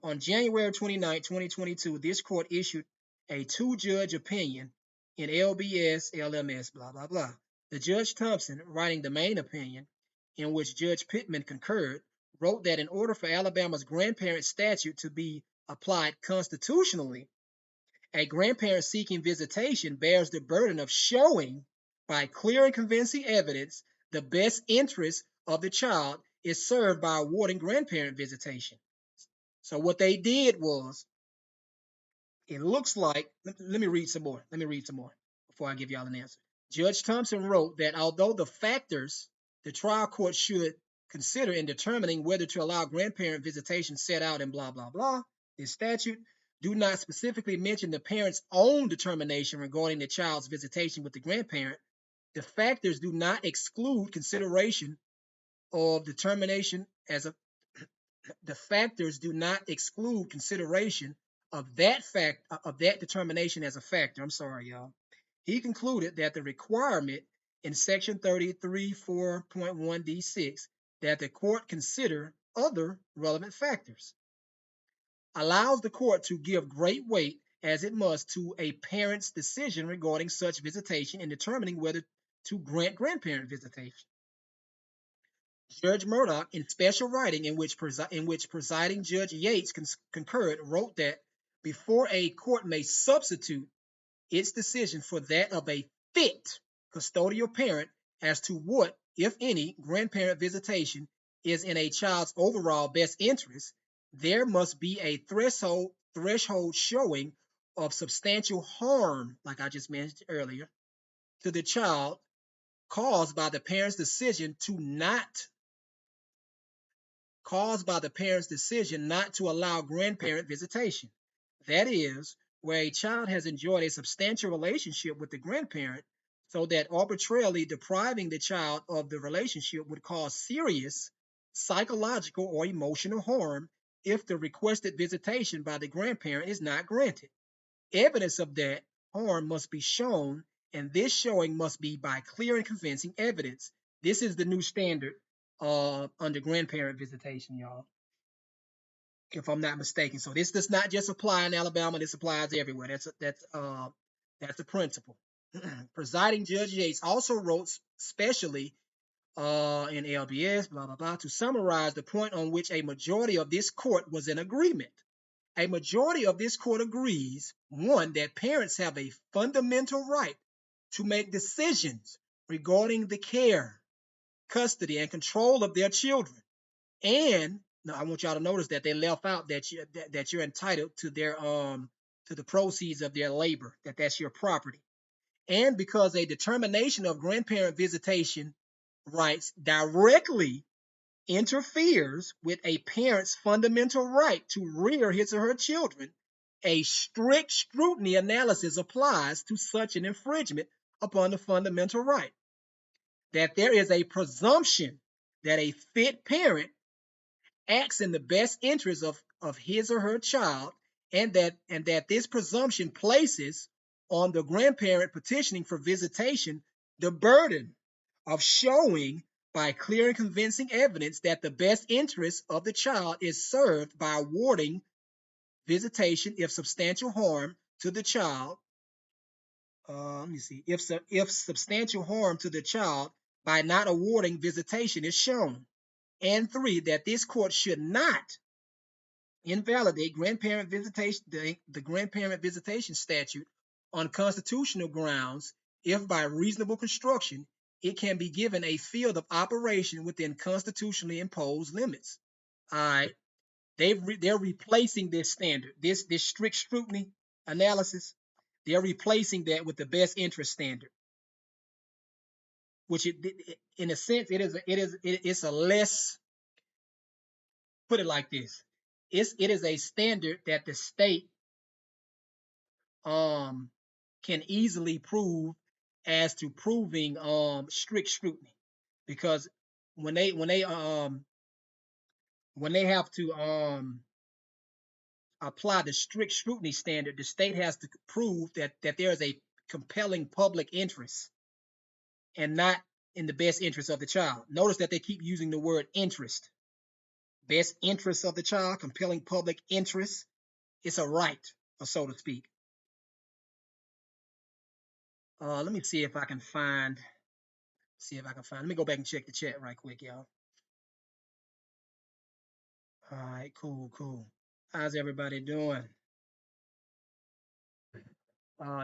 On January 29, 2022, this court issued a two-judge opinion in LBS, LMS, blah blah blah. The Judge Thompson, writing the main opinion, in which Judge Pittman concurred, wrote that in order for Alabama's grandparent statute to be applied constitutionally, a grandparent seeking visitation bears the burden of showing by clear and convincing evidence the best interest of the child is served by awarding grandparent visitation. So what they did was, it looks like, let me read some more. Let me read some more before I give y'all an answer. Judge Thompson wrote that although the factors the trial court should consider in determining whether to allow grandparent visitation set out in blah, blah, blah, this statute, do not specifically mention the parent's own determination regarding the child's visitation with the grandparent, the factors do not exclude consideration of determination as a the factors do not exclude consideration of that determination as a factor. I'm sorry, y'all. He concluded that the requirement in section 33.4.1d6 that the court consider other relevant factors allows the court to give great weight as it must to a parent's decision regarding such visitation in determining whether to grant grandparent visitation. Judge Murdoch, in special writing in which presiding Judge Yates concurred, wrote that before a court may substitute its decision for that of a fit custodial parent as to what, if any, grandparent visitation is in a child's overall best interest, there must be a threshold showing of substantial harm, like I just mentioned earlier, to the child caused by the parent's decision not to allow grandparent visitation. That is, where a child has enjoyed a substantial relationship with the grandparent, so that arbitrarily depriving the child of the relationship would cause serious psychological or emotional harm if the requested visitation by the grandparent is not granted. Evidence of that harm must be shown, and this showing must be by clear and convincing evidence. This is the new standard under grandparent visitation, y'all, if I'm not mistaken. So this does not just apply in Alabama, this applies everywhere. That's the principle. Presiding Judge Yates also wrote specially in LBS, blah, blah, blah, to summarize the point on which a majority of this court was in agreement. A majority of this court agrees, one, that parents have a fundamental right to make decisions regarding the care, custody, and control of their children. And now I want y'all to notice that they left out that you're entitled to their to the proceeds of their labor, that's your property. And because a determination of grandparent visitation rights directly interferes with a parent's fundamental right to rear his or her children, a strict scrutiny analysis applies to such an infringement upon the fundamental right. That there is a presumption that a fit parent acts in the best interest of his or her child, and that this presumption places on the grandparent petitioning for visitation the burden of showing by clear and convincing evidence that the best interest of the child is served by awarding visitation if substantial harm to the child if substantial harm to the child by not awarding visitation is shown. And three, that this court should not invalidate grandparent visitation, the grandparent visitation statute on constitutional grounds if by reasonable construction it can be given a field of operation within constitutionally imposed limits. All right, they're replacing this standard, this strict scrutiny analysis. They're replacing that with the best interest standard, which in a sense it's a less, put it like this, it is a standard that the state can easily prove as to proving strict scrutiny, because when they when they have to apply the strict scrutiny standard, the state has to prove that there is a compelling public interest and not in the best interest of the child. Notice that they keep using the word interest. Best interest of the child, compelling public interest. It's a right, or so to speak. Let me see if I can find. Let me go back and check the chat right quick, y'all. All right, cool, cool. How's everybody doing?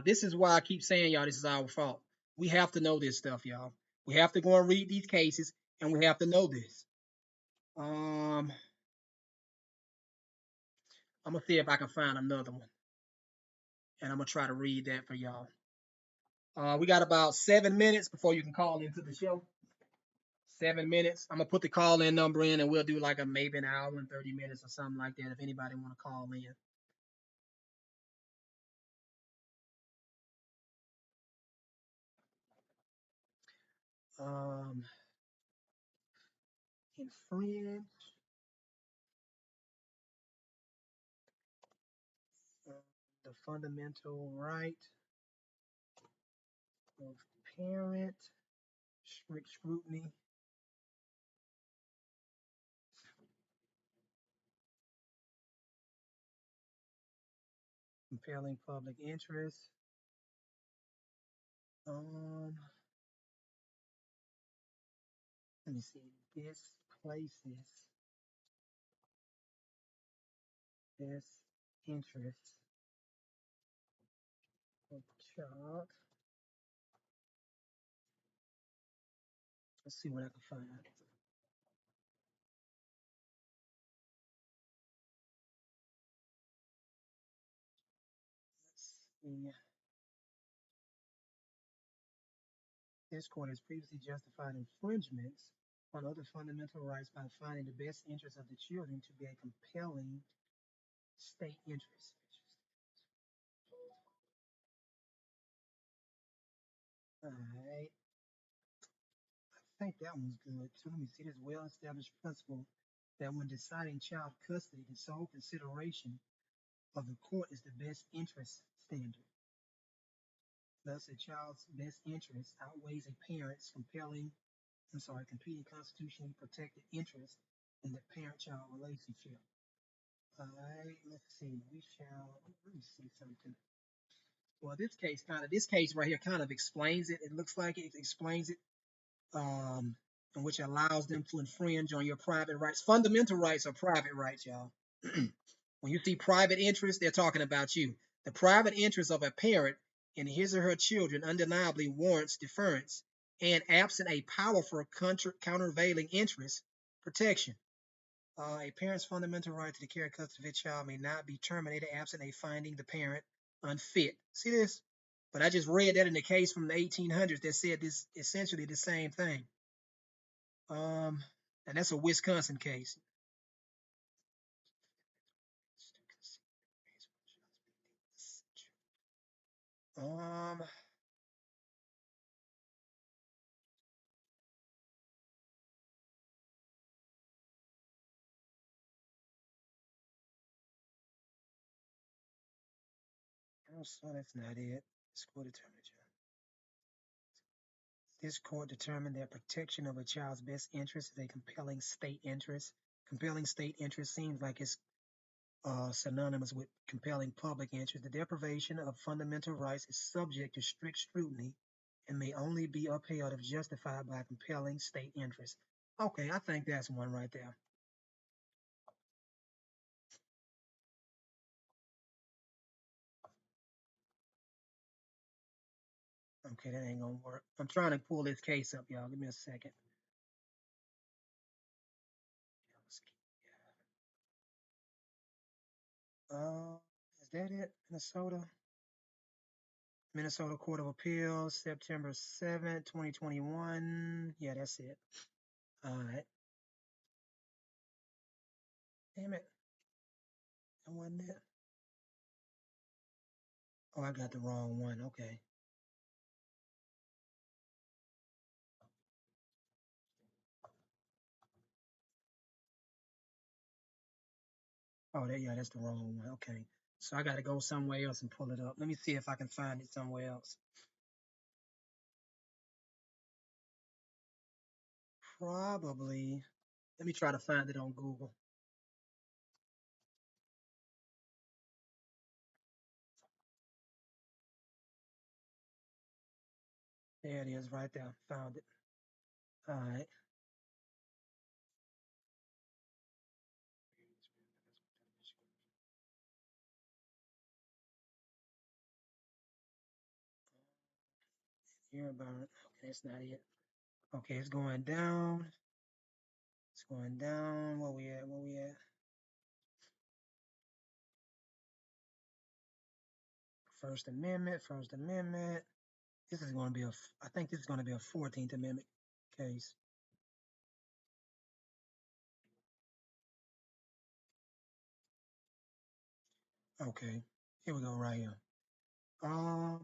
This is why I keep saying, y'all, this is our fault. We have to know this stuff, y'all. We have to go and read these cases, and we have to know this. I'm gonna see if I can find another one, and I'm gonna try to read that for y'all. We got about 7 minutes before you can call into the show. 7 minutes. I'm gonna put the call in number in, and we'll do like maybe an hour and 30 minutes or something like that if anybody want to call in. Um, infringe the fundamental right of parent, strict scrutiny, compelling public interest. Let me see. This places this interest of child. Let's see what I can find. Let's see. This court has previously justified infringements on other fundamental rights by finding the best interest of the children to be a compelling state interest. All right. I think that one's good too. Let me see this well-established principle that when deciding child custody, the sole consideration of the court is the best interest standard. Thus, a child's best interest outweighs a parent's competing constitutionally protected interest in the parent-child relationship. All right, let's see. Let me see something. Well, this case right here kind of explains it. It looks like it explains it, um, which allows them to infringe on your private rights. Fundamental rights are private rights, y'all. When you see private interest, they're talking about you. The private interest of a parent in his or her children undeniably warrants deference and, absent a powerful countervailing interest, protection. A parent's fundamental right to the care and custody of a child may not be terminated absent a finding the parent unfit. See this? But I just read that in the case from the 1800s that said this essentially the same thing. And that's a Wisconsin case. Um, so that's not it. This court determined that protection of a child's best interest is a compelling state interest. Compelling state interest seems like it's synonymous with compelling public interest. The deprivation of fundamental rights is subject to strict scrutiny and may only be upheld if justified by compelling state interest. Okay, I think that's one right there. Okay, that ain't gonna work. I'm trying to pull this case up, y'all. Give me a second. Is that it? Minnesota Court of Appeals, September 7th, 2021. Yeah, that's it. All right. Damn it. That wasn't it. Oh, I got the wrong one. Okay. Oh, yeah, that's the wrong one. Okay. So I got to go somewhere else and pull it up. Let me see if I can find it somewhere else. Probably. Let me try to find it on Google. There it is right there. Found it. All right. Here about it. Okay, that's not it. Okay, it's going down. It's going down. Where we at? Where we at? First Amendment. First Amendment. This is going to be a. I think this is going to be a 14th Amendment case. Okay. Here we go. Right here. Let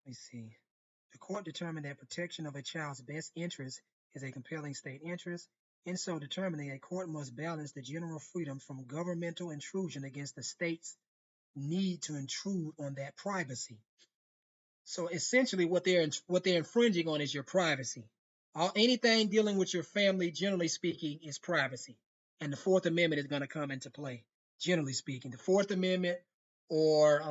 me see. The court determined that protection of a child's best interest is a compelling state interest. In so determining, a court must balance the general freedom from governmental intrusion against the state's need to intrude on that privacy. So essentially, what they're infringing on is your privacy. Anything dealing with your family, generally speaking, is privacy, and the Fourth Amendment is going to come into play. Generally speaking, the Fourth Amendment, or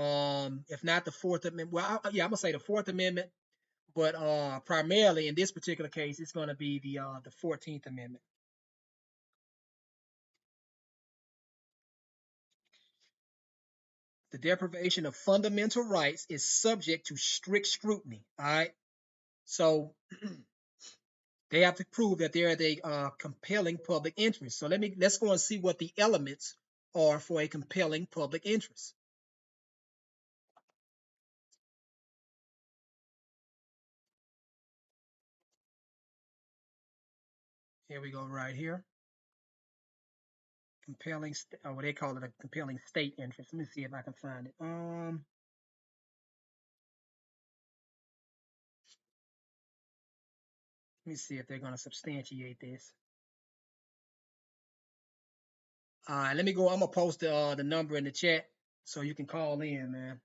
if not the Fourth Amendment, well, I'm gonna say the Fourth Amendment, but primarily in this particular case, it's going to be the 14th Amendment. The deprivation of fundamental rights is subject to strict scrutiny. All right, so they have to prove that there is a compelling public interest. So let's go and see what the elements are for a compelling public interest. Here we go, right here. Compelling, what they call it, a compelling state interest. Let me see if I can find it. Let me see if they're going to substantiate this. Let me go. I'm gonna post the number in the chat so you can call in, man.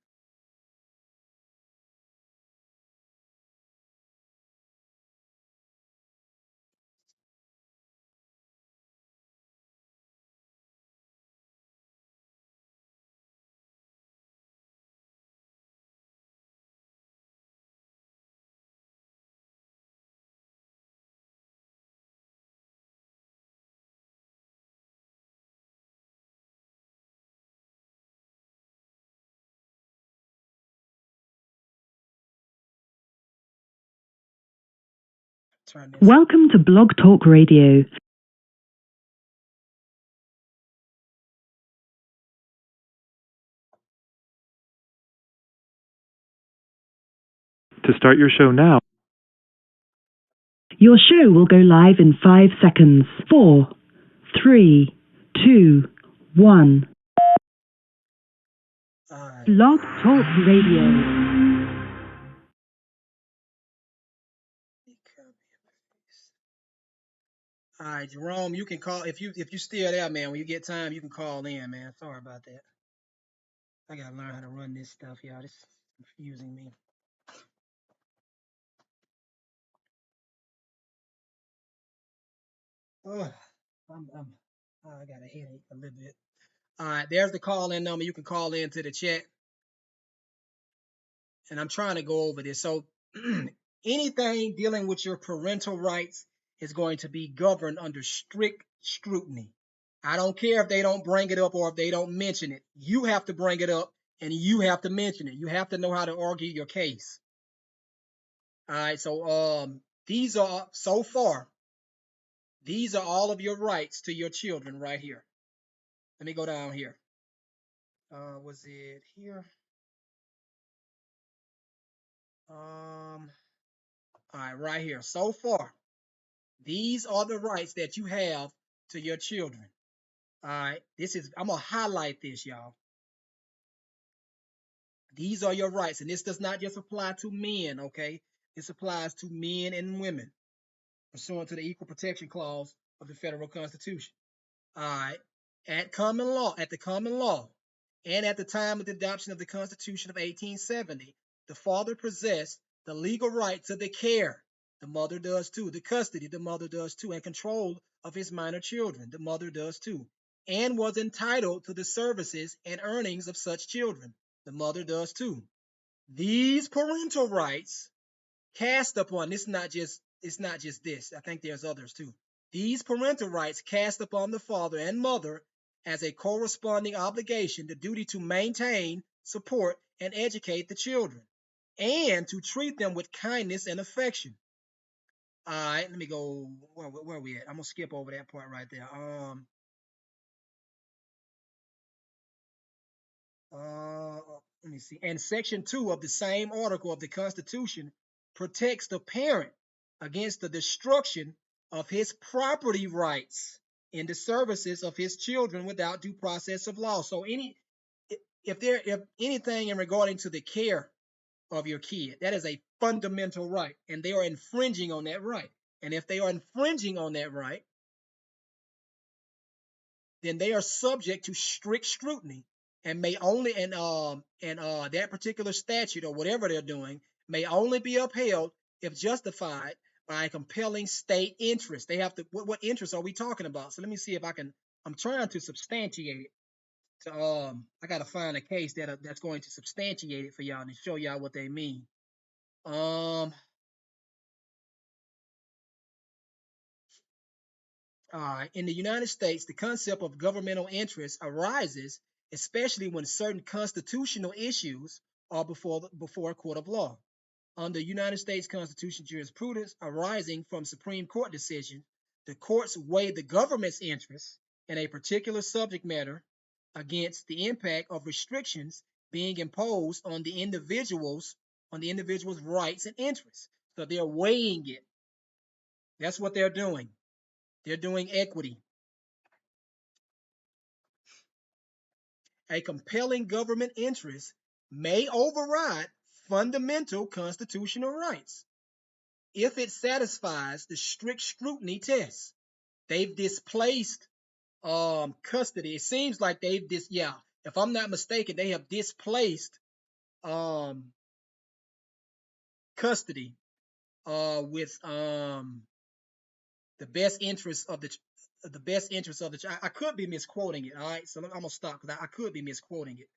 Turn this. Welcome to Blog Talk Radio. To start your show now. Your show will go live in 5 seconds. 4, 3, 2, 1. Blog Talk Radio. All right, Jerome, you can call if you still there, man. When you get time, you can call in, man. Sorry about that. I gotta learn how to run this stuff, y'all. This is confusing me. Oh, I got a headache a little bit. All right, there's the call-in number. You can call in to the chat, and I'm trying to go over this. So, anything dealing with your parental rights is going to be governed under strict scrutiny. I don't care if they don't bring it up or if they don't mention it. You have to bring it up and you have to mention it. You have to know how to argue your case. All right, so these are so far, these are all of your rights to your children right here. Let me go down here. Was it here? All right, right here. So far, these are the rights that you have to your children. All right, I'm gonna highlight this, y'all. These are your rights, and this does not just apply to men, okay? This applies to men and women, pursuant to the Equal Protection Clause of the Federal Constitution. All right. at the common law, and at the time of the adoption of the Constitution of 1870, the father possessed the legal right to the care, the mother does too, the custody, the mother does too, and control of his minor children, the mother does too, and was entitled to the services and earnings of such children, the mother does too. These parental rights cast upon, it's not just this, I think there's others too. These parental rights cast upon the father and mother as a corresponding obligation the duty to maintain, support, and educate the children, and to treat them with kindness and affection. All right, let me go. Where are we at? I'm gonna skip over that part right there. Let me see. And Section 2 of the same article of the Constitution protects the parent against the destruction of his property rights in the services of his children without due process of law. So if anything in regarding to the care of your kid, that is a fundamental right, and they are infringing on that right. And if they are infringing on that right, then they are subject to strict scrutiny and may only that particular statute or whatever they're doing may only be upheld if justified by a compelling state interest. They have to. What interest are we talking about? So let me see if I can. I'm trying to substantiate it. To, I got to find a case that's going to substantiate it for y'all and show y'all what they mean. In the United States, the concept of governmental interest arises especially when certain constitutional issues are before a court of law. Under United States Constitution jurisprudence arising from Supreme Court decisions, the courts weigh the government's interest in a particular subject matter against the impact of restrictions being imposed on the individual's rights and interests. So they're weighing it. That's what they're doing. They're doing equity. A compelling government interest may override fundamental constitutional rights if it satisfies the strict scrutiny test. They've displaced custody. It seems like if I'm not mistaken, they have displaced custody with the best interest of the child. I could be misquoting it. All right, so I'm gonna stop because I could be misquoting it,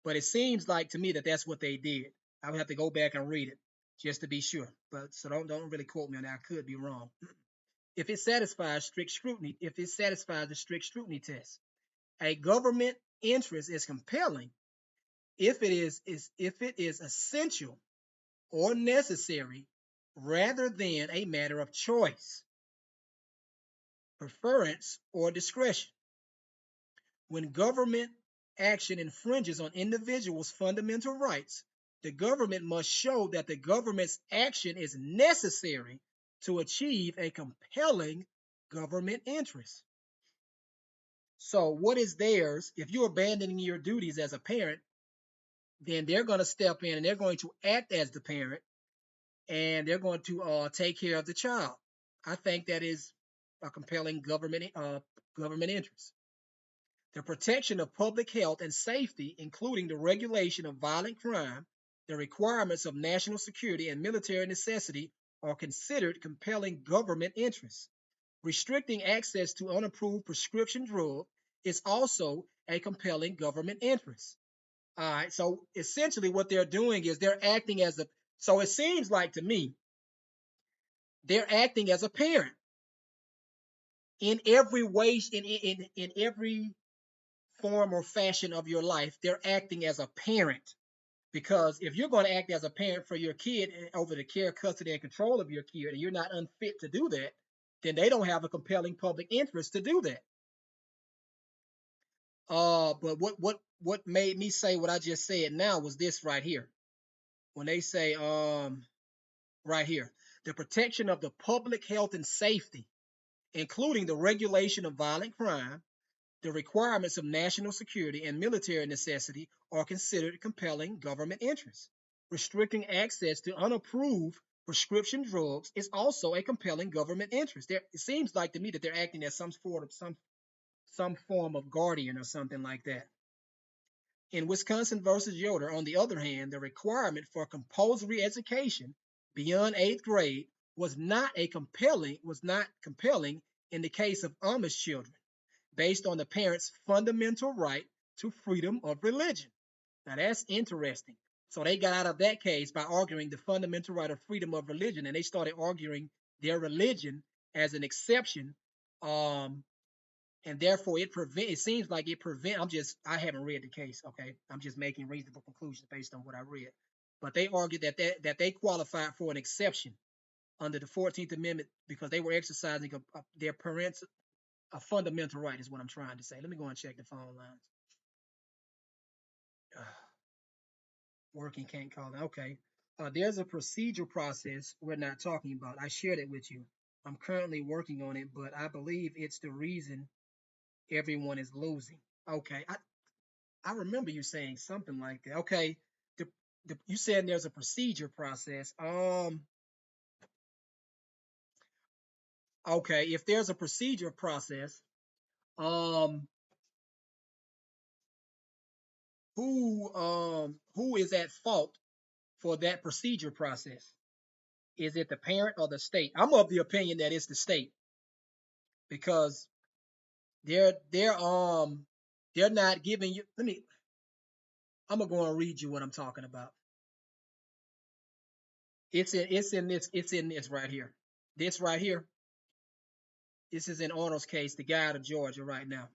but it seems like to me that that's what they did. I would have to go back and read it just to be sure. But so don't really quote me on that. I could be wrong. If it satisfies strict scrutiny, if it satisfies the strict scrutiny test, a government interest is compelling if it is essential or necessary rather than a matter of choice, preference, or discretion. When government action infringes on individuals' fundamental rights, the government must show that the government's action is necessary to achieve a compelling government interest. So, what is theirs? If you're abandoning your duties as a parent, then they're going to step in and they're going to act as the parent and they're going to take care of the child. I think that is a compelling government interest. The protection of public health and safety, including the regulation of violent crime, the requirements of national security and military necessity, are considered compelling government interests. Restricting access to unapproved prescription drugs is also a compelling government interest. All right, so essentially what they're doing is they're acting as a, so it seems like to me, they're acting as a parent in every way, in every form or fashion of your life. They're acting as a parent. Because if you're going to act as a parent for your kid over the care, custody, and control of your kid, and you're not unfit to do that, then they don't have a compelling public interest to do that. But what made me say what I just said now was this right here. When they say right here, the protection of the public health and safety, including the regulation of violent crime, the requirements of national security and military necessity, are considered compelling government interests. Restricting access to unapproved prescription drugs is also a compelling government interest. It seems like to me that they're acting as some some form of guardian or something like that. In Wisconsin versus Yoder, on the other hand, the requirement for compulsory education beyond 8th grade was not compelling in the case of Amish children, based on the parents' fundamental right to freedom of religion. Now that's interesting. So they got out of that case by arguing the fundamental right of freedom of religion, and they started arguing their religion as an exception, um, and therefore it seems like it prevent. I haven't read the case. Okay, I'm just making reasonable conclusions based on what I read. But they argued that they qualified for an exception under the 14th Amendment because they were exercising their parents' a fundamental right is what I'm trying to say. Let me go and check the phone lines. Working can't call it. Okay. There's a procedural process we're not talking about. I shared it with you. I'm currently working on it, but I believe it's the reason everyone is losing. Okay. I remember you saying something like that. Okay. The, you said there's a procedure process. Okay. If there's a procedure process, um, who is at fault for that procedure process? Is it the parent or the state? I'm of the opinion that it's the state because they're they're um they're not giving you. I'm gonna go and read you what I'm talking about. It's in this right here. This right here. This is in Arnold's case, the guy out of Georgia right now.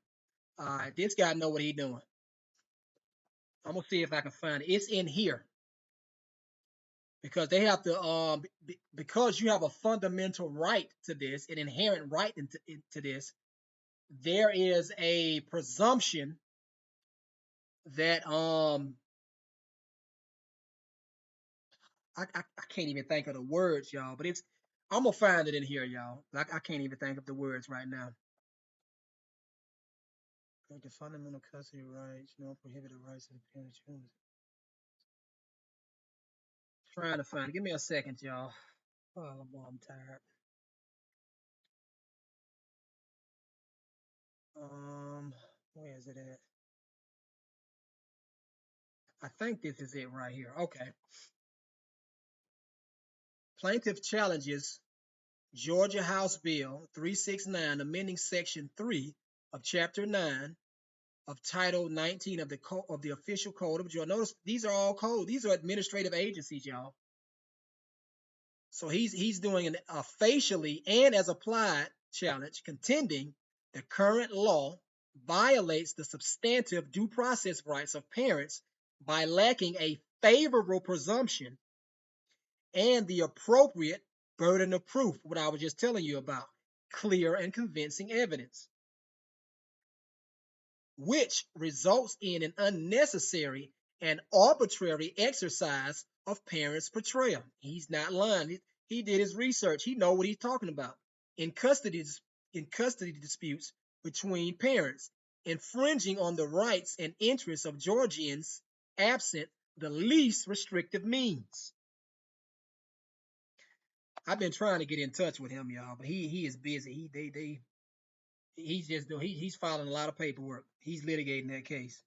This guy know what he's doing. I'm gonna see if I can find it. It's in here because they have to because you have a fundamental right to this, an inherent right into this. There is a presumption that I can't even think of the words, y'all, but I'm gonna find it in here, y'all. I can't even think of the words right now. Like the fundamental custody rights, no prohibited rights of the parents. Trying to find it. Give me a second, y'all. Oh, I'm tired. Where is it at? I think this is it right here. Okay. Plaintiff challenges Georgia House Bill 369, amending Section 3 of Chapter 9 of Title 19 of the Official Code of Georgia. Notice these are all code. These are administrative agencies, y'all. So he's doing a facially and as applied challenge, contending the current law violates the substantive due process rights of parents by lacking a favorable presumption and the appropriate burden of proof, what I was just telling you about, clear and convincing evidence, which results in an unnecessary and arbitrary exercise of parents' portrayal. He's not lying. He did his research. He know what he's talking about. In custody disputes between parents, infringing on the rights and interests of Georgians absent the least restrictive means. I've been trying to get in touch with him, y'all, but he is busy. He's filing a lot of paperwork. He's litigating that case.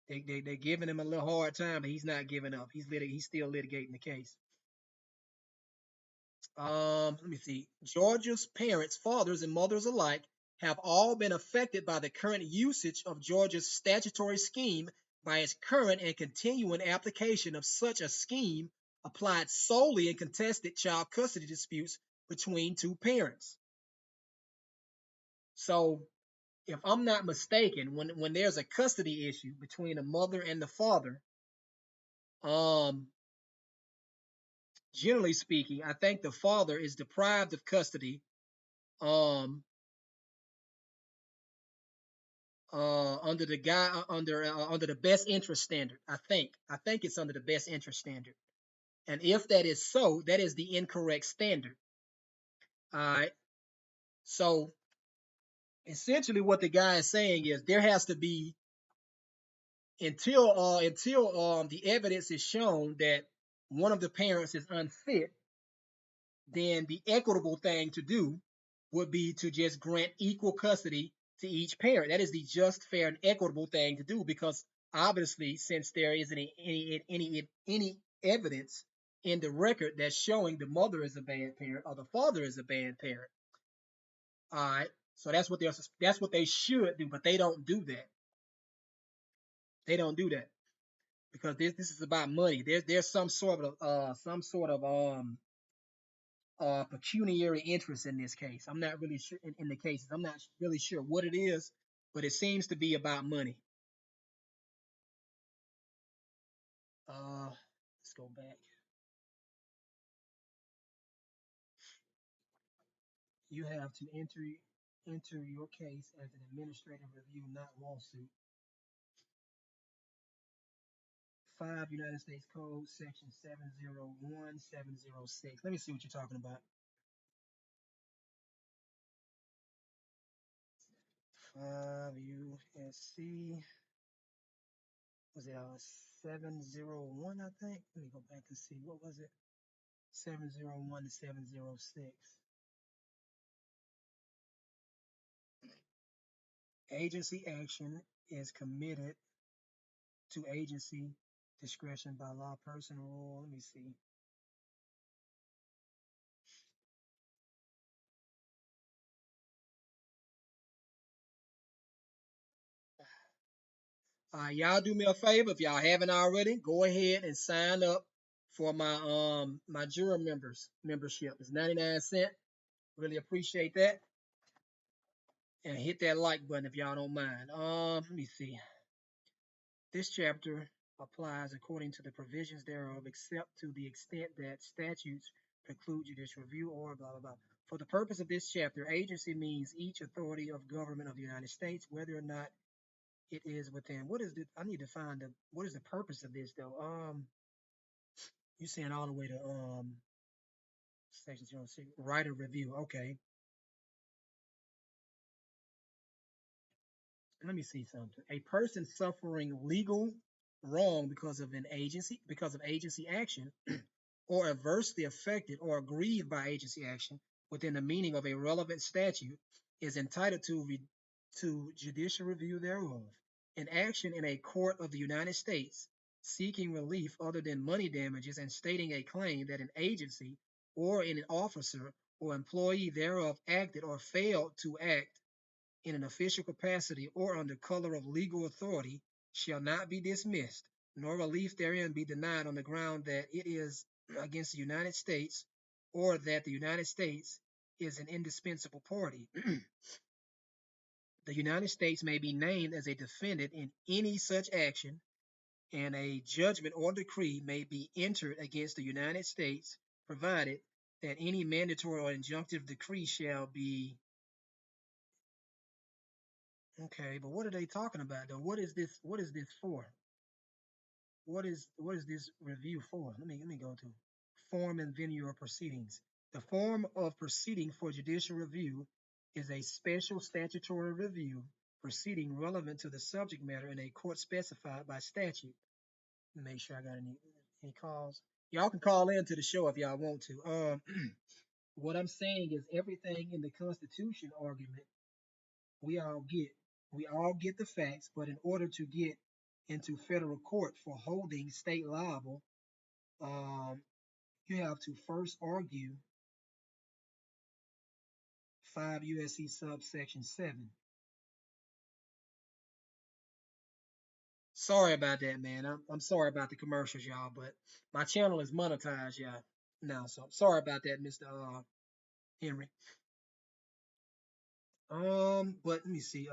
They're giving him a little hard time, but he's not giving up. He's still litigating the case. Let me see. Georgia's parents, fathers, and mothers alike have all been affected by the current usage of Georgia's statutory scheme by its current and continuing application of such a scheme applied solely in contested child custody disputes between two parents. So, if I'm not mistaken, when there's a custody issue between the mother and the father, um, generally speaking, I think the father is deprived of custody um, under the best interest standard. I think it's under the best interest standard. And if that is so, that is the incorrect standard. All right. So essentially, what the guy is saying is there has to be until the evidence is shown that one of the parents is unfit, then the equitable thing to do would be to just grant equal custody to each parent. That is the just, fair, and equitable thing to do, because obviously, since there isn't any evidence in the record that's showing the mother is a bad parent or the father is a bad parent. All right. So that's what they should do, but they don't do that. They don't do that because this is about money. There's some sort of pecuniary interest in this case. I'm not really sure in the cases. I'm not really sure what it is, but it seems to be about money. Let's go back. You have to enter your case as an administrative review, not lawsuit. 5 United States Code, Section 701, 706. Let me see what you're talking about. 5 USC. Was it 701? I think. Let me go back and see. What was it? 701 to 706. Agency action is committed to agency discretion by law, person, rule. Let me see. Y'all do me a favor if y'all haven't already. Go ahead and sign up for my juror membership. It's 99 cents. Really appreciate that. And hit that like button if y'all don't mind. Let me see. This chapter applies according to the provisions thereof, except to the extent that statutes preclude judicial review or blah blah blah. For the purpose of this chapter, agency means each authority of government of the United States, whether or not it is within. What is the? I need to find the. What is the purpose of this though? You saying all the way to section 06, right of review. Okay, let me see something. A person suffering legal wrong because of agency action, or adversely affected or aggrieved by agency action within the meaning of a relevant statute is entitled to judicial review thereof. An action in a court of the United States seeking relief other than money damages and stating a claim that an agency or an officer or employee thereof acted or failed to act in an official capacity or under color of legal authority shall not be dismissed, nor relief therein be denied on the ground that it is against the United States or that the United States is an indispensable party. The United States may be named as a defendant in any such action, and a judgment or decree may be entered against the United States, provided that any mandatory or injunctive decree shall be. Okay, but what are they talking about though? What is this? What is this for? What is this review for? Let me go to form and venue of proceedings. The form of proceeding for judicial review is a special statutory review proceeding relevant to the subject matter in a court specified by statute. Let me make sure I got any calls. Y'all can call in to the show if y'all want to. What I'm saying is everything in the Constitution argument we all get. We all get the facts, but in order to get into federal court for holding state liable, um, you have to first argue 5 USC subsection 7. Sorry about that, man. I'm sorry about the commercials, y'all, but my channel is monetized, y'all, now. So sorry about that, Mr. Henry. But let me see.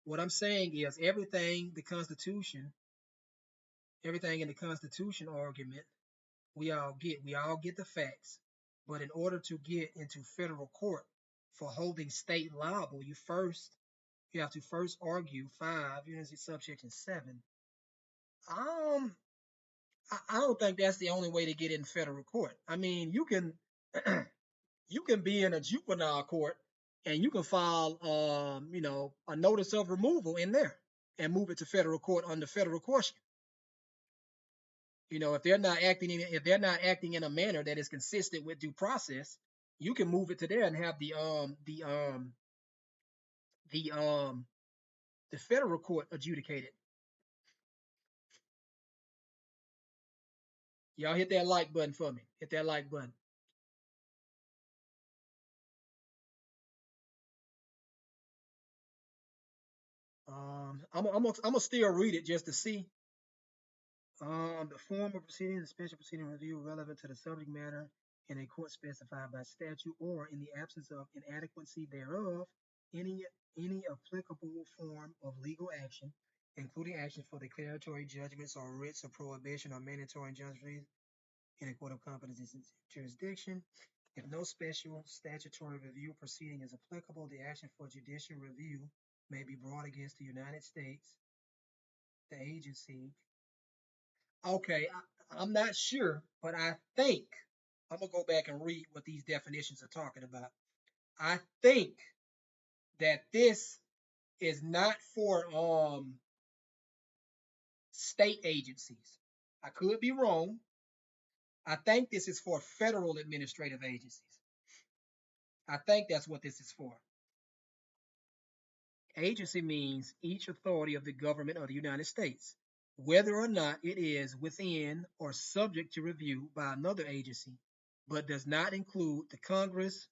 What I'm saying is everything in the Constitution argument, we all get the facts. But in order to get into federal court for holding state liable, you have to first argue 5 Unity subsection 7. Um, I don't think that's the only way to get in federal court. I mean, you can you can be in a juvenile court and you can file a notice of removal in there and move it to federal court under federal caution. If they're not acting in a manner that is consistent with due process, you can move it to there and have The um the federal court adjudicated. Y'all hit that like button for me. Hit that like button. I'm gonna still read it just to see. The form of proceeding, the special proceeding review relevant to the subject matter in a court specified by statute or in the absence of inadequacy thereof, any any applicable form of legal action, including action for declaratory judgments or writs of prohibition or mandatory injunctions in a court of competent jurisdiction. If no special statutory review proceeding is applicable, the action for judicial review may be brought against the United States, the agency. Okay, I'm not sure, but I think I'm gonna go back and read what these definitions are talking about. I think that this is not for state agencies. I could be wrong. I think this is for federal administrative agencies. I think that's what this is for. Agency means each authority of the government of the United States, whether or not it is within or subject to review by another agency, but does not include the Congress,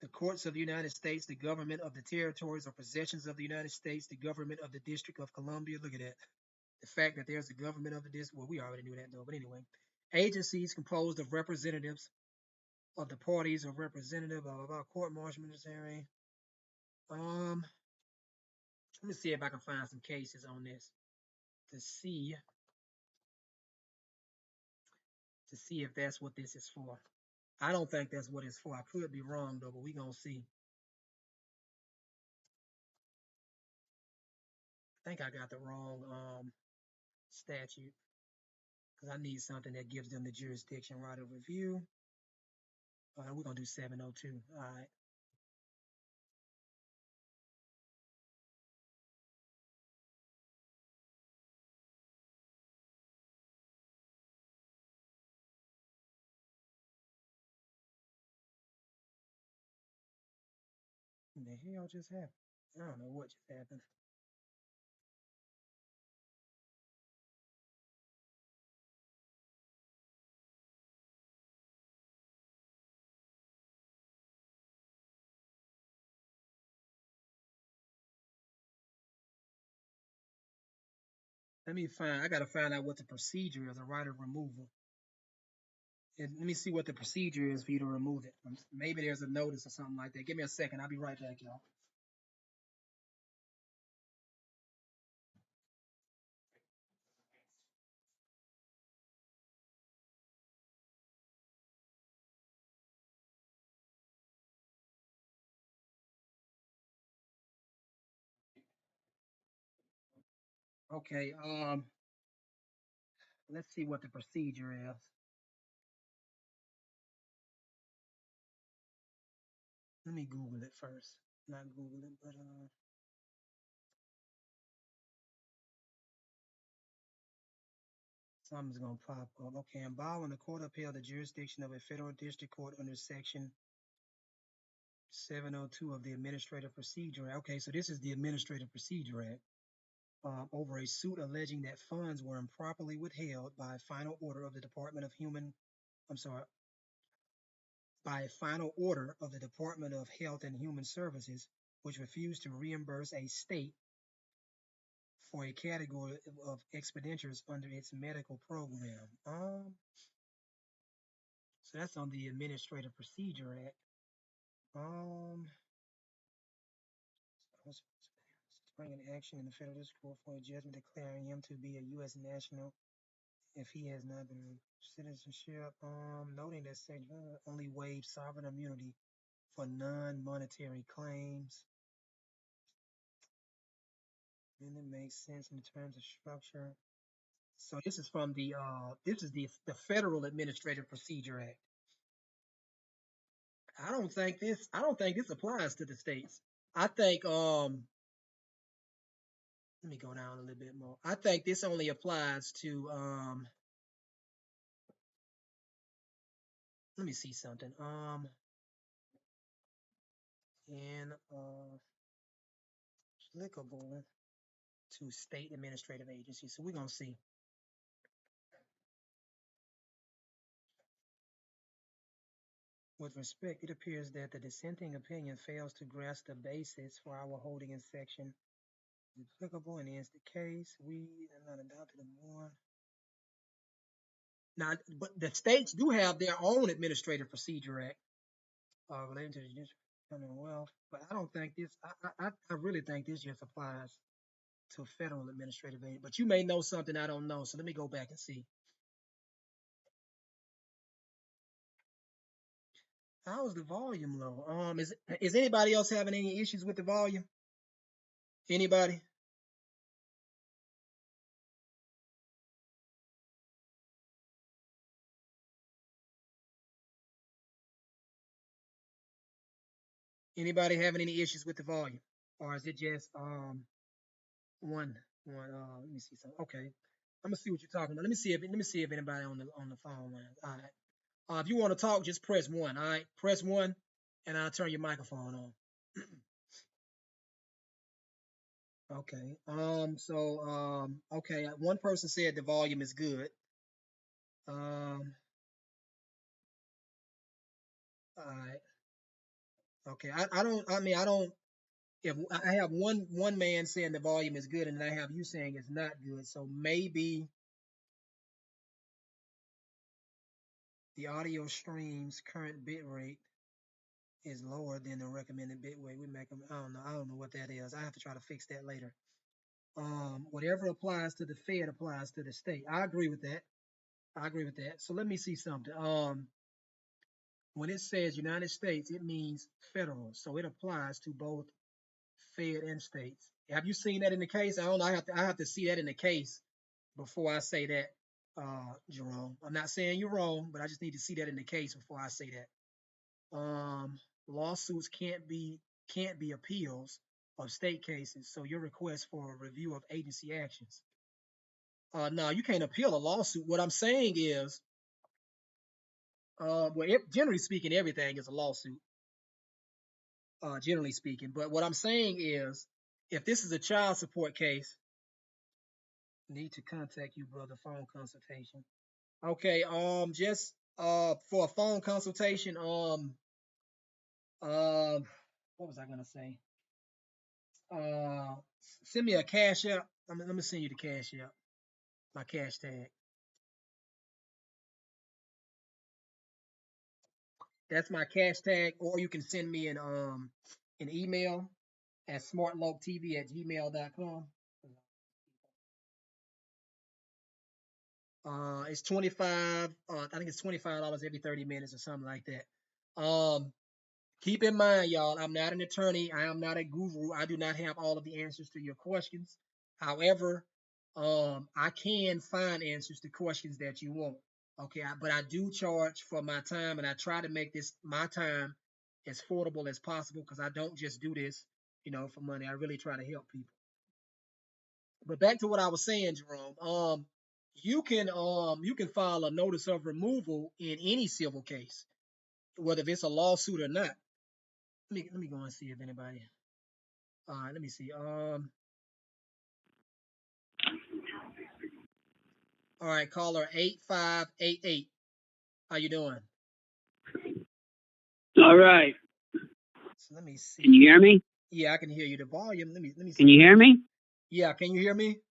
the courts of the United States, the government of the territories or possessions of the United States, the government of the District of Columbia. Look at that. The fact that there's a government of the district. Well, we already knew that though, but anyway. Agencies composed of representatives of the parties or representative of our court martial military. Let me see if I can find some cases on this to see if that's what this is for. I don't think that's what it's for. I could be wrong though, but we gonna see. I think I got the wrong statute because I need something that gives them the jurisdiction right of review. We're gonna do 702. All right. What the hell just happened? I don't know what just happened. Let me find. I gotta find out what the procedure is. A right of removal. And let me see what the procedure is for you to remove it. Maybe there's a notice or something like that. Give me a second. I'll be right back, y'all. Okay. Let's see what the procedure is. Let me Google it first. Not Google it, but something's gonna pop up. Okay, I'm borrowing the court upheld the jurisdiction of a federal district court under section 702 of the Administrative Procedure Act. Okay, so this is the Administrative Procedure Act. Over a suit alleging that funds were improperly withheld by a final order of the Department of Health and Human Services, which refused to reimburse a state for a category of expenditures under its medical program. So that's on the Administrative Procedure Act. Bringing action in the federal district court for a judgment declaring him to be a U.S. national if he has not been citizenship. Noting that section only waives sovereign immunity for non-monetary claims. And it makes sense in terms of structure. So this is from the the Federal Administrative Procedure Act. I don't think this applies to the states. I think let me go down a little bit more. I think this only applies to let me see something. inapplicable to state administrative agencies. So we're going to see. With respect, it appears that the dissenting opinion fails to grasp the basis for our holding in section applicable and is the case. We are not adopted a more. Now, but the states do have their own Administrative Procedure Act related to the Judicial Commonwealth, but I don't think this. I really think this just applies to federal administrative aid. But you may know something I don't know, so let me go back and see. How is the volume low? Is anybody else having any issues with the volume? Anybody? Anybody having any issues with the volume, or is it just one? Let me see something. Okay, I'm gonna see what you're talking about. Let me see if anybody on the phone line. All right. If you want to talk, just press one. All right, press one, and I'll turn your microphone on. Okay. Okay. One person said the volume is good. All right. Okay. I don't. I mean, I don't. If I have one man saying the volume is good, and then I have you saying it's not good, so maybe the audio stream's current bit rate is lower than the recommended bit rate. We make them. I don't know. I don't know what that is. I have to try to fix that later. Whatever applies to the Fed applies to the state. I agree with that. I agree with that. So let me see something. When it says United States, it means federal, so it applies to both Fed and states. Have you seen that in the case? I don't know. I have to see that in the case before I say that, Jerome. I'm not saying you're wrong, but I just need to see that in the case before I say that. Lawsuits can't be appeals of state cases. So your request for a review of agency actions. No, you can't appeal a lawsuit. What I'm saying is, generally speaking, everything is a lawsuit. Generally speaking, but what I'm saying is, if this is a child support case, need to contact you, brother. Phone consultation. Okay. Just for a phone consultation. What was I gonna say? Uh, Send me a cash app. Let me send you the cash app. My cash tag. That's my cash tag, or you can send me an email at smartloctv@gmail.com. It's 25. I think it's $25 every 30 minutes or something like that. Keep in mind, y'all, I'm not an attorney. I am not a guru. I do not have all of the answers to your questions. However, I can find answers to questions that you want. Okay, but I do charge for my time, and I try to make this my time as affordable as possible because I don't just do this, for money. I really try to help people. But back to what I was saying, Jerome. You can file a notice of removal in any civil case, whether it's a lawsuit or not. Let me go and see if anybody. All right, let me see. All right, caller 8588. How you doing? All right. So let me see. Can you hear me? Yeah, I can hear you. The volume. Let me see. Can you hear me? Yeah, can you hear me?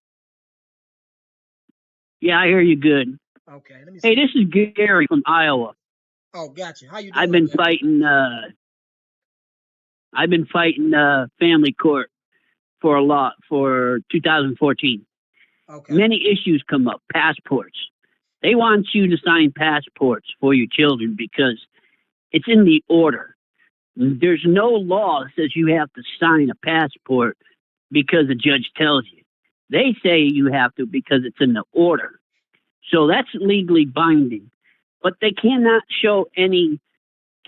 Yeah, I hear you good. Okay, let me see. Hey, this is Gary from Iowa. Oh, gotcha. How you doing? I've been fighting family court for 2014. Okay. Many issues come up. Passports. They want you to sign passports for your children because it's in the order. There's no law that says you have to sign a passport because the judge tells you. They say you have to because it's in the order. So that's legally binding. But they cannot show any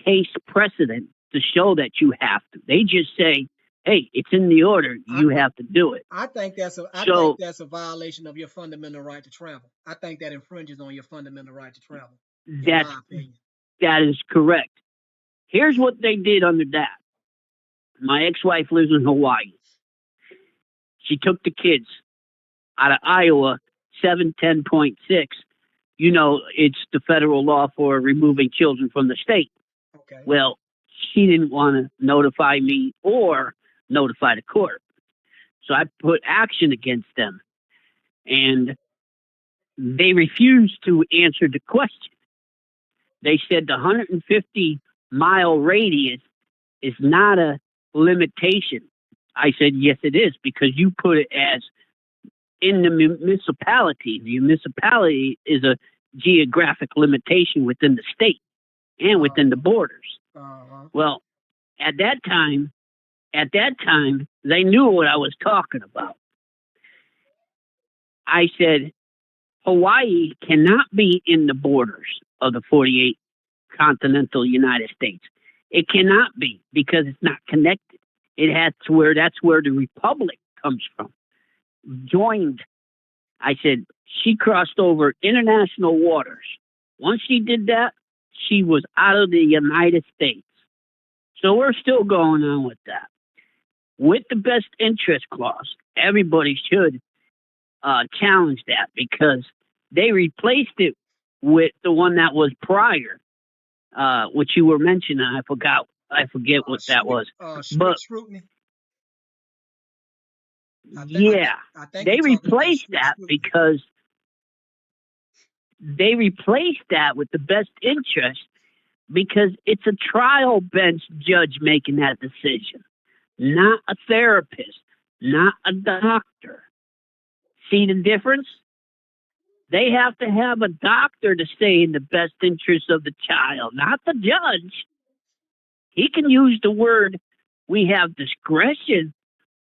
case precedent to show that you have to. They just say, hey, it's in the order. You have to do it. I think that's a violation of your fundamental right to travel. I think that infringes on your fundamental right to travel, in my opinion. That is correct. Here's what they did under that. My ex-wife lives in Hawaii. She took the kids out of Iowa, 710.6. You know, it's the federal law for removing children from the state. Okay. Well, she didn't want to notify me or notify the court. So I put action against them. And they refused to answer the question. They said the 150-mile radius is not a limitation. I said, yes, it is, because you put it as in the municipality. The municipality is a geographic limitation within the state and within the borders. Well, at that time, they knew what I was talking about. I said, Hawaii cannot be in the borders of the 48 continental United States. It cannot be, because it's not connected. That's where the republic comes from. Joined. I said, she crossed over international waters. Once she did that, she was out of the United States. So we're still going on with that. With the best interest clause, everybody should challenge that, because they replaced it with the one that was prior, which you were mentioning. I forget what that was. But scrutiny. They replaced that because they replaced that with the best interest, because it's a trial bench judge making that decision, not a therapist, not a doctor. See the difference? They have to have a doctor to say in the best interest of the child, not the judge. He can use the word, we have discretion,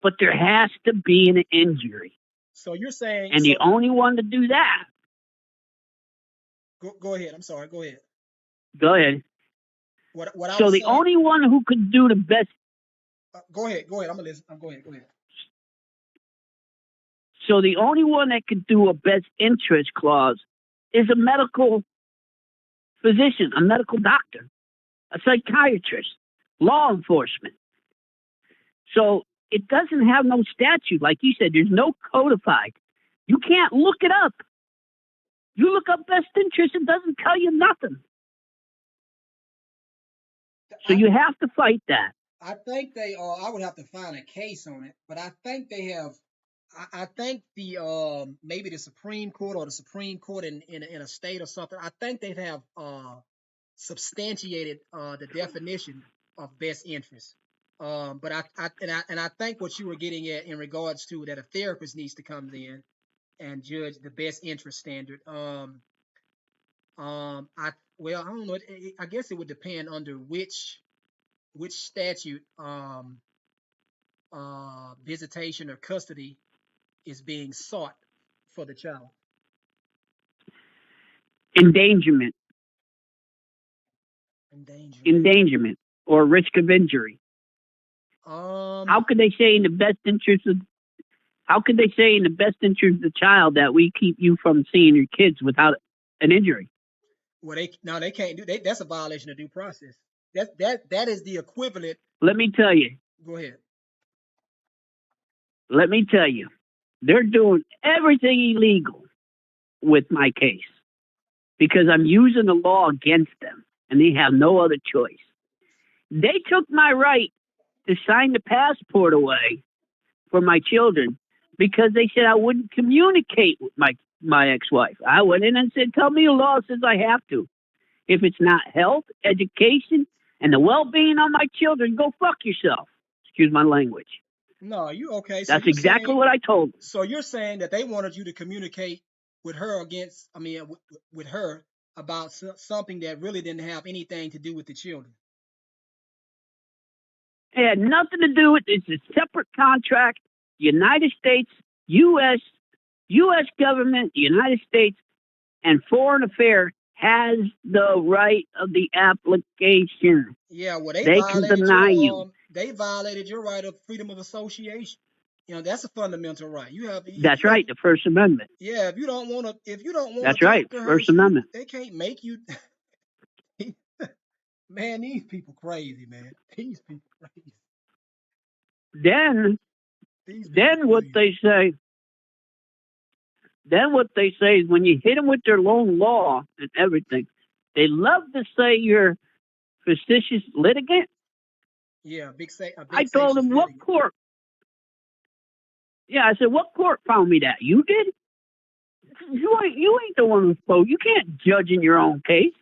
but there has to be an injury. So you're saying... And the only one to do that... Go ahead. I'm sorry. Go ahead. Go ahead. So the only one who could do the best... Go ahead. I'm going to listen. Go ahead. So the only one that could do a best interest clause is a medical physician, a medical doctor, a psychiatrist, law enforcement. So it doesn't have no statute. Like you said, there's no codified. You can't look it up. You look up best interest, it doesn't tell you nothing. So you have to fight that. I think they are. I would have to find a case on it, but I think they have. I think the maybe the Supreme Court or the Supreme Court in a state or something. I think they have substantiated the definition of best interest. But I think what you were getting at in regards to that a therapist needs to come in and judge the best interest standard. I don't know. I guess it would depend under which statute visitation or custody is being sought for the child. Endangerment or risk of injury. How could they say in the best interest of the child that we keep you from seeing your kids without an injury? Well, they can't do. That's a violation of due process. That is the equivalent. Let me tell you. Go ahead. Let me tell you, they're doing everything illegal with my case because I'm using the law against them, and they have no other choice. They took my right to sign the passport away for my children because they said I wouldn't communicate with my ex-wife. I went in and said, tell me the law says I have to. If it's not health, education, and the well-being of my children, go fuck yourself. Excuse my language. No, you okay. So that's exactly what I told them. So you're saying that they wanted you to communicate with her with her about something that really didn't have anything to do with the children. It had nothing to do with it. It's a separate contract. United States, U.S. government, the United States, and Foreign Affairs has the right of the application. Yeah, well, they can deny you. They violated your right of freedom of association. You know, that's a fundamental right. That's right, the First Amendment. Yeah, if you don't want to, that's right, First Amendment. They can't make you. Man, these people crazy, man. These people crazy. Then These people then what crazy. they say is when you hit them with their loan law and everything, they love to say you're facetious litigant. Yeah, a I told vexatious them, what litigant. court? Yeah, I said, what court found me that? You did? You ain't the one who spoke. You can't judge in your own case.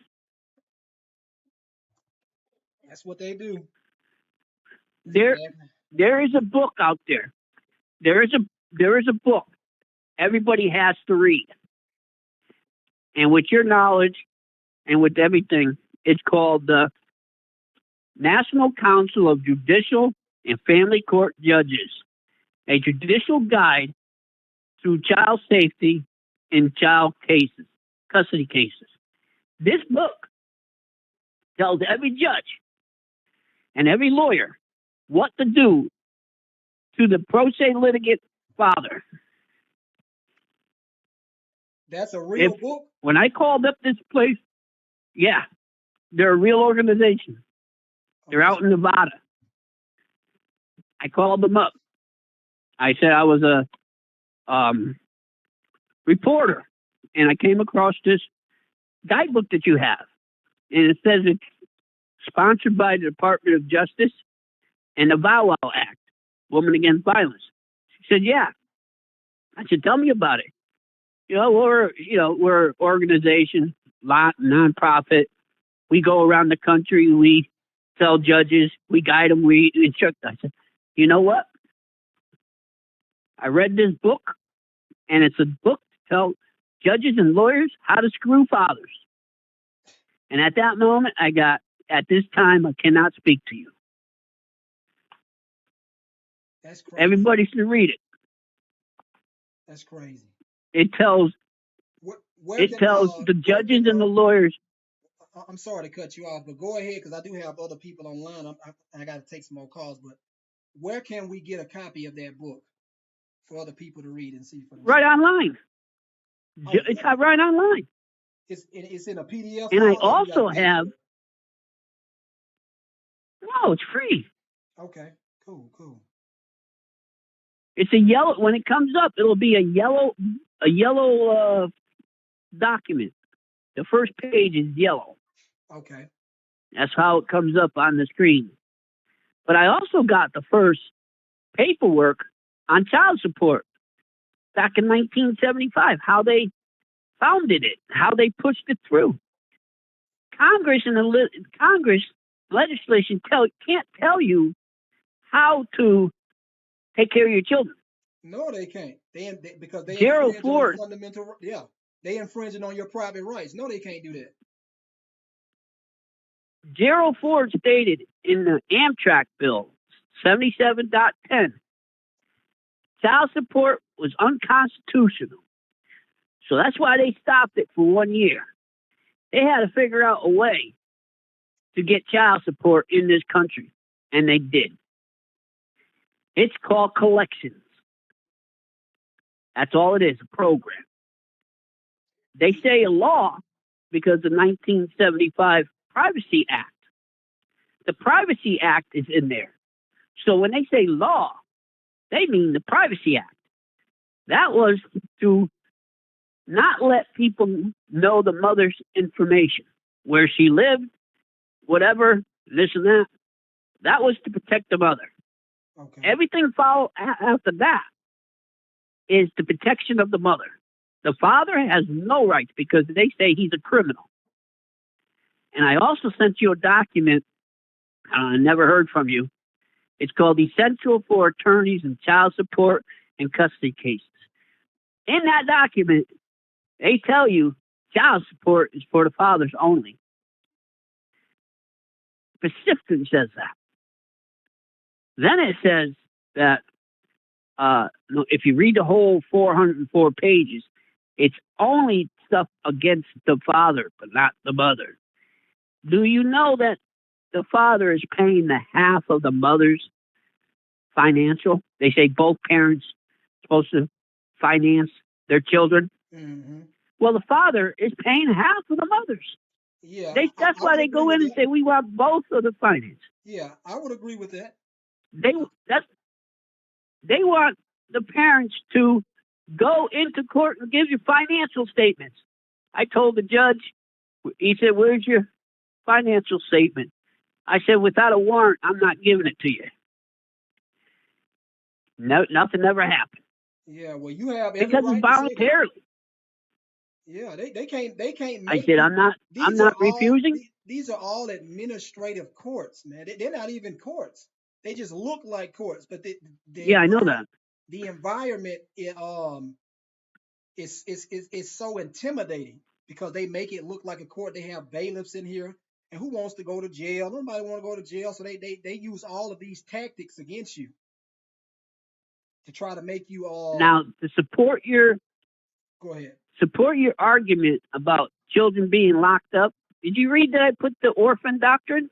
That's what they do. That's There exactly. there is a book out there. There is a book everybody has to read. And with your knowledge and with everything, it's called the National Council of Judicial and Family Court Judges, a judicial guide through child safety in child cases, custody cases. This book tells every judge and every lawyer what to do to the pro se litigant father. That's a If real book. when I called up this place, yeah, they're a real organization. Oh, They're that's out in Nevada. I called them up. I said I was a reporter, and I came across this guidebook that you have, and it says it's sponsored by the Department of Justice and the Vow Out Act, Women Against Violence. She said, "Yeah." I said, "Tell me about it." We're organization, lot nonprofit. We go around the country. We tell judges. We guide them. We instruct. I said, "You know what? I read this book, and it's a book to tell judges and lawyers how to screw fathers." And at that moment, I got, at this time, I cannot speak to you. that's crazy. Everybody should read it. That's crazy. It tells Where it can tells the where judges can and the lawyers. I'm sorry to cut you off, but go ahead because I do have other people online. I got to take some more calls, but where can we get a copy of that book for other people to read and see for Right themselves? online. Oh, It's really? right online. It's in a PDF And I form, or you got to also pay have, for it? no, it's free. Okay, cool, cool. It's a yellow. When it comes up, it'll be a yellow document. The first page is yellow. Okay, That's how it comes up on the screen. But I also got the first paperwork on child support back in 1975, how they founded it, how they pushed it through. Congress legislation can't tell you how to take care of your children. no, they can't. Because they Gerald infringe on your Ford, fundamental. Yeah, they infringing on your private rights. No, they can't do that. Gerald Ford stated in the Amtrak bill 77.10, child support was unconstitutional. So that's why they stopped it for 1 year. They had to figure out a way to get child support in this country, and they did. It's called collections. That's all it is, a program. They say a law because the 1975 Privacy Act. The Privacy Act is in there. So when they say law, they mean the Privacy Act. That was to not let people know the mother's information, where she lived, whatever, this and that. That was to protect the mother. Okay, Everything follow after that is the protection of the mother. The father has no rights because they say he's a criminal. And I also sent you a document. I never heard from you. It's called Essential for Attorneys in Child Support and Custody Cases. In that document, they tell you child support is for the fathers only. Specifically says that. Then it says that if you read the whole 404 pages, it's only stuff against the father, but not the mother. Do you know that the father is paying the half of the mother's financial? They say both parents are supposed to finance their children. mm-hmm. Well, the father is paying half of the mother's. Yeah, That's I why would they agree go with in and that. say we want both of the finance. Yeah, I would agree with that. They I, that's They want the parents to go into court and give you financial statements. I told the judge, he said, "Where's your financial statement?" I said, "Without a warrant, I'm not giving it to you." No, nothing ever happened Yeah, well, you have every because it's right to say that. voluntarily. Yeah, they can't I make said, you. I'm These are not all refusing. these are all administrative courts, man. They're not even courts. They just look like courts, but Yeah, I know that. the environment is so intimidating because they make it look like a court. They have bailiffs in here, and who wants to go to jail? Nobody want to go to jail, so they use all of these tactics against you to try to make you Now, to go ahead. support your argument about children being locked up, did you read that I put the orphan doctrine?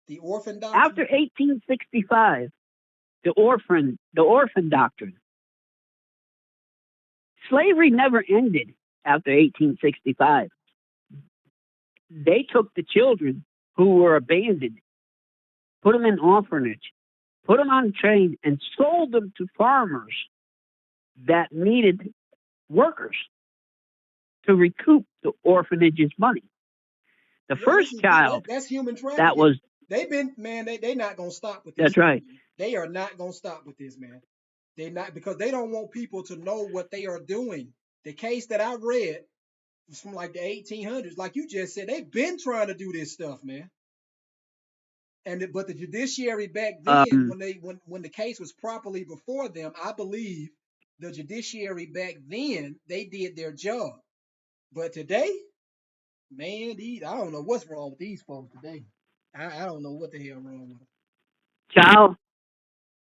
The orphan After doctrine. 1865, the orphan doctrine. Slavery never ended after 1865. They took the children who were abandoned, put them in orphanage, put them on a train, and sold them to farmers that needed workers to recoup the orphanage's money. The Yeah, first child that's human that trafficking. was, They've been, man. They not gonna stop with this that's stuff. right. Man. They are not gonna stop with this, man. They not because they don't want people to know what they are doing. The case that I read was from like the 1800s, like you just said. They've been trying to do this stuff, man. But the judiciary back then, Um, when the case was properly before them, I believe the judiciary back then they did their job. But today, man, I don't know what's wrong with these folks today. I don't know what the hell wrong with them. child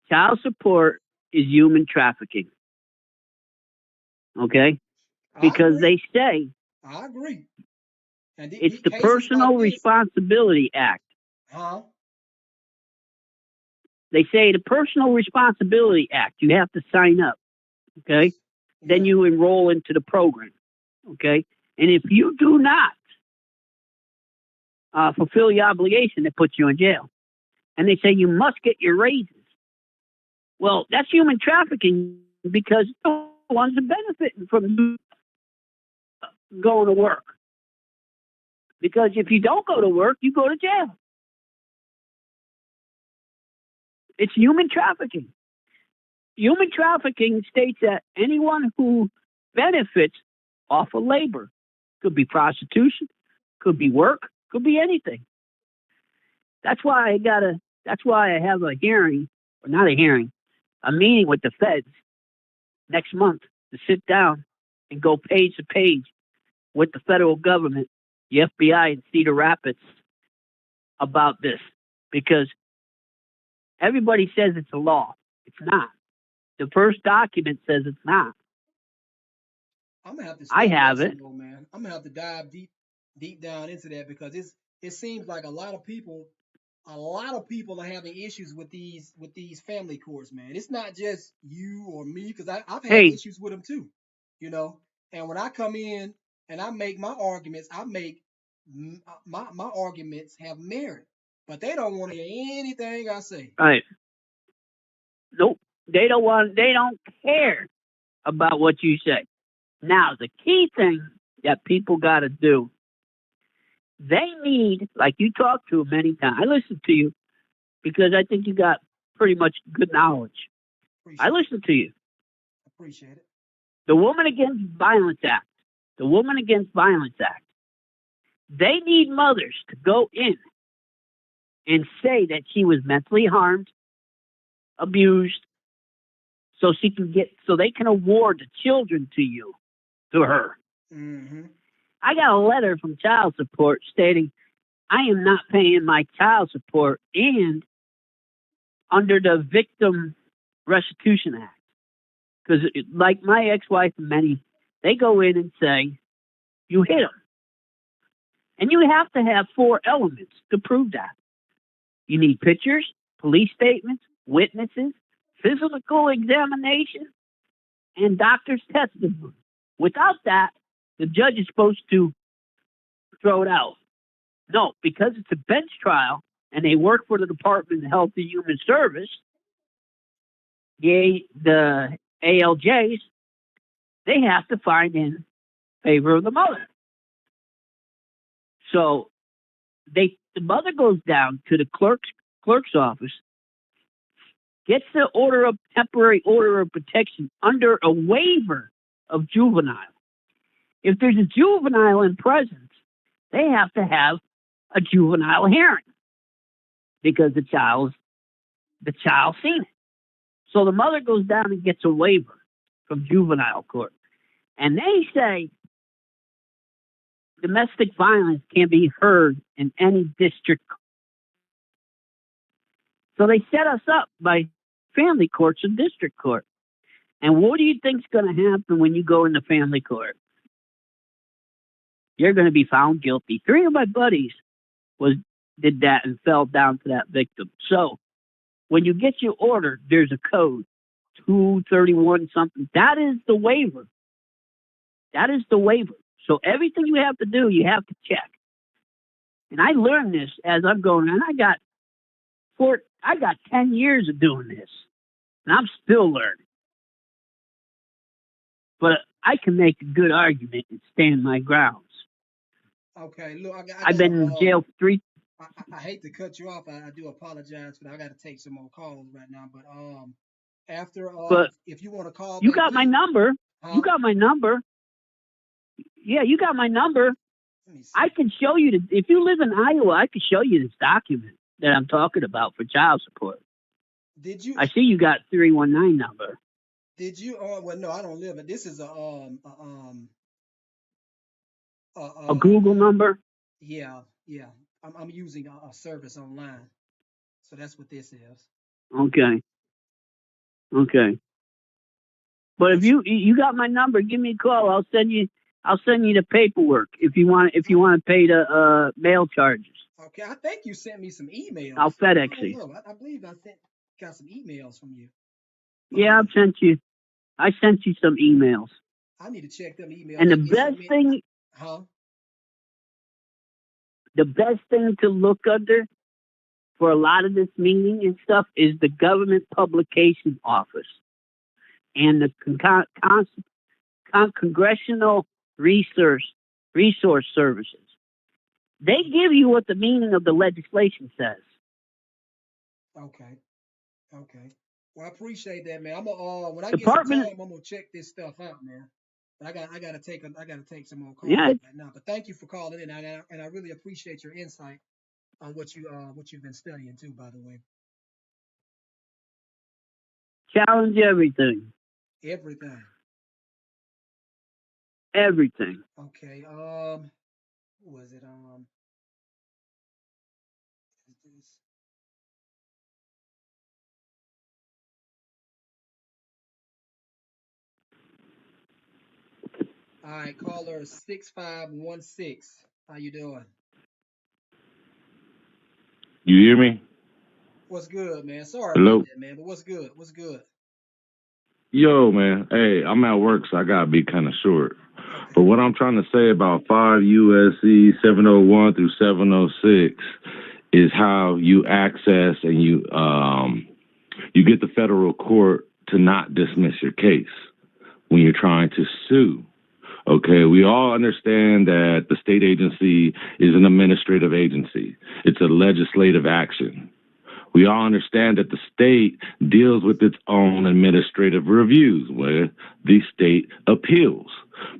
child support is human trafficking. Okay, I because agree. they say I agree. And it's the cases like Personal this, Responsibility Act. huh? They say the Personal Responsibility Act. You have to sign up. Okay, then Yeah. you enroll into the program. Okay, and if you do not fulfill your obligation, they put you in jail. And they say you must get your raises. Well, that's human trafficking because no one's benefiting from you going to work. Because if you don't go to work, you go to jail. It's human trafficking. Human trafficking states that anyone who benefits off of labor could be prostitution, could be work, could be anything. That's why that's why I have a hearing, or not a hearing, a meeting with the feds next month to sit down and go page to page with the federal government, the FBI in Cedar Rapids about this because everybody says it's a law. It's not. The first document says it's not. I'm gonna have to I study that have some it. more, man. I'm gonna have to dive deep down into that because it seems like a lot of people are having issues with these family courts, man. It's not just you or me because I've had Hey, issues with them too, you know. And when I come in and I make my arguments, my arguments have merit, but they don't want to hear anything I say. all right. Nope. They don't care about what you say. Now, the key thing that people got to do, they need, like you talked to many times. I listened to you because I think you got pretty much good knowledge. I Appreciate it. listened to you. Appreciate it. The Woman Against Violence Act. The Woman Against Violence Act. They need mothers to go in and say that she was mentally harmed, abused, so they can award the children to her. Mm-hmm. I got a letter from child support stating I am not paying my child support and under the Victim Restitution Act. Because like my ex-wife and many, they go in and say, you hit them. And you have to have four elements to prove that. You need pictures, police statements, witnesses, physical examination, and doctor's testimony. Without that, the judge is supposed to throw it out. No, because it's a bench trial and they work for the Department of Health and Human Service, the ALJs, they have to find in favor of the mother. So the mother goes down to the clerk's office, gets the temporary order of protection under a waiver of juvenile. If there's a juvenile in presence, they have to have a juvenile hearing because the child's seen it. So the mother goes down and gets a waiver from juvenile court. And they say domestic violence can be heard in any district. So they set us up by family courts and district court. And what do you think's going to happen when you go into family court? You're going to be found guilty. 3 of my buddies did that and fell down to that victim. So when you get your order, there's a code, 231 something. That is the waiver. That is the waiver. So everything you have to do, you have to check. And I learned this as I'm going, and I got 10 years of doing this, and I'm still learning. But I can make a good argument and stand my grounds. Okay, look, I've been in jail 3. I hate to cut you off. I do apologize for that. I got to take some more calls right now. But if you want to call, you got my number. You got my number. Yeah, you got my number. I can show you if you live in Iowa, I can show you this document that I'm talking about for child support. Did you? I see you got 319 number. Did you? Well, no, I don't live it. This is a Google number. Yeah. I'm using a service online, so that's what this is. Okay. But if you got my number, give me a call. I'll send you the paperwork if you want to pay the mail charges. Okay, I think you sent me some emails. I'll FedEx you. I believe I got some emails from you. Yeah, I sent you some emails. I need to check them emails. And the best thing to look under for a lot of this meeting and stuff is the Government Publication Office and the Congressional Resource Services. They give you what the meaning of the legislation says. Okay. Well, I appreciate that, man. I'm gonna when I get some time, I'm gonna check this stuff out, man. But I gotta take some more calls right now. But thank you for calling in, and I really appreciate your insight on what you've been studying too. By the way, challenge everything. Everything. Okay. Who was it? All right, caller 6516. How you doing? You hear me? What's good, man? Sorry Hello? about that, man. But what's good? Yo, man. Hey, I'm at work, so I gotta be kind of short. Okay. But what I'm trying to say about 5 U.S.C. 701 through 706 is how you access and you get the federal court to not dismiss your case when you're trying to sue. Okay, we all understand that the state agency is an administrative agency. It's a legislative action. We all understand that the state deals with its own administrative reviews where the state appeals.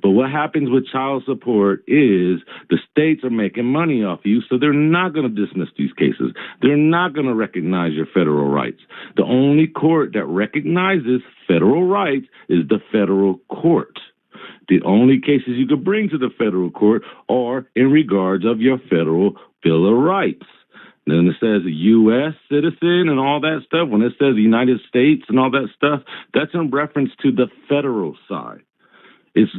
But what happens with child support is the states are making money off you, so they're not going to dismiss these cases. They're not going to recognize your federal rights. The only court that recognizes federal rights is the federal court. The only cases you could bring to the federal court are in regards of your federal Bill of Rights. Then it says a U.S. citizen and all that stuff. When it says the United States and all that stuff, that's in reference to the federal side. It's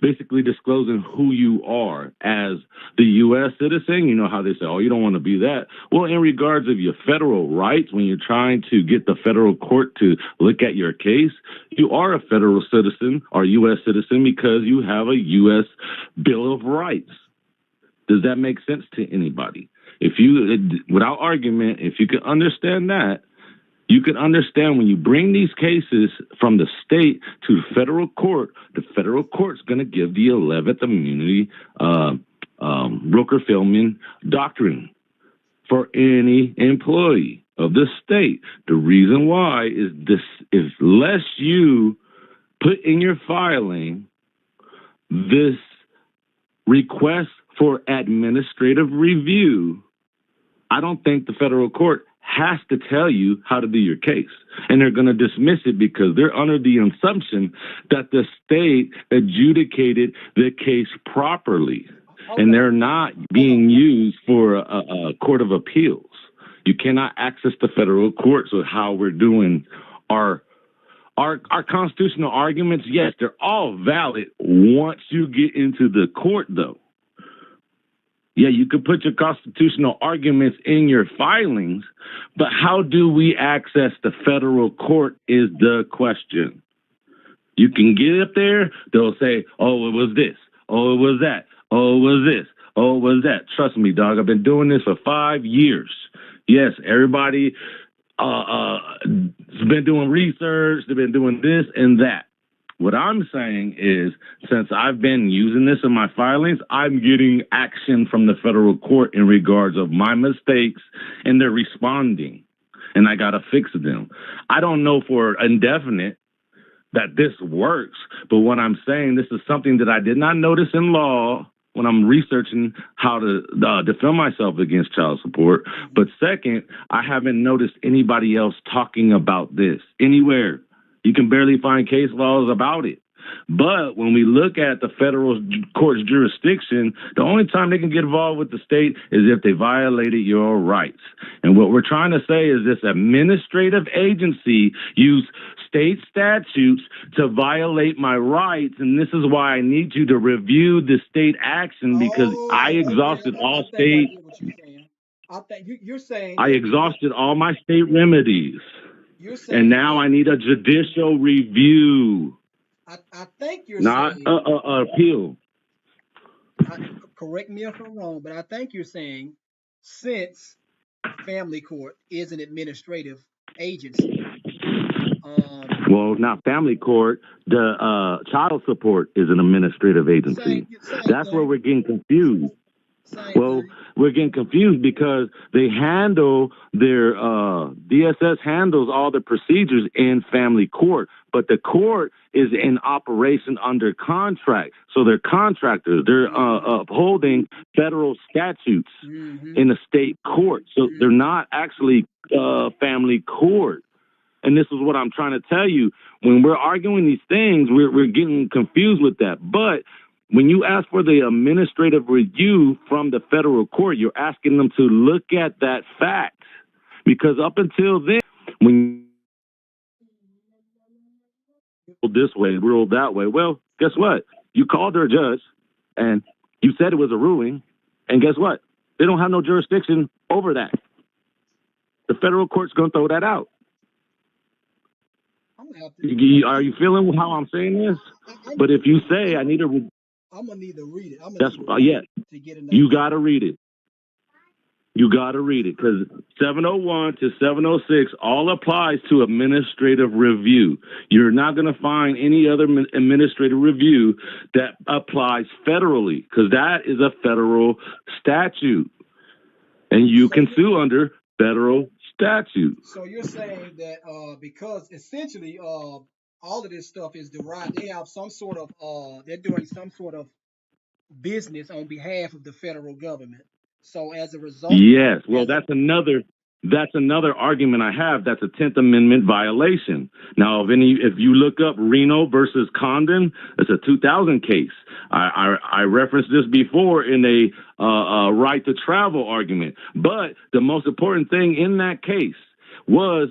basically disclosing who you are as the U.S. citizen. You know how they say, oh, you don't want to be that. Well, in regards of your federal rights, when you're trying to get the federal court to look at your case, you are a federal citizen or U.S. citizen because you have a U.S. Bill of Rights. Does that make sense to anybody? If you, without argument, if you can understand that, You can understand when you bring these cases from the state to the federal court's going to give the 11th immunity Rooker-Feldman doctrine for any employee of the state. The reason why is this: is less you put in your filing this request for administrative review, I don't think the federal court has to tell you how to do your case. And they're going to dismiss it because they're under the assumption that the state adjudicated the case properly. Okay. And they're not being used for a court of appeals. You cannot access the federal courts with how we're doing our constitutional arguments. Yes, they're all valid once you get into the court, though. Yeah, you can put your constitutional arguments in your filings, but how do we access the federal court is the question. You can get up there, they'll say, oh, it was this, oh, it was that, oh, it was this, oh, it was that. Trust me, dog, I've been doing this for 5 years. Yes, everybody has been doing research, they've been doing this and that. What I'm saying is, since I've been using this in my filings, I'm getting action from the federal court in regards of my mistakes, and they're responding, and I got to fix them. I don't know for indefinite that this works, but what I'm saying, this is something that I did not notice in law when I'm researching how to defend myself against child support. But second, I haven't noticed anybody else talking about this anywhere. You can barely find case laws about it. But when we look at the federal court's jurisdiction, the only time they can get involved with the state is if they violated your rights. And what we're trying to say is this administrative agency used state statutes to violate my rights. And this is why I need you to review the state action, because I exhausted all state. I think you're saying I exhausted all my state remedies. And now I need a judicial review. I think you're not saying not appeal. Correct me if I'm wrong, but I think you're saying since family court is an administrative agency. Well, not family court. The child support is an administrative agency. That's where we're getting confused. We're getting confused because they handle their DSS handles all the procedures in family court, but the court is in operation under contract. So they're contractors. They're upholding federal statutes in the state court. So they're not actually family court. And this is what I'm trying to tell you. When we're arguing these things, we're getting confused with that. But when you ask for the administrative review from the federal court, you're asking them to look at that fact. Because up until then, when you ruled this way, ruled that way, well, guess what? You called her a judge, and you said it was a ruling, and guess what? They don't have no jurisdiction over that. The federal court's going to throw that out. Are you feeling how I'm saying this? But if you say I need to... I'm gonna need to read it. To get you got to read it. You got to read it because 701 to 706 all applies to administrative review. You're not going to find any other administrative review that applies federally because that is a federal statute, and you can sue under federal statute. So you're saying that because essentially all of this stuff is derived, they have some sort of they're doing some sort of business on behalf of the federal government. So as a result, yes, well, that's another argument I have. That's a 10th Amendment violation. Now, if you look up Reno versus Condon, it's a 2000 case. I referenced this before in a right to travel argument. But the most important thing in that case was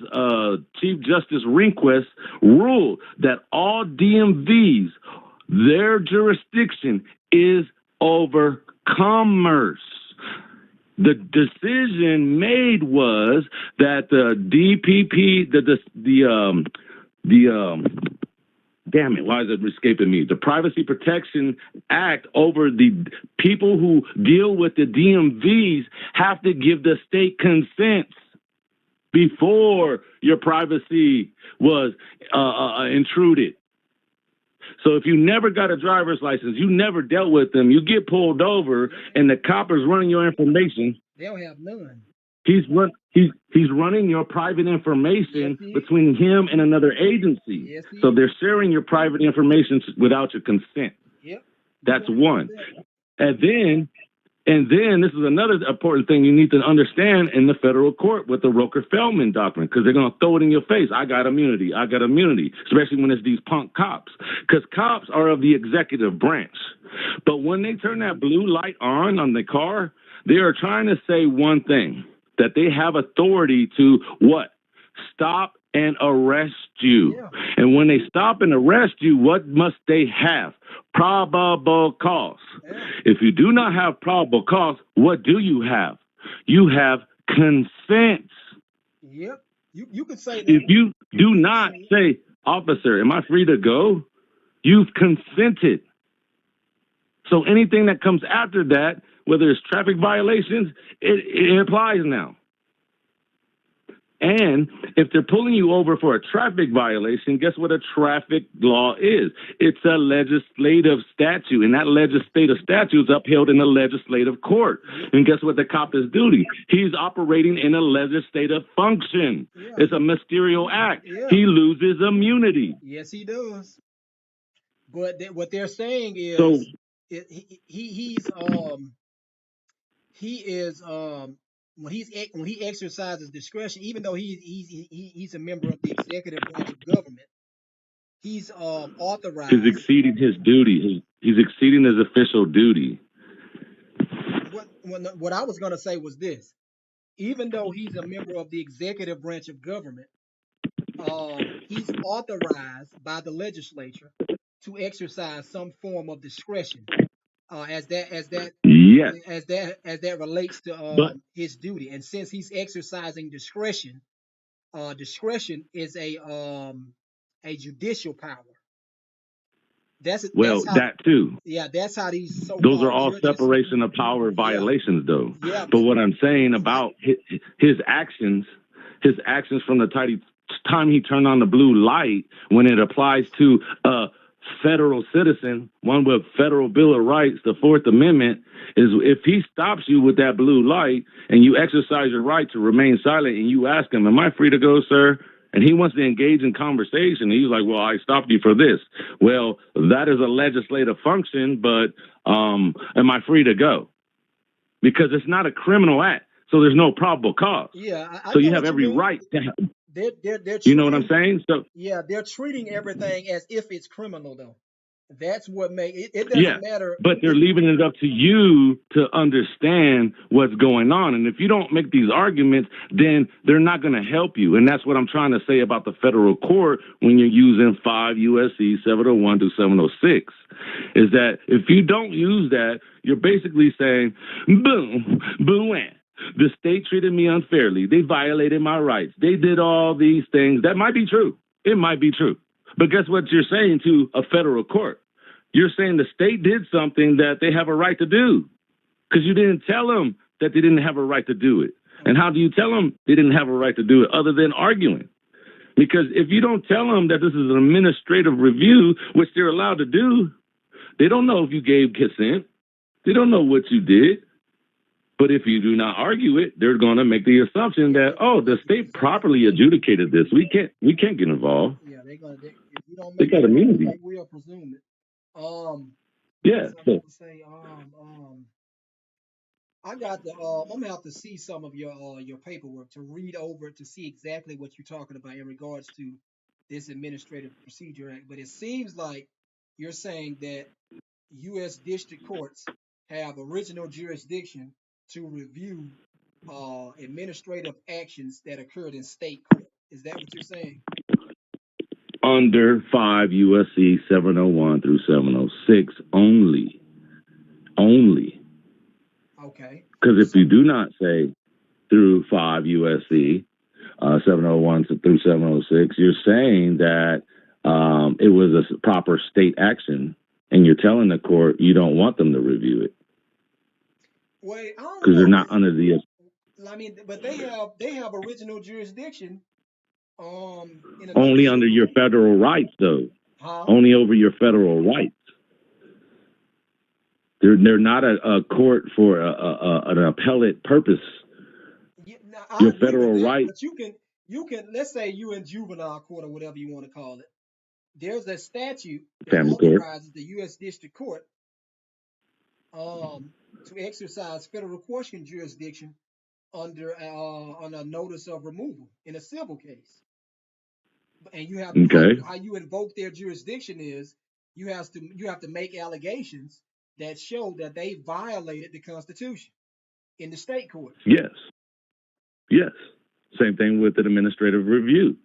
Chief Justice Rehnquist ruled that all DMVs, their jurisdiction is over commerce. The decision made was that the DPP, damn it, why is it escaping me? The Privacy Protection Act over the people who deal with the DMVs have to give the state consent before your privacy was intruded. So if you never got a driver's license, you never dealt with them, you get pulled over, and the cop is running your information. They don't have none. He's running your private information between him and another agency. Yes, so they're sharing your private information without your consent. Yep. That's one. And then this is another important thing you need to understand in the federal court with the Roker-Feldman doctrine, because they're going to throw it in your face. I got immunity, especially when it's these punk cops, because cops are of the executive branch. But when they turn that blue light on the car, they are trying to say one thing, that they have authority to what? Stop and arrest you. Yeah. And when they stop and arrest you, what must they have? Probable cause. Yeah. If you do not have probable cause, what do you have? You have consent. Yep. You could say that. If you do not say, officer, am I free to go? You've consented. So anything that comes after that, whether it's traffic violations, it applies now. And if they're pulling you over for a traffic violation, guess what a traffic law is? It's a legislative statute, and that legislative statute is upheld in the legislative court. And guess what the cop is doing? He's operating in a legislative function. Yeah. It's a ministerial act. Yeah. He loses immunity. Yes, he does. But what they're saying is, so, he is when he exercises discretion, even though he's a member of the executive branch of government, he's authorized. He's exceeding his duty. He's exceeding his official duty. What I was going to say was this: even though he's a member of the executive branch of government, he's authorized by the legislature to exercise some form of discretion. As that relates to his duty, and since he's exercising discretion, discretion is a judicial power. That too. Yeah, that's how these. Those are all separation of power violations, though. Yeah, but what I'm saying about his actions from the time he turned on the blue light, when it applies to federal citizen, one with federal Bill of Rights, the Fourth Amendment, is if he stops you with that blue light and you exercise your right to remain silent and you ask him, am I free to go, sir? And he wants to engage in conversation. And he's like, well, I stopped you for this. Well, that is a legislative function, but am I free to go? Because it's not a criminal act, so there's no probable cause. Yeah. So you have every right to have. They're you know what I'm saying? So yeah, they're treating everything as if it's criminal, though. That's what makes it doesn't matter. But they're leaving it up to you to understand what's going on. And if you don't make these arguments, then they're not going to help you. And that's what I'm trying to say about the federal court when you're using 5 U.S.C. 701 to 706, is that if you don't use that, you're basically saying, boom, boom, the state treated me unfairly. They violated my rights. They did all these things. That might be true. It might be true. But guess what you're saying to a federal court? You're saying the state did something that they have a right to do, because you didn't tell them that they didn't have a right to do it. And how do you tell them they didn't have a right to do it other than arguing? Because if you don't tell them that this is an administrative review, which they're allowed to do, they don't know if you gave consent. They don't know what you did. But if you do not argue it, they're going to make the assumption that, oh, the state properly adjudicated this. We can't get involved. Yeah, they're going to. If you don't they got immunity. We'll presume it. Yeah. So. I got the. I'm gonna have to see some of your paperwork to read over to see exactly what you're talking about in regards to this Administrative Procedure Act. But it seems like you're saying that U.S. district courts have original jurisdiction to review administrative actions that occurred in state court. Is that what you're saying? Under 5 U.S.C. 701 through 706 only. Okay. Because if you do not say through 5 U.S.C. 701 through 706, you're saying that it was a proper state action, and you're telling the court you don't want them to review it. Wait, because they're not under the. I mean, but they have original jurisdiction in another Only under state. your federal rights, though. Huh? Only over your federal rights. They're not a court for an appellate purpose. Yeah, now, I Your agree with federal that, rights, but you can let's say you in juvenile court or whatever you want to call it. There's a statute that family court. authorizes the U.S. District Court to exercise federal question jurisdiction under on a notice of removal in a civil case. And you have Okay. how you invoke their jurisdiction is you have to make allegations that show that they violated the Constitution in the state court. Yes. Yes. Same thing with an administrative review.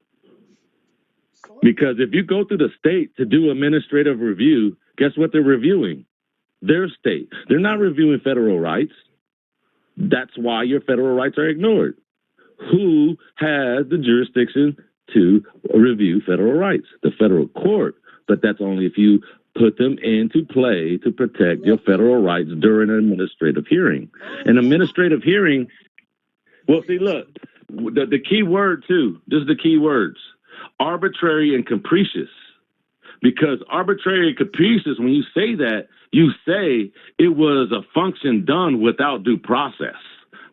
So Because if you go through the state to do administrative review, guess what they're reviewing? Their state. They're not reviewing federal rights. That's why your federal rights are ignored. Who has the jurisdiction to review federal rights? The federal court. But that's only if you put them into play to protect your federal rights during an administrative hearing. An administrative hearing, well, see, look, the key word, too, this is the key words, arbitrary and capricious. Because arbitrary and capricious, when you say that, you say it was a function done without due process,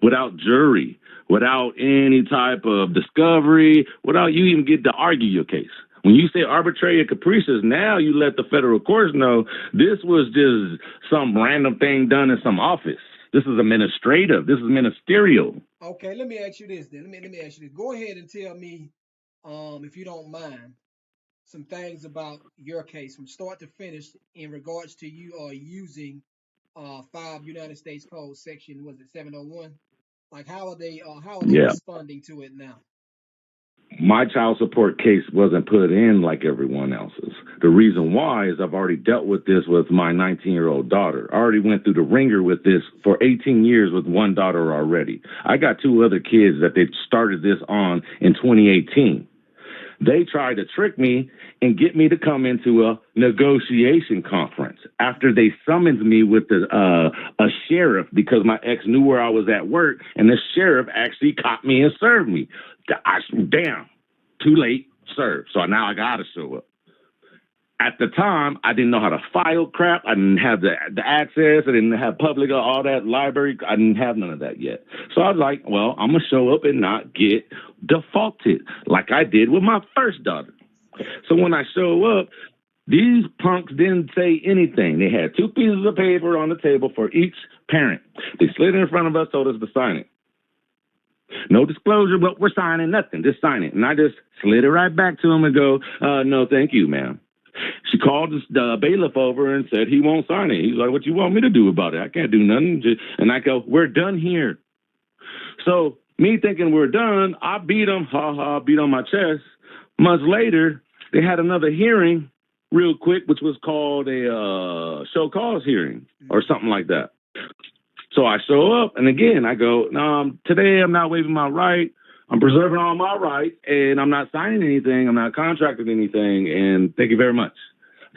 without jury, without any type of discovery, without you even get to argue your case. When you say arbitrary and capricious, now you let the federal courts know this was just some random thing done in some office. This is administrative. This is ministerial. Okay, let me ask you this then. Let me ask you this. Go ahead and tell me, if you don't mind, some things about your case from start to finish in regards to you using 5 United States Code section, was it 701? Like how are they Yeah. responding to it now? My child support case wasn't put in like everyone else's. The reason why is I've already dealt with this with my 19-year-old daughter. I already went through the ringer with this for 18 years with one daughter already. I got 2 other kids that they started this on in 2018. They tried to trick me and get me to come into a negotiation conference after they summoned me with a sheriff because my ex knew where I was at work, and the sheriff actually caught me and served me. Damn, too late, served. So now I got to show up. At the time, I didn't know how to file crap. I didn't have the access. I didn't have public, all that library. I didn't have none of that yet. So I was like, well, I'm going to show up and not get defaulted like I did with my first daughter. So when I show up, these punks didn't say anything. They had 2 pieces of paper on the table for each parent. They slid in front of us, told us to sign it. No disclosure, but we're signing nothing. Just sign it. And I just slid it right back to them and go, no, thank you, ma'am. She called the bailiff over and said he won't sign it. He's like, what you want me to do about it? I can't do nothing. And I go, we're done here. So me thinking we're done, I beat him, beat on my chest. Months later, they had another hearing real quick, which was called a show cause hearing or something like that. So I show up, and again, I go, no, today I'm not waiving my right. I'm preserving all my rights, and I'm not signing anything. I'm not contracting anything, and thank you very much.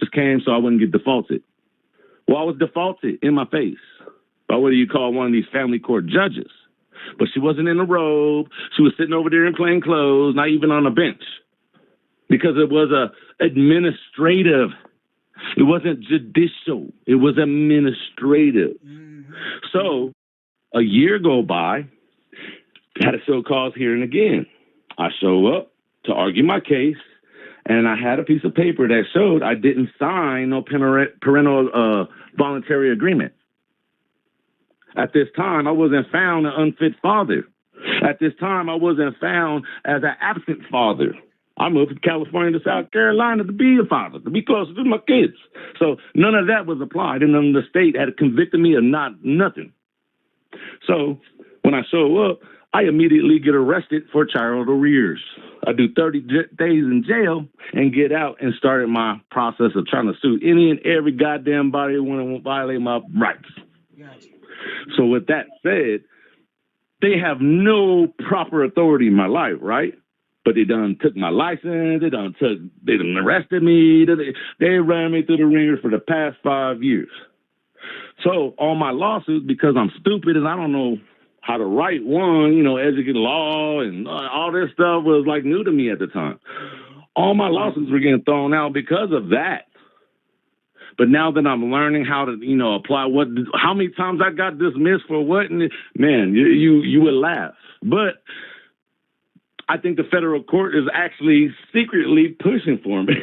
Just came so I wouldn't get defaulted. Well, I was defaulted in my face by what do you call one of these family court judges. But she wasn't in a robe. She was sitting over there in plain clothes, not even on a bench, because it was administrative. It wasn't judicial. It was administrative. So a year go by, had a show cause hearing again. I show up to argue my case, and I had a piece of paper that showed I didn't sign no parental voluntary agreement. At this time, I wasn't found an unfit father. At this time, I wasn't found as an absent father. I moved from California to South Carolina to be a father, to be closer to my kids. So none of that was applied, and then the state had convicted me of nothing. So when I show up, I immediately get arrested for child arrears. I do 30 days in jail and get out and started my process of trying to sue any and every goddamn body who want to violate my rights. Gotcha. So with that said, they have no proper authority in my life, right? But they done took my license. They done arrested me. They ran me through the ringer for the past 5 years. So all my lawsuits, because I'm stupid and I don't know how to write one, educate law and all this stuff was like new to me at the time. All my lawsuits were getting thrown out because of that. But now that I'm learning how to, apply how many times I got dismissed for what, and man, you would laugh. But I think the federal court is actually secretly pushing for me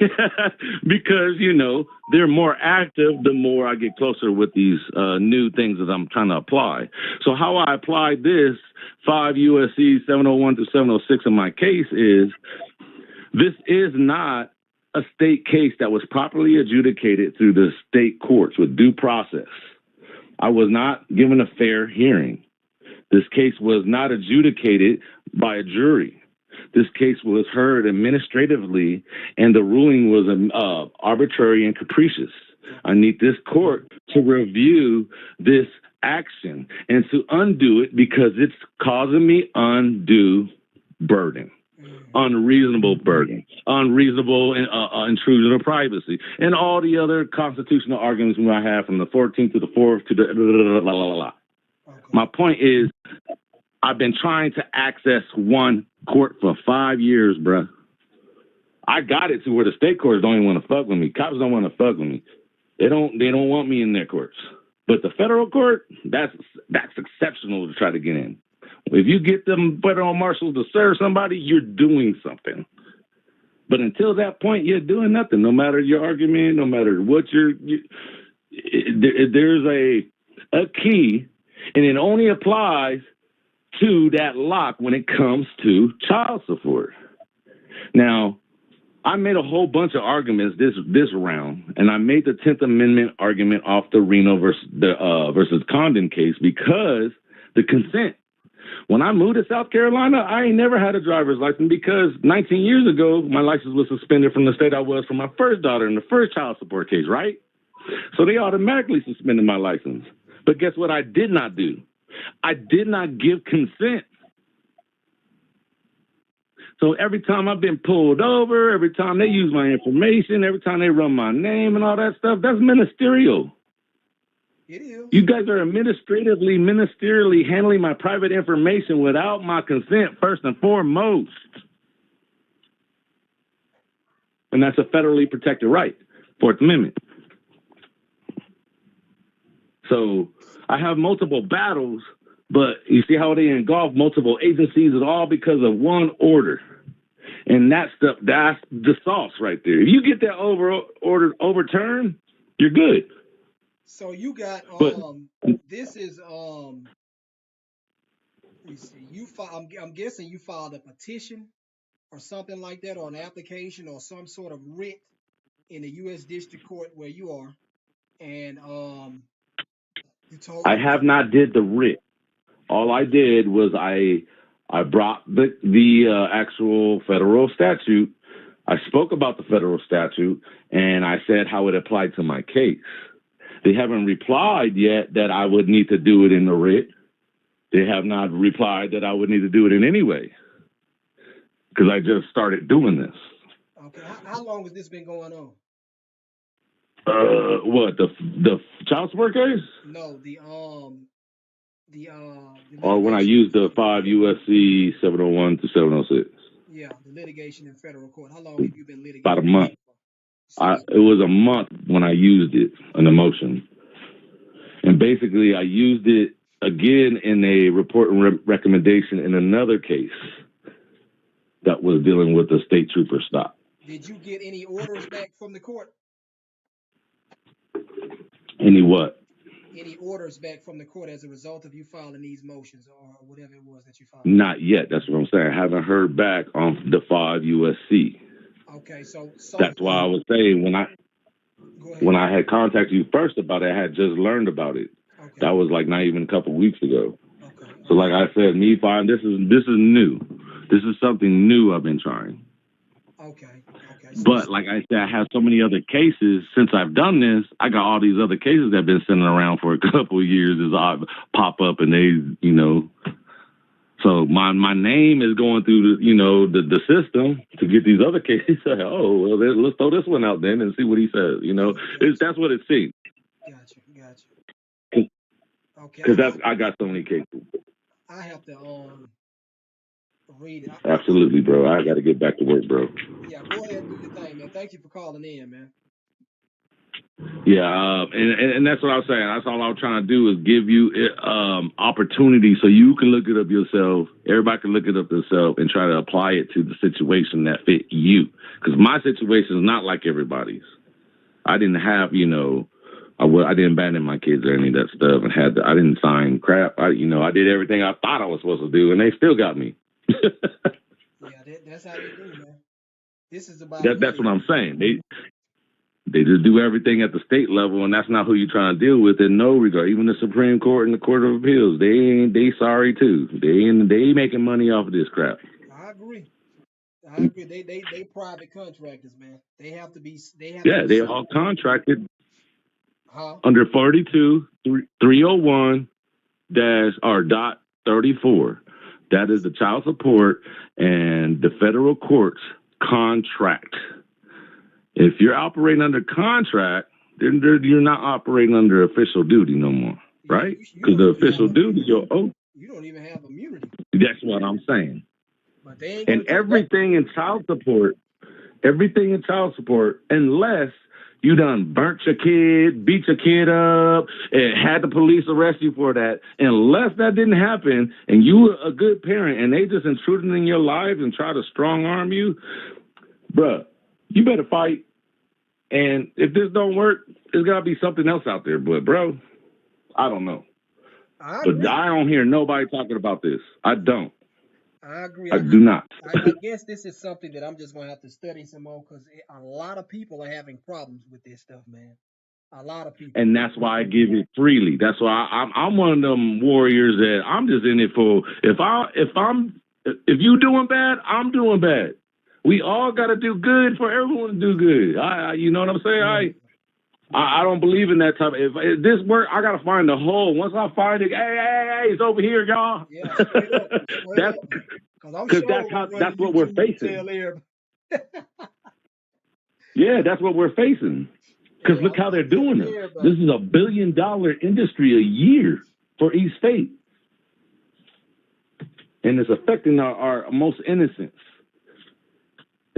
because, they're more active the more I get closer with these new things that I'm trying to apply. So how I applied this 5 U.S.C. 701 through 706 in my case is this is not a state case that was properly adjudicated through the state courts with due process. I was not given a fair hearing. This case was not adjudicated by a jury. This case was heard administratively, and the ruling was arbitrary and capricious. I need this court to review this action and to undo it because it's causing me undue burden. Unreasonable burden, unreasonable intrusion of privacy, and all the other constitutional arguments we might have from the 14th to the 4th to the la la la la. My point is, I've been trying to access one court for 5 years, bruh. I got it to where the state courts don't even want to fuck with me. Cops don't want to fuck with me. They don't want me in their courts. But the federal court, that's exceptional to try to get in. If you get them federal marshals to serve somebody, you're doing something. But until that point, you're doing nothing. No matter your argument, no matter what there's a key, and it only applies to that lock when it comes to child support. Now, I made a whole bunch of arguments this round, and I made the 10th Amendment argument off the Reno versus Condon case because the consent. When I moved to South Carolina, I ain't never had a driver's license because 19 years ago, my license was suspended from the state I was for my first daughter in the first child support case, right? So they automatically suspended my license. But guess what I did not do? I did not give consent. So every time I've been pulled over, every time they use my information, every time they run my name and all that stuff, that's ministerial. It is. You guys are ministerially handling my private information without my consent, first and foremost. And that's a federally protected right, Fourth Amendment. So I have multiple battles, but you see how they engulf multiple agencies, is all because of one order. And that's the sauce right there. If you get that order overturned, you're good. So you got this is let me see. I'm guessing you filed a petition or something like that, or an application or some sort of writ in the U.S. District Court where you are, and you told. I have not did the writ. All I did was I brought the actual federal statute. I spoke about the federal statute, and I said how it applied to my case. They haven't replied yet that I would need to do it in the writ. They have not replied that I would need to do it in any way because I just started doing this. Okay, how long has this been going on? What, the child support case? No, the or when I used the 5 U.S.C. 701 to 706. Yeah, the litigation in federal court. How long have you been litigating? About a month. It was a month when I used it in the motion. And basically, I used it again in a report and recommendation in another case that was dealing with the state trooper stop. Did you get any orders back from the court? Any what? Any orders back from the court as a result of you filing these motions or whatever it was that you filed? Not yet. That's what I'm saying. I haven't heard back on the 5 U.S.C. Okay, so that's why I was saying when I had contacted you first about it, I had just learned about it. Okay. That was like not even a couple weeks ago. Okay. So like I said, this is new. This is something new I've been trying. Okay. But like I said, I have so many other cases since I've done this. I got all these other cases that have been sitting around for a couple of years as I pop up and they, So my name is going through the system to get these other cases. Oh, well, let's throw this one out then and see what he says. That's what it seems. Gotcha. Okay. Because I got so many cases. I have to read it. Absolutely, bro. I got to get back to work, bro. Yeah, go ahead and do your thing, man. Thank you for calling in, man. Yeah, and that's what I was saying. That's all I was trying to do is give you opportunity so you can look it up yourself. Everybody can look it up themselves and try to apply it to the situation that fit you. Because my situation is not like everybody's. I didn't have, I didn't abandon my kids or any of that stuff, and I didn't sign crap. I did everything I thought I was supposed to do, and they still got me. Yeah, that's how they do, man. This is about That's money. what I'm saying. They just do everything at the state level, and that's not who you're trying to deal with in no regard. Even the Supreme Court and the Court of Appeals, they sorry too. They making money off of this crap. I agree. They private contractors, man. They have to be. Yeah, they all contracted Huh? under 42-301 dot 34. That is the child support and the federal courts contract. If you're operating under contract, then you're not operating under official duty no more, right? Because the official duty, you're owed. You don't even have immunity. That's what I'm saying. But they ain't and everything in child support, unless you done burnt your kid, beat your kid up, and had the police arrest you for that, unless that didn't happen and you were a good parent and they just intruded in your life and try to strong arm you, bruh, you better fight. And if this don't work, there's got to be something else out there. But, bro, I don't know. I don't hear nobody talking about this. I don't. I agree. I do not. I guess this is something that I'm just going to have to study some more because a lot of people are having problems with this stuff, man. A lot of people. And that's why I give it freely. That's why I'm one of them warriors that I'm just in it for. If you doing bad, I'm doing bad. We all got to do good for everyone to do good. You know what I'm saying? I don't believe in that type of. If this work, I got to find the hole. Once I find it, hey, it's over here, y'all. Yeah, that's that's what we're facing. Yeah, that's what we're facing. Because look how they're doing it. This is $1 billion industry a year for each state, and it's affecting our most innocents.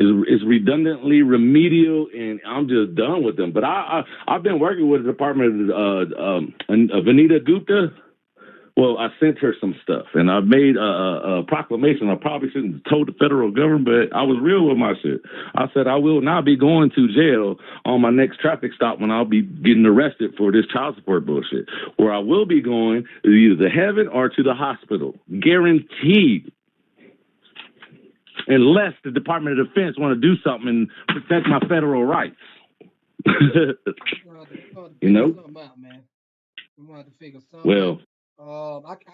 It's redundantly remedial, and I'm just done with them. But I've been working with the Department of Vanita Gupta. Well, I sent her some stuff, and I made a proclamation. I probably shouldn't have told the federal government, but I was real with my shit. I said I will not be going to jail on my next traffic stop when I'll be getting arrested for this child support bullshit. Where I will be going is either to heaven or to the hospital, guaranteed. Unless the Department of Defense want to do something and protect my federal rights. You know? Out, man. We want to figure something out.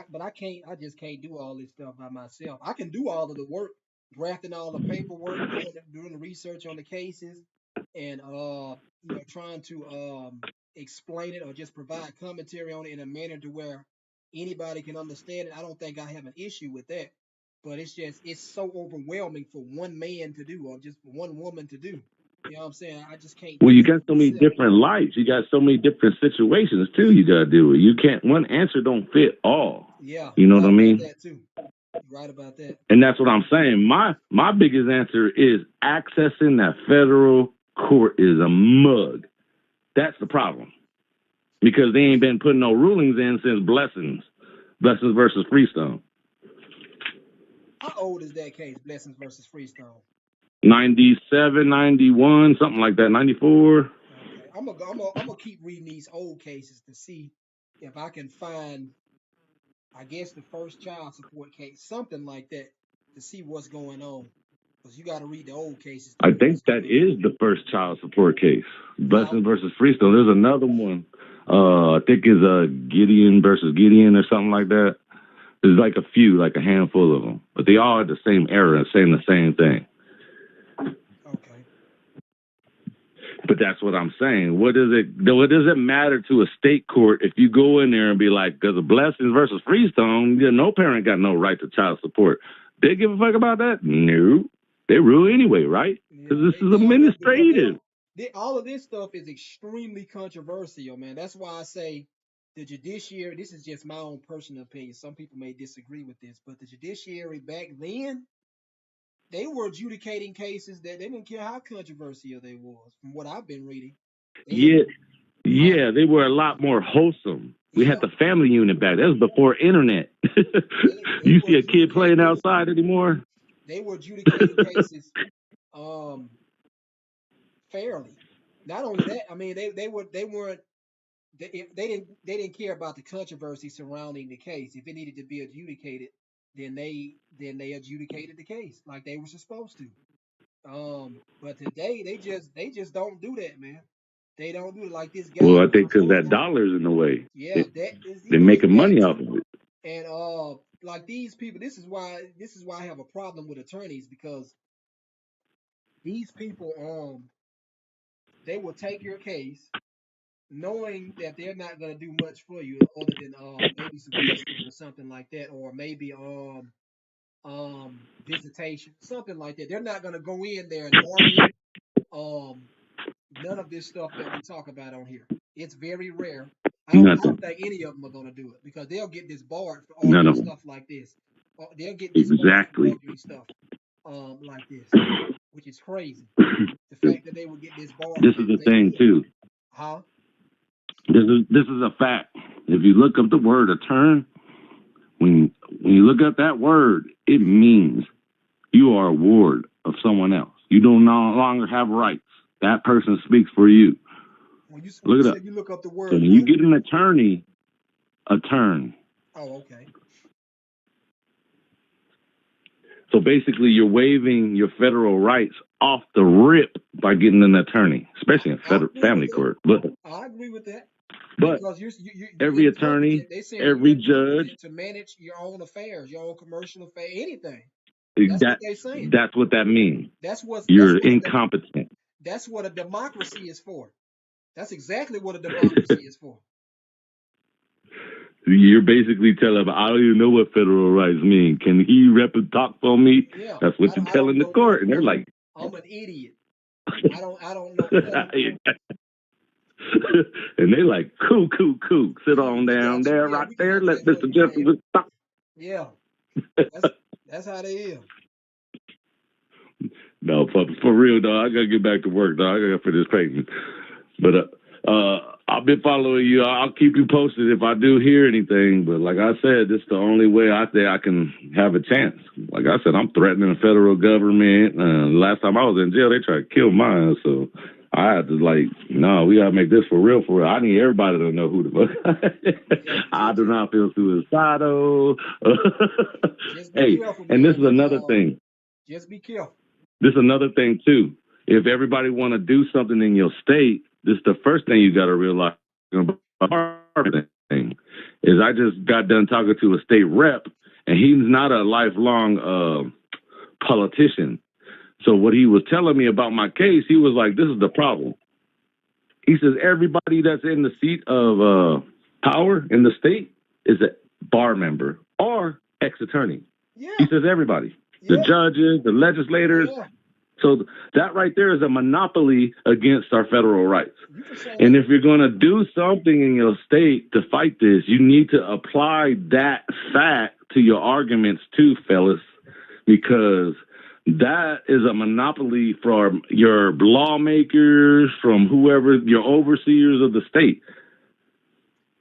But I can't. I just can't do all this stuff by myself. I can do all of the work, drafting all the paperwork, doing the research on the cases, and trying to explain it or just provide commentary on it in a manner to where anybody can understand it. I don't think I have an issue with that. But it's so overwhelming for one man to do or just one woman to do. You know what I'm saying? I just can't. Well, you got so many different lives. You got so many different situations too. You got to do it. You can't. One answer don't fit all. Yeah. You know what I mean? That too. You're right about that. And that's what I'm saying. My biggest answer is accessing that federal court is a mug. That's the problem because they ain't been putting no rulings in since Blessings versus Freestone. How old is that case, Blessings versus Freestone? 97, 91, something like that, 94. Okay. I'm gonna keep reading these old cases to see if I can find, I guess, the first child support case, something like that, to see what's going on. Because you got to read the old cases. I think that is the first child support case, Blessings versus Freestone. There's another one. I think it's Gideon versus Gideon or something like that. There's like a handful of them, but they all are the same era, saying the same thing. Okay. But that's what I'm saying. What does it matter to a state court if you go in there and be like, because of Blessings versus Freestone, no parent got no right to child support. They give a fuck about that? No. They rule anyway, right? Because this is administrative. All of this stuff is extremely controversial, man. That's why I say the judiciary, this is just my own personal opinion. Some people may disagree with this, but the judiciary back then, they were adjudicating cases that they didn't care how controversial they was. From what I've been reading, they, Yeah, huh? yeah, they were a lot more wholesome. We had Yeah, the family unit back. That was before internet. they You were see a kid adjudicating playing outside anymore? they were adjudicating cases um fairly. Not only that, I mean they weren't they didn't care about the controversy surrounding the case. If it needed to be adjudicated, then they adjudicated the case like they were supposed to. But today they just don't do that, man. They don't do it like this guy Well, I who's think a because that former. dollar's in the way. Yeah, that is, They're it's making that money off too. of it. And like these people, this is why I have a problem with attorneys, because these people they will take your case knowing that they're not going to do much for you other than maybe some custody or something like that, or maybe visitation, something like that. They're not going to go in there and argue um none of this stuff that we talk about on here. It's very rare. I don't Nothing. think any of them are going to do it, because they'll get disbarred for None arguing of them. stuff like this. They'll get disbarred for Exactly. arguing stuff like this, which is crazy. The fact that they would get disbarred This for is that, the they thing would. too. Huh? This is a fact. If you look up the word attorney, when you look up that word, it means you are a ward of someone else. You do no longer have rights. That person speaks for you. When you Look it say up. you look up the So word when you what? get an attorney, attorney. Oh, okay. So basically, you're waiving your federal rights off the rip by getting an attorney, especially in I agree with family that. court. I agree with that, But because you're every incompetent. attorney, They saying you're every judge, incompetent to manage your own affairs, your own commercial affair, anything. That's what that they're saying. that's what that means. That's what that's You're what a incompetent. that's what a democracy is for. That's exactly what a democracy is for. You're basically telling them, I don't even know what federal rights mean. Can he rep and talk for me? Yeah, That's what you're I don't telling the know none court. of And they're them. like, I'm an idiot. I don't know none of them. and they like, cool, cool, cool. Sit Yeah, on we down got you. there, Yeah, right we can there. handle Let that for Mr. you, man. Justice talk. Yeah, that's how they is. No, for real, dog. I gotta get back to work, dog. I gotta finish payment. But I've been following you. I'll keep you posted if I do hear anything. But like I said, this is the only way I think I can have a chance. Like I said, I'm threatening the federal government. Last time I was in jail, they tried to kill mine. So I had to no, we gotta make this for real, for real. I need everybody to know who the fuck. Yeah, I do not feel suicidal. just be Hey, careful, and this man, is and another thing. just be careful. This is another thing too. If everybody want to do something in your state, this is the first thing you got to realize about thing is I just got done talking to a state rep, and he's not a lifelong politician. So what he was telling me about my case, he was like, "This is the problem." He says everybody that's in the seat of power in the state is a bar member or ex-attorney. He Yeah, says everybody, the yeah, judges, the legislators. yeah. So that right there is a monopoly against our federal rights. You can say And that. if you're going to do something in your state to fight this, you need to apply that fact to your arguments too, fellas, because that is a monopoly from your lawmakers, from whoever, your overseers of the state.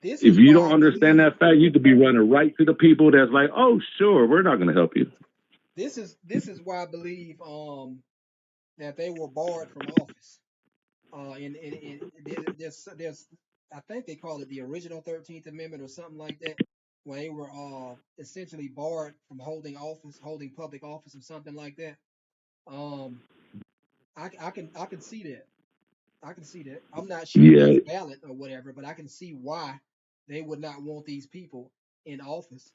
This If is you why don't I understand believe that fact, you could be running right to the people that's like, oh, sure, we're not going to help you. this is why I believe that they were barred from office. There's I think they call it the original 13th Amendment or something like that, where they were essentially barred from holding office, holding public office or something like that. Um, I can see that. I can see that. I'm not sure if Yeah. that's valid or whatever, but I can see why they would not want these people in office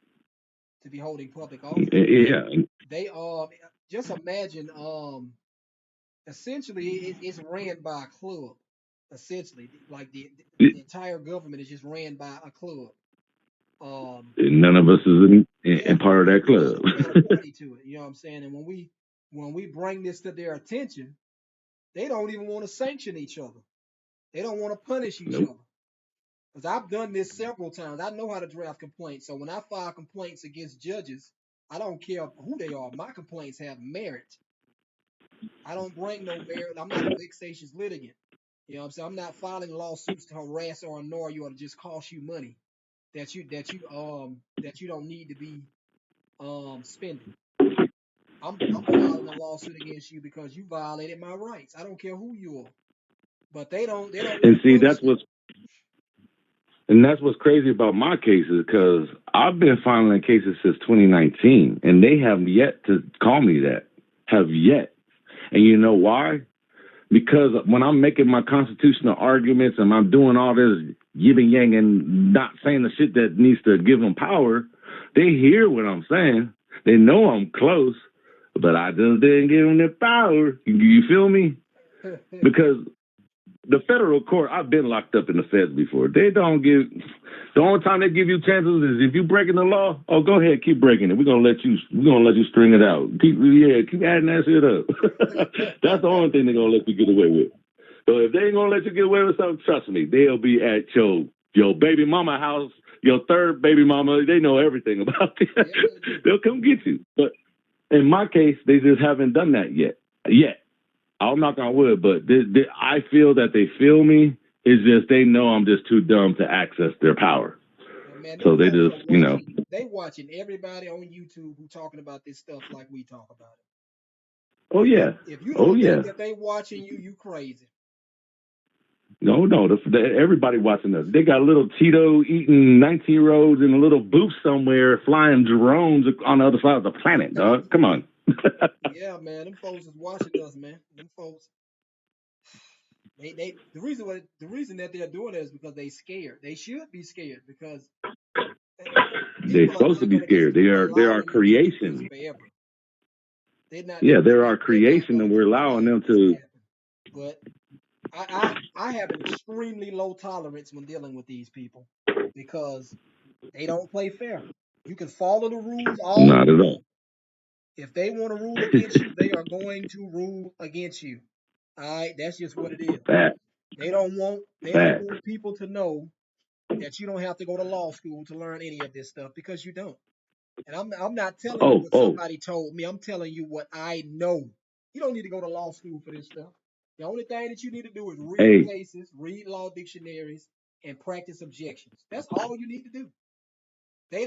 to be holding public office. Yeah. They just imagine essentially it's ran by a club. Essentially, like the entire government is just ran by a club. None of us is in Yeah, part of that we're not a club. party to it. You know what I'm saying? And when we bring this to their attention, they don't even want to sanction each other. They don't want to punish each Nope. other. Because I've done this several times. I know how to draft complaints. So when I file complaints against judges, I don't care who they are. My complaints have merit. I don't bring no merit. I'm not a vexatious litigant. You know what I'm saying? I'm not filing lawsuits to harass or annoy you or to just cost you money that you don't need to be spending. I'm filing a lawsuit against you because you violated my rights. I don't care who you are. But they don't And want see, punishment. that's what's crazy about my cases, because I've been filing cases since 2019, and they have yet to call me that. Have yet. And you know why? Because when I'm making my constitutional arguments and I'm doing all this yin and yang and not saying the shit that needs to give them power, they hear what I'm saying. They know I'm close, but I just didn't give them the power. You feel me? Because the federal court, I've been locked up in the feds before. They don't give. The only time they give you chances is if you breaking the law. Oh, go ahead, keep breaking it. We're gonna let you string it out. Keep adding that shit up. That's the only thing they're gonna let you get away with. So if they ain't gonna let you get away with something, trust me, they'll be at your baby mama house, your third baby mama. They know everything about it. They'll come get you. But in my case, they just haven't done that yet. I'll knock on wood, but I feel that they feel me. It's just they know I'm just too dumb to access their power. Man, So they just, they watching everybody on YouTube who talking about this stuff like we talk about it. Oh yeah, If you don't think that they watching you, you crazy. No, everybody watching us. They got little Cheeto eating 19-year-olds in a little booth somewhere flying drones on the other side of the planet, dog. Come on. Yeah, man, them folks is watching us, man. Them folks. The reason that they're doing it is because they scared. They should be scared because they're supposed to be scared. They are our creation. They're our creation, and we're allowing them to. But I have an extremely low tolerance when dealing with these people because they don't play fair. You can follow the rules all Not at all. If they want to rule against you, they are going to rule against you. All right, that's just what it is. Fact. They don't want people to know that you don't have to go to law school to learn any of this stuff because you don't. And I'm not telling you what somebody told me. I'm telling you what I know. You don't need to go to law school for this stuff. The only thing that you need to do is read cases, read law dictionaries, and practice objections. That's all you need to do. They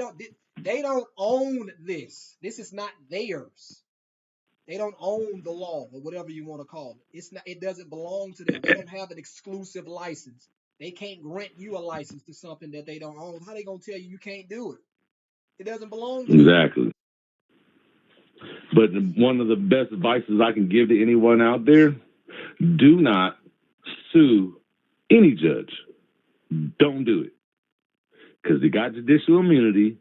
don't own this. This is not theirs. They don't own the law or whatever you want to call it. It doesn't belong to them. They don't have an exclusive license. They can't grant you a license to something that they don't own. How they gonna tell you can't do it? It doesn't belong to them. Exactly. But one of the best advices I can give to anyone out there, do not sue any judge. Don't do it. Because they got judicial immunity.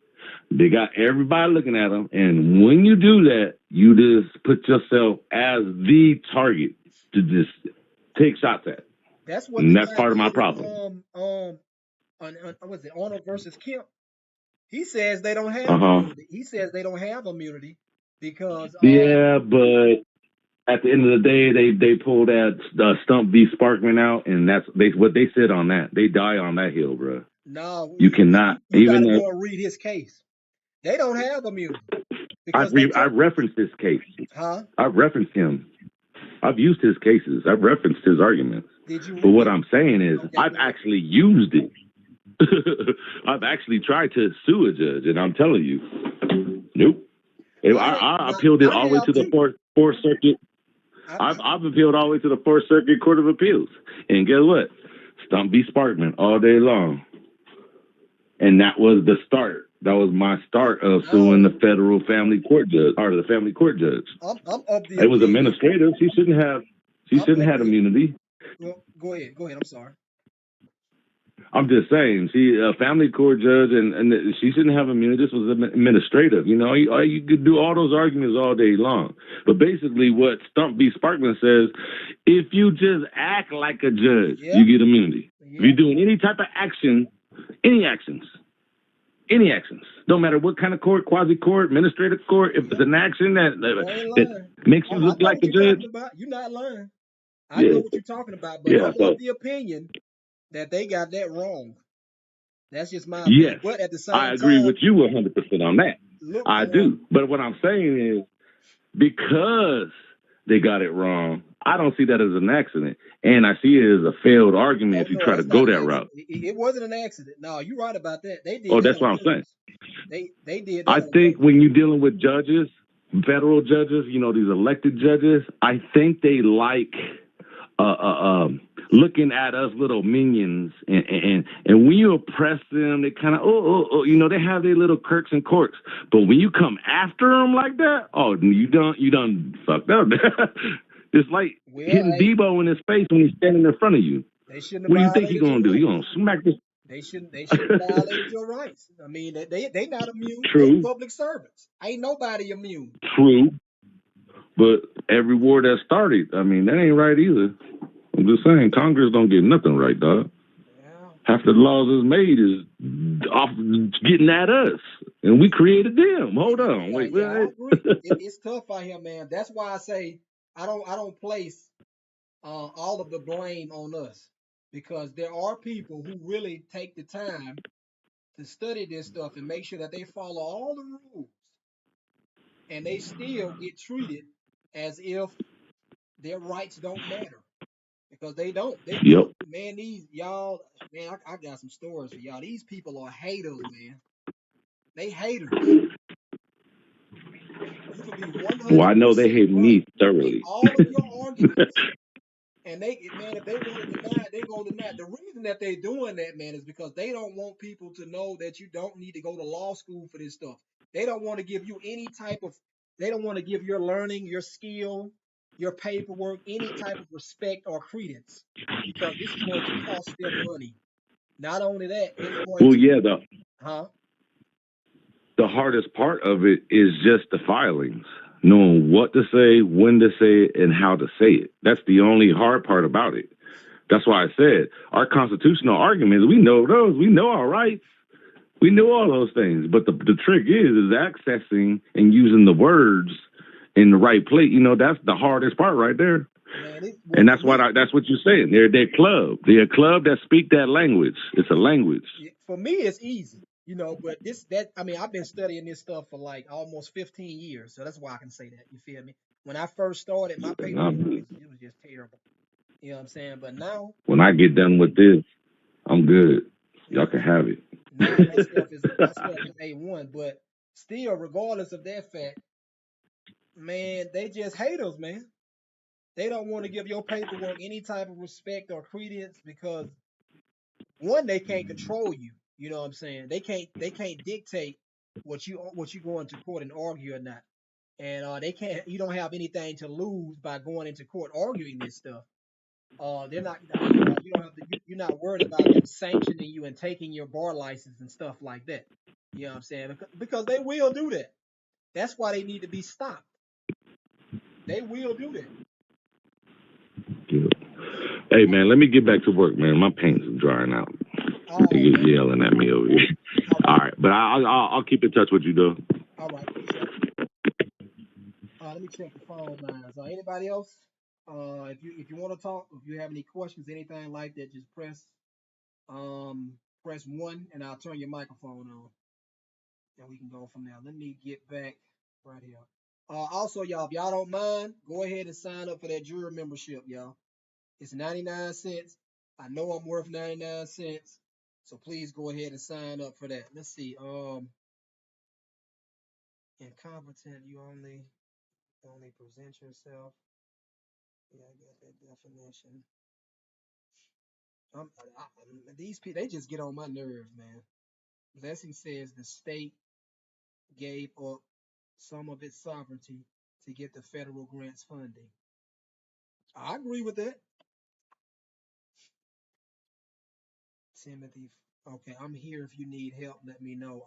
They got everybody looking at them. And when you do that, you just put yourself as the target to just take shots at. That's what. And that's part of my problem. Was it Arnold versus Kemp? He says they don't have immunity. He says they don't have immunity because. Yeah, but at the end of the day, they pulled that Stump v. Sparkman out, and that's what they said on that. They die on that hill, bro. No, you cannot. You got to go and read his case. They don't have immunity. I referenced his case. Huh? I referenced him. I've used his cases. I've referenced his arguments. Did you? But what I'm saying is, I've actually used it. I've actually tried to sue a judge, and I'm telling you, nope. I appealed it all the way to the Fourth Circuit. I've appealed all the way to the Fourth Circuit Court of Appeals, and guess what? Stump v. Sparkman all day long, and that was the start. That was my start of suing the federal family court judge, or the family court judge. It was administrative. She shouldn't have immunity. Well, go ahead. I'm sorry. I'm just saying, she a family court judge, and she shouldn't have immunity. This was administrative. You know, you could do all those arguments all day long. But basically, what Stump v. Sparkman says, if you just act like a judge, you get immunity. If you're doing any type of action, any actions, no matter what kind of court, quasi-court, administrative court, if it's an action that makes you look like a judge. You're not lying. I know what you're talking about, but I'm of the opinion that they got that wrong. That's just my opinion. Yes, But at the I same agree with time, you 100% on that. look I for do. But what I'm saying is because they got it wrong, I don't see that as an accident. And I see it as a failed argument oh if you no, try to it's not go an that accident. route. It wasn't an accident. No, you're right about that. They did Oh, that that's on what I'm saying. purpose. They did that I on think purpose. when you're dealing with judges, federal judges, you know, these elected judges, I think they like looking at us little minions, and when you oppress them, they kind of you know, they have their little quirks and quirks. But when you come after them like that, oh, you done fucked up. It's like Well, hitting hey, Debo in his face when he's standing in front of you. they shouldn't have What do you think he violated your gonna do? He rights. gonna smack this? They shouldn't have violated your rights. I mean, they not immune. They True, public servants. Ain't nobody immune. true. But every war that started, I mean, that ain't right either. I'm just saying, Congress don't get nothing right, dog. Yeah. Half the laws is made is off getting at us, and we created them. Hold on, Yeah, wait, yeah, I what? agree. It's tough out here, man. That's why I say I don't place all of the blame on us because there are people who really take the time to study this stuff and make sure that they follow all the rules, and they still get treated as if their rights don't matter because they don't. They Yep. do, man. These y'all, man, I got some stories for y'all. These people are haters, man. They haters. You could be Well, I know 100% they hate right me in thoroughly. all of your arguments. And man, if they want to deny it, they go deny it. The reason that they're doing that, man, is because they don't want people to know that you don't need to go to law school for this stuff. They don't want to give you any type of, they don't want to give your learning, your skill, your paperwork, any type of respect or credence because this is going to cost them money. Not only that, it's going Well, to, yeah, huh? the hardest part of it is just the filings, knowing what to say, when to say it, and how to say it. That's the only hard part about it. That's why I said our constitutional arguments, we know those, we know our rights. We know all those things, but the trick is accessing and using the words in the right place. You know, that's the hardest part right there. Man, well, And for me, that's what you're saying. They're club. They're a club that speak that language. It's a language. for me, it's easy, but I mean, I've been studying this stuff for like almost 15 years, so that's why I can say that. You feel me? When I first started, my paperwork it was just terrible. You know what I'm saying? But now, When I get done with this, I'm good. Y'all yeah, can have it. now my stuff is A1. But still, regardless of that fact, man, they just hate us, man. They don't want to give your paperwork any type of respect or credence because one, they can't control you. You know what I'm saying? They can't dictate what you go into court and argue or not. And they can't you don't have anything to lose by going into court arguing this stuff. They're not you don't have to you're not worried about them sanctioning you and taking your bar license and stuff like that. You know what I'm saying? Because they will do that. That's why they need to be stopped. They will do that. Hey man, let me get back to work, man. My paint's drying out. All They right, get man. yelling at me over here. All All right. right, but I'll keep in touch with you though. All right, for sure. Let me check the phone lines. Anybody else? If you want to talk, if you have any questions, anything like that, just press one, and I'll turn your microphone on, and we can go from there. Let me get back right here. Also, y'all, if y'all don't mind, go ahead and sign up for that juror membership, y'all. It's 99 cents. I know I'm worth 99 cents, so please go ahead and sign up for that. Let's see. Incompetent. You only present yourself. Yeah, I got that definition. These people, they just get on my nerves, man. Blessing says the state gave up some of its sovereignty to get the federal grants funding. I agree with that. Timothy, okay, I'm here if you need help. Let me know.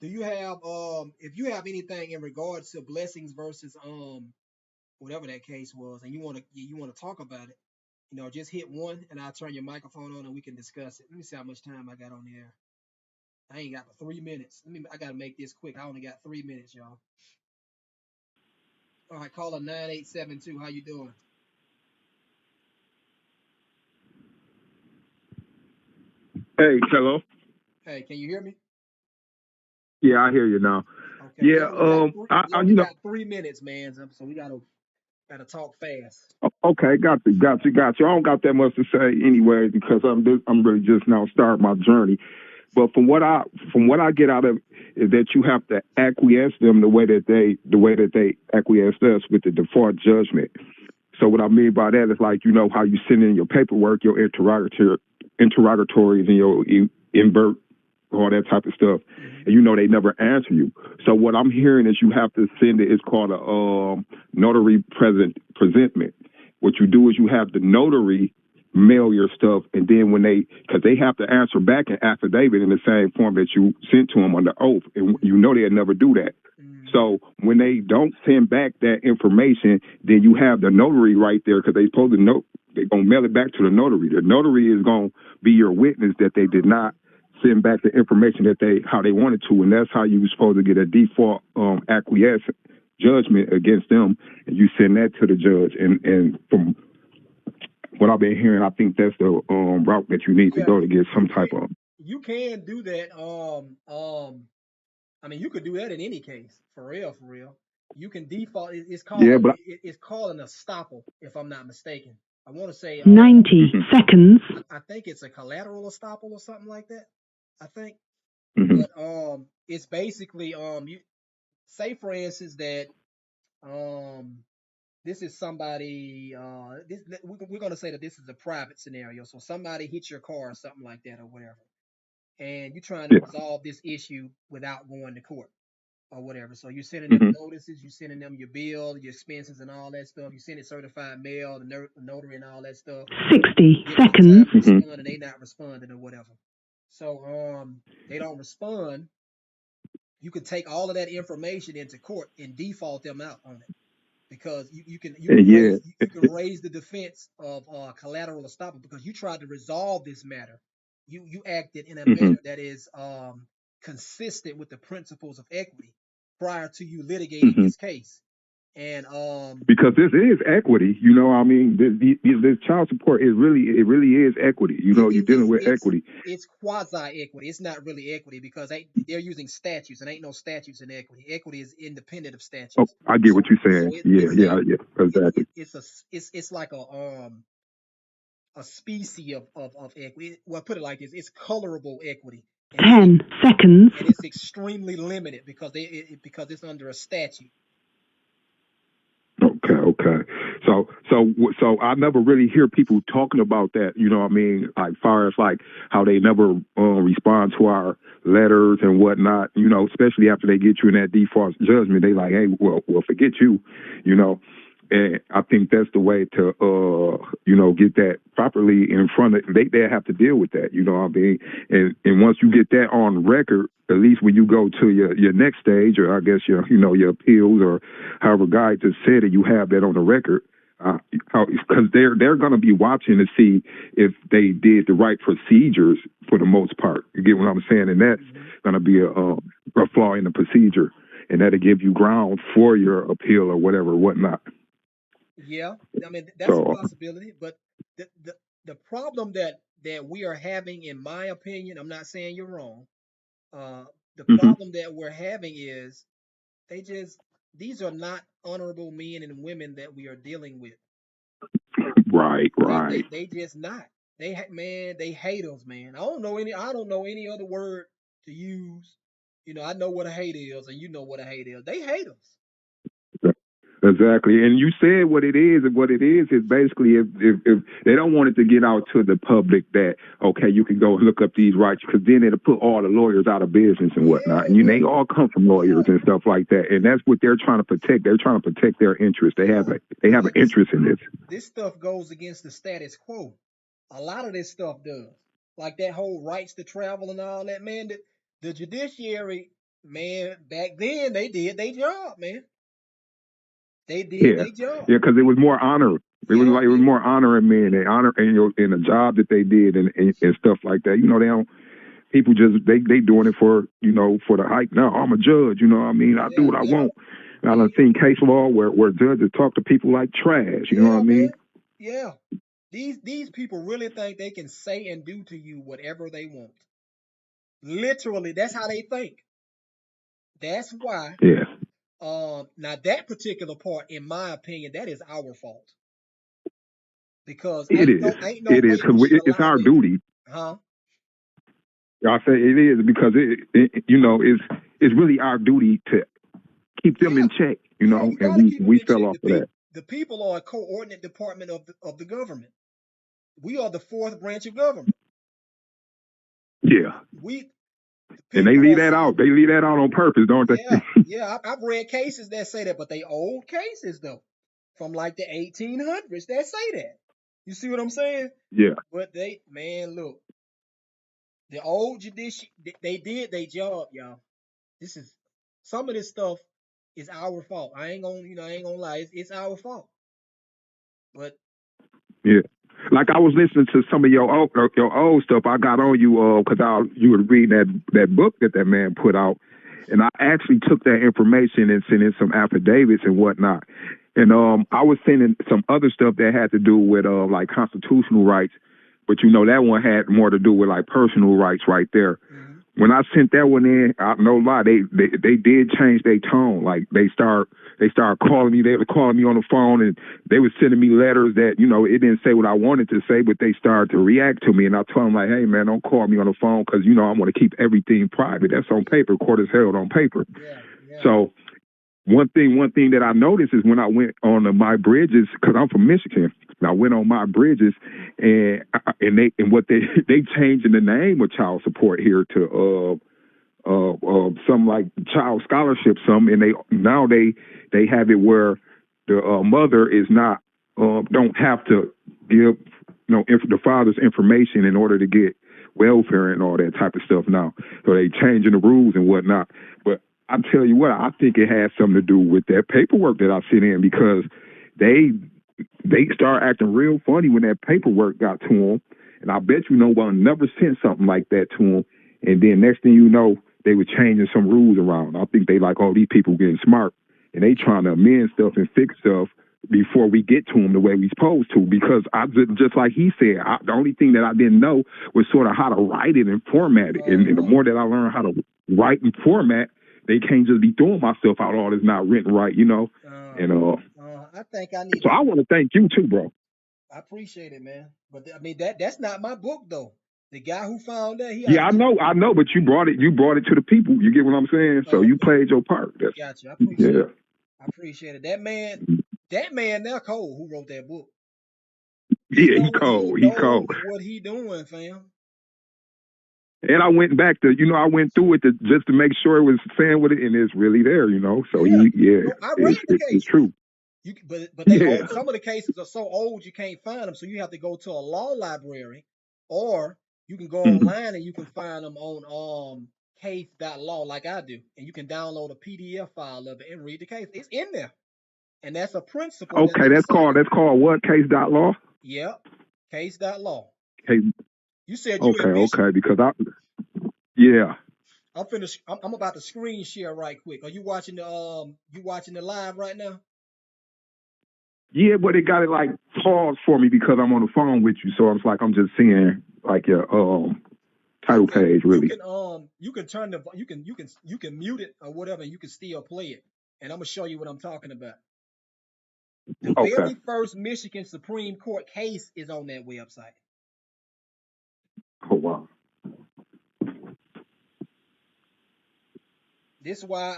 Do you have if you have anything in regards to blessings versus whatever that case was, and you want to talk about it, just hit one, and I'll turn your microphone on and we can discuss it. Let me see how much time I got on there. I ain't got but 3 minutes. I gotta make this quick. I only got 3 minutes, y'all. All right, caller 9872. How you doing? Hey, hello. Hey, can you hear me? Yeah, I hear you now. Okay, Yeah, we only got 3 minutes, man. So we gotta talk fast. okay, got you. I don't got that much to say anyway because I'm really just now starting my journey. But from what I get out of it is that you have to acquiesce them the way that they acquiesced us with the default judgment. So what I mean by that is like, you know how you send in your paperwork, your interrogatories and your invert, all that type of stuff, and you know they never answer you. So what I'm hearing is you have to send it. It's called a notary presentment. What you do is you have the notary mail your stuff, and then because they have to answer back an affidavit in the same form that you sent to them under oath, and you know they'll never do that. So when they don't send back that information, then you have the notary right there because they supposed to know they're gonna mail it back to the notary. The notary is gonna be your witness that they did not send back the information that how they wanted to, and that's how you were supposed to get a default acquiesce judgment against them, and you send that to the judge. And from what I've been hearing, I think that's the route that you need to go to get some type of. You can do that. I mean, you could do that in any case, for real, for real. You can default. It's called. Yeah, but it's called an estoppel, if I'm not mistaken. I want to say 90 seconds. I think it's a collateral estoppel or something like that. I think, Mhm. but it's basically you say for instance that this is somebody we're gonna say that this is a private scenario. So somebody hits your car or something like that or whatever, and you're trying to Yeah. resolve this issue without going to court or whatever. So you're sending them notices, you're sending them your bill, your expenses, and all that stuff. You send it certified mail, the notary, and all that stuff. 60 Give them seconds. time to respond, and they not responding or whatever. So they don't respond. You can take all of that information into court and default them out on it because you can Yeah. raise the defense of collateral estoppel because you tried to resolve this matter. You acted in a manner that is consistent with the principles of equity prior to you litigating this case. And Because this is equity, you know. I mean, this child support it really is equity. You know, you're dealing with equity. it's quasi equity. It's not really equity because they're using statutes and ain't no statutes in equity. Equity is independent of Oh, statutes. I get what you're So saying. Yeah, exactly. it's like a species of equity. Well, put it like this: it's colorable equity, and 10 seconds. it's extremely limited because because it's under a statute. Okay. So I never really hear people talking about that. You know what I mean? Like far as like how they never respond to our letters and whatnot. You know, especially after they get you in that default judgment, they like, hey, well, forget you. You know. And I think that's the way to, get that properly in front of. They have to deal with that. You know what I mean? And once you get that on record, at least when you go to your next stage, or I guess your appeals or however guy just said it, you have that on the record. Because they're going to be watching to see if they did the right procedures for the most part. You get what I'm saying? And that's going to be a flaw in the procedure, and that'll give you ground for your appeal or whatnot. Yeah, I mean that's a possibility, but the problem that we are having, in my opinion, I'm not saying you're wrong. The problem that we're having is these are not honorable men and women that we are dealing with. Right. They just not. They hate us, man. I don't know any other word to use. I know what a hate is, and you know what a hate is. They hate us. Exactly, and you said what it is, and what it is basically if they don't want it to get out to the public that okay, you can go look up these rights, because then it'll put all the lawyers out of business and whatnot, and they all come from lawyers and stuff like that, and that's what they're trying to protect. They're trying to protect their interest. They have an interest in this. This stuff goes against the status quo. A lot of this stuff does, like that whole rights to travel and all that. Man, the judiciary, man, back then they did their job, man. They did their job. Yeah, because it was more honor. It was more honoring men. They honor in the job that they did and stuff like that. You know, they don't. People just they doing it for for the hype. Now I'm a judge. You know what I mean? I do what I want. And I done seen case law where judges talk to people like trash. You know what I mean? Yeah. These people really think they can say and do to you whatever they want. Literally, that's how they think. That's why. Yeah. Now that particular part, in my opinion, that is our fault because It is. ain't no It is way we because should it's allow our that. duty. Huh? I say it is because it's really our duty to keep them in check, Yeah, you and got to keep them we in fell check. off of that. The people are a coordinate department of the government. We are the fourth branch of government. Yeah. The And they people leave are that saying, out. They leave that out on purpose, don't they? yeah. I've read cases that say that, but they old cases though, from like the 1800s that say that. You see what I'm saying? Yeah. But look, the old they did their job, y'all. This is some of this stuff is our fault. I ain't gonna lie, it's our fault. But Yeah. Like I was listening to some of your old stuff. I got on you because you were reading that book that man put out, and I actually took that information and sent in some affidavits and whatnot. And I was sending some other stuff that had to do with like constitutional rights, but that one had more to do with like personal rights right there. mm-hmm. When I sent that one in, no lie, they did change their tone. Like they start calling me. They were calling me on the phone, and they were sending me letters that it didn't say what I wanted to say, but they started to react to me. And I told them like, hey man, don't call me on the phone because I want to keep everything private. That's on paper. Court is held on paper. Yeah. So one thing that I noticed is when I went on My Bridges, because I'm from Michigan, and I went on My Bridges, and what they changing the name of child support here to some like child scholarship, and they have it where the mother is not don't have to give the father's information in order to get welfare and all that type of stuff now. So they changing the rules and whatnot, but I tell you what, I think it has something to do with that paperwork that I sent in because they start acting real funny when that paperwork got to them, and I bet one never sent something like that to them, and then next thing you know, they were changing some rules around. I think they like all these people getting smart, and they trying to amend stuff and fix stuff before we get to them the way we supposed to. Because I just like he said, the only thing that I didn't know was sort of how to write it and format it, and the more that I learned how to write and format, they can't just be throwing myself out all this not written right, And I think I need. So I want to thank you too, bro. I appreciate it, man. But I mean that's not my book though. The guy who found that, I know, but you brought it to the people. You get what I'm saying? So you played your part. Gotcha. I appreciate it. I appreciate it. That man now cold who wrote that book. He's cold. He's cold. What he doing, fam? And I went back to, I went through it just to make sure it was saying what it, and it's really there, So I read the case. It's true. But some of the cases are so old you can't find them, so you have to go to a law library, or you can go online and you can find them on case.law like I do, and you can download a PDF file of it and read the case. It's in there, and that's a principle. Okay, that's called what? Case.law. Yep, case.law. Case. You said okay, because I'm about to screen share right quick. Are you watching the live right now? Yeah, but it got it like paused for me because I'm on the phone with you, so it's like I'm just seeing like your title page really. You can turn you can mute it or whatever, and you can still play it. And I'm gonna show you what I'm talking about. The very first Michigan Supreme Court case is on that website. Oh wow. This is why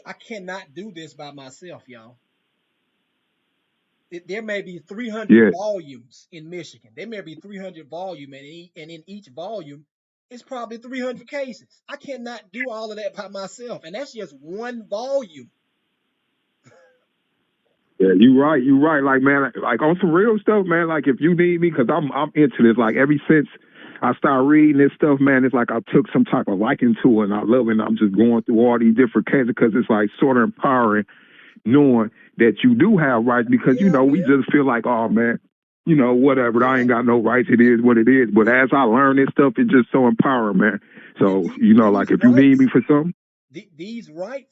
I cannot do this by myself, y'all. There may be 300 volumes in Michigan. There may be 300 volumes, and in each volume, it's probably 300 cases. I cannot do all of that by myself, and that's just one volume. Yeah, you're right. Like, man, like on some real stuff, man. Like, if you need me, because I'm into this. Like, ever since I started reading this stuff, man, it's like I took some type of liking to it, and I love it. And I'm just going through all these different cases because it's like sort of empowering, knowing that you do have rights. Because we just feel like, oh man, whatever. I ain't got no rights. It is what it is. But as I learn this stuff, it's just so empowering, man. So like if you need me for something, these rights.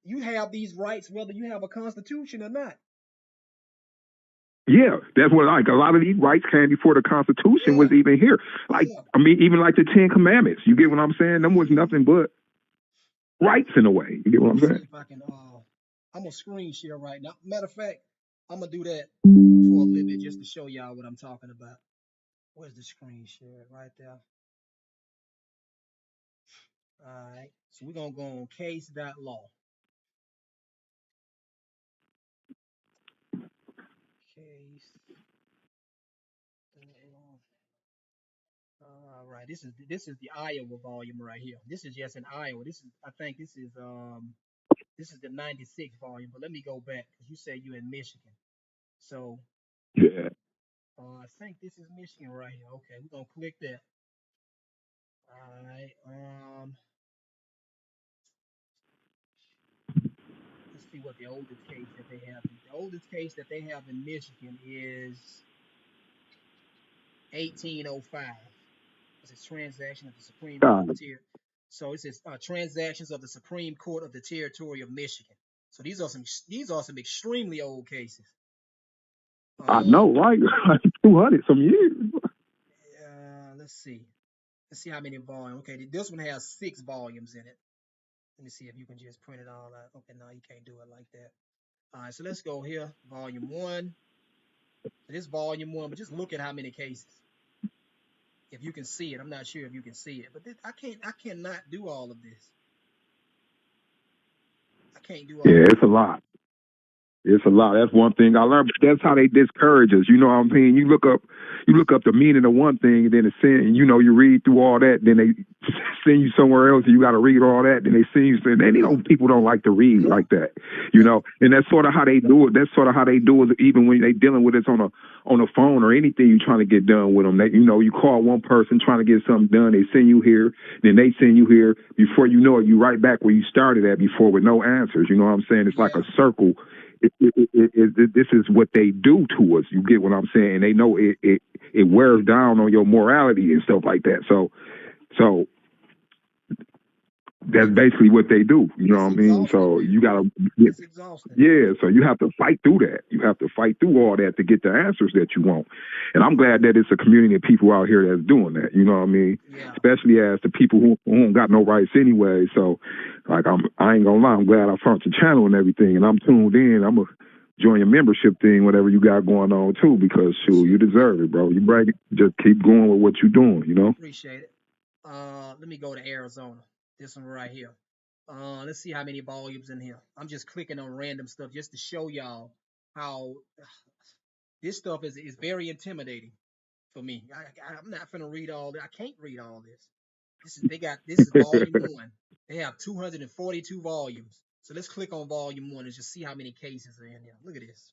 You have these rights whether you have a constitution or not. Yeah, that's what like a lot of these rights came before the Constitution Yeah, was even here. Like yeah. I mean, even like the Ten Commandments. You get what I'm saying? Them was nothing but rights in a way. You get what Let I'm me see saying? if I can. I'm gonna screen share right now. Matter of fact, I'm gonna do that for a little bit just to show y'all what I'm talking about. Where's the screen share? Right there. All right. So we're gonna go on case.law. Case.law. All right. This is the Iowa volume right here. This is just in Iowa. I think this is the 96 volume. But let me go back because you say you're in Michigan. So Yeah. I think this is Michigan right here. Okay, we're gonna click that. All right. Let's see what the oldest case that they have. The oldest case that they have in Michigan is 1805. It's a transaction of the Supreme Court of the God, Territory. So it says transactions of the Supreme Court of the Territory of Michigan. So these are some extremely old cases. I know, Um, right? 200 some years. let's see. Let's see how many volumes. Okay, this one has 6 volumes in it. Let me see if you can just print it all out. Okay, no, you can't do it like that. All right, so let's go here. Volume one. So this volume one, but just look at how many cases. If you can see it, I'm not sure if you can see it, but I cannot do all of this. I can't do all Yeah, of it's a lot. It's a lot. That's one thing I learned. But that's how they discourage us. You know what I'm saying? You look up the meaning of one thing, and then it's send. You know, you read through all that, then they send you somewhere else, and you got to read all that. Then they send you. Saying, they yeah, don't. People don't like to read yeah, like that. You yeah, know, and that's sort of how they do it. That's sort of how they do it. Even when they dealing with us on a phone or anything, you trying to get done with them. They, you know, you call one person trying to get something done. They send you here, then they send you here. Before you know it, you right back where you started at before with no answers. You know what I'm saying? It's like yeah. a circle. This is what they do to us. You get what I'm saying? They know it wears down on your morality and stuff like that. So that's It, basically what they do. You know it's what I mean? exhausting, So man. you gotta, It's exhausting. yeah. So you have to fight through that. You have to fight through all that to get the answers that you want. And I'm glad that it's a community of people out here that's doing that. You know what I mean? Yeah, Especially as the people who don't got no rights anyway. So like I ain't gonna lie. I'm glad I found your channel and everything, and I'm tuned in. I'm a join your membership thing, whatever you got going on too, because shoot, you appreciate it, man. deserve it, bro. You brag it. Just keep going with what you're doing, you know? Appreciate it. Let me go to Arizona. This one right here. Let's see how many volumes in here. I'm just clicking on random stuff just to show y'all how this stuff is very intimidating for me. I'm not gonna read all this. I can't read all this. This is volume one. They have 242 volumes. So let's click on volume one and just see how many cases are in here. Look at this.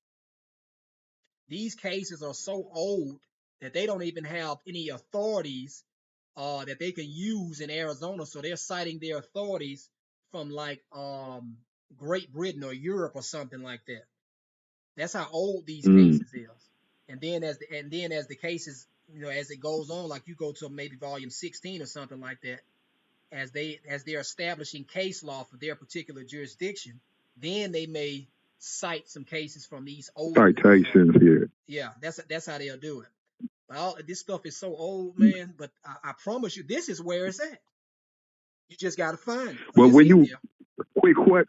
These cases are so old that they don't even have any authorities that they can use in Arizona. So they're citing their authorities from like Great Britain or Europe or something like that. That's how old these Mm. cases is. And then as the cases, as it goes on, like you go to maybe volume 16 or something like that, as they're establishing case law for their particular jurisdiction, then they may cite some cases from these older. Citations here. Yeah, that's how they'll do it. But this stuff is so old, man. But I promise you, this is where it's at. You just gotta find it, or But it's when in you there.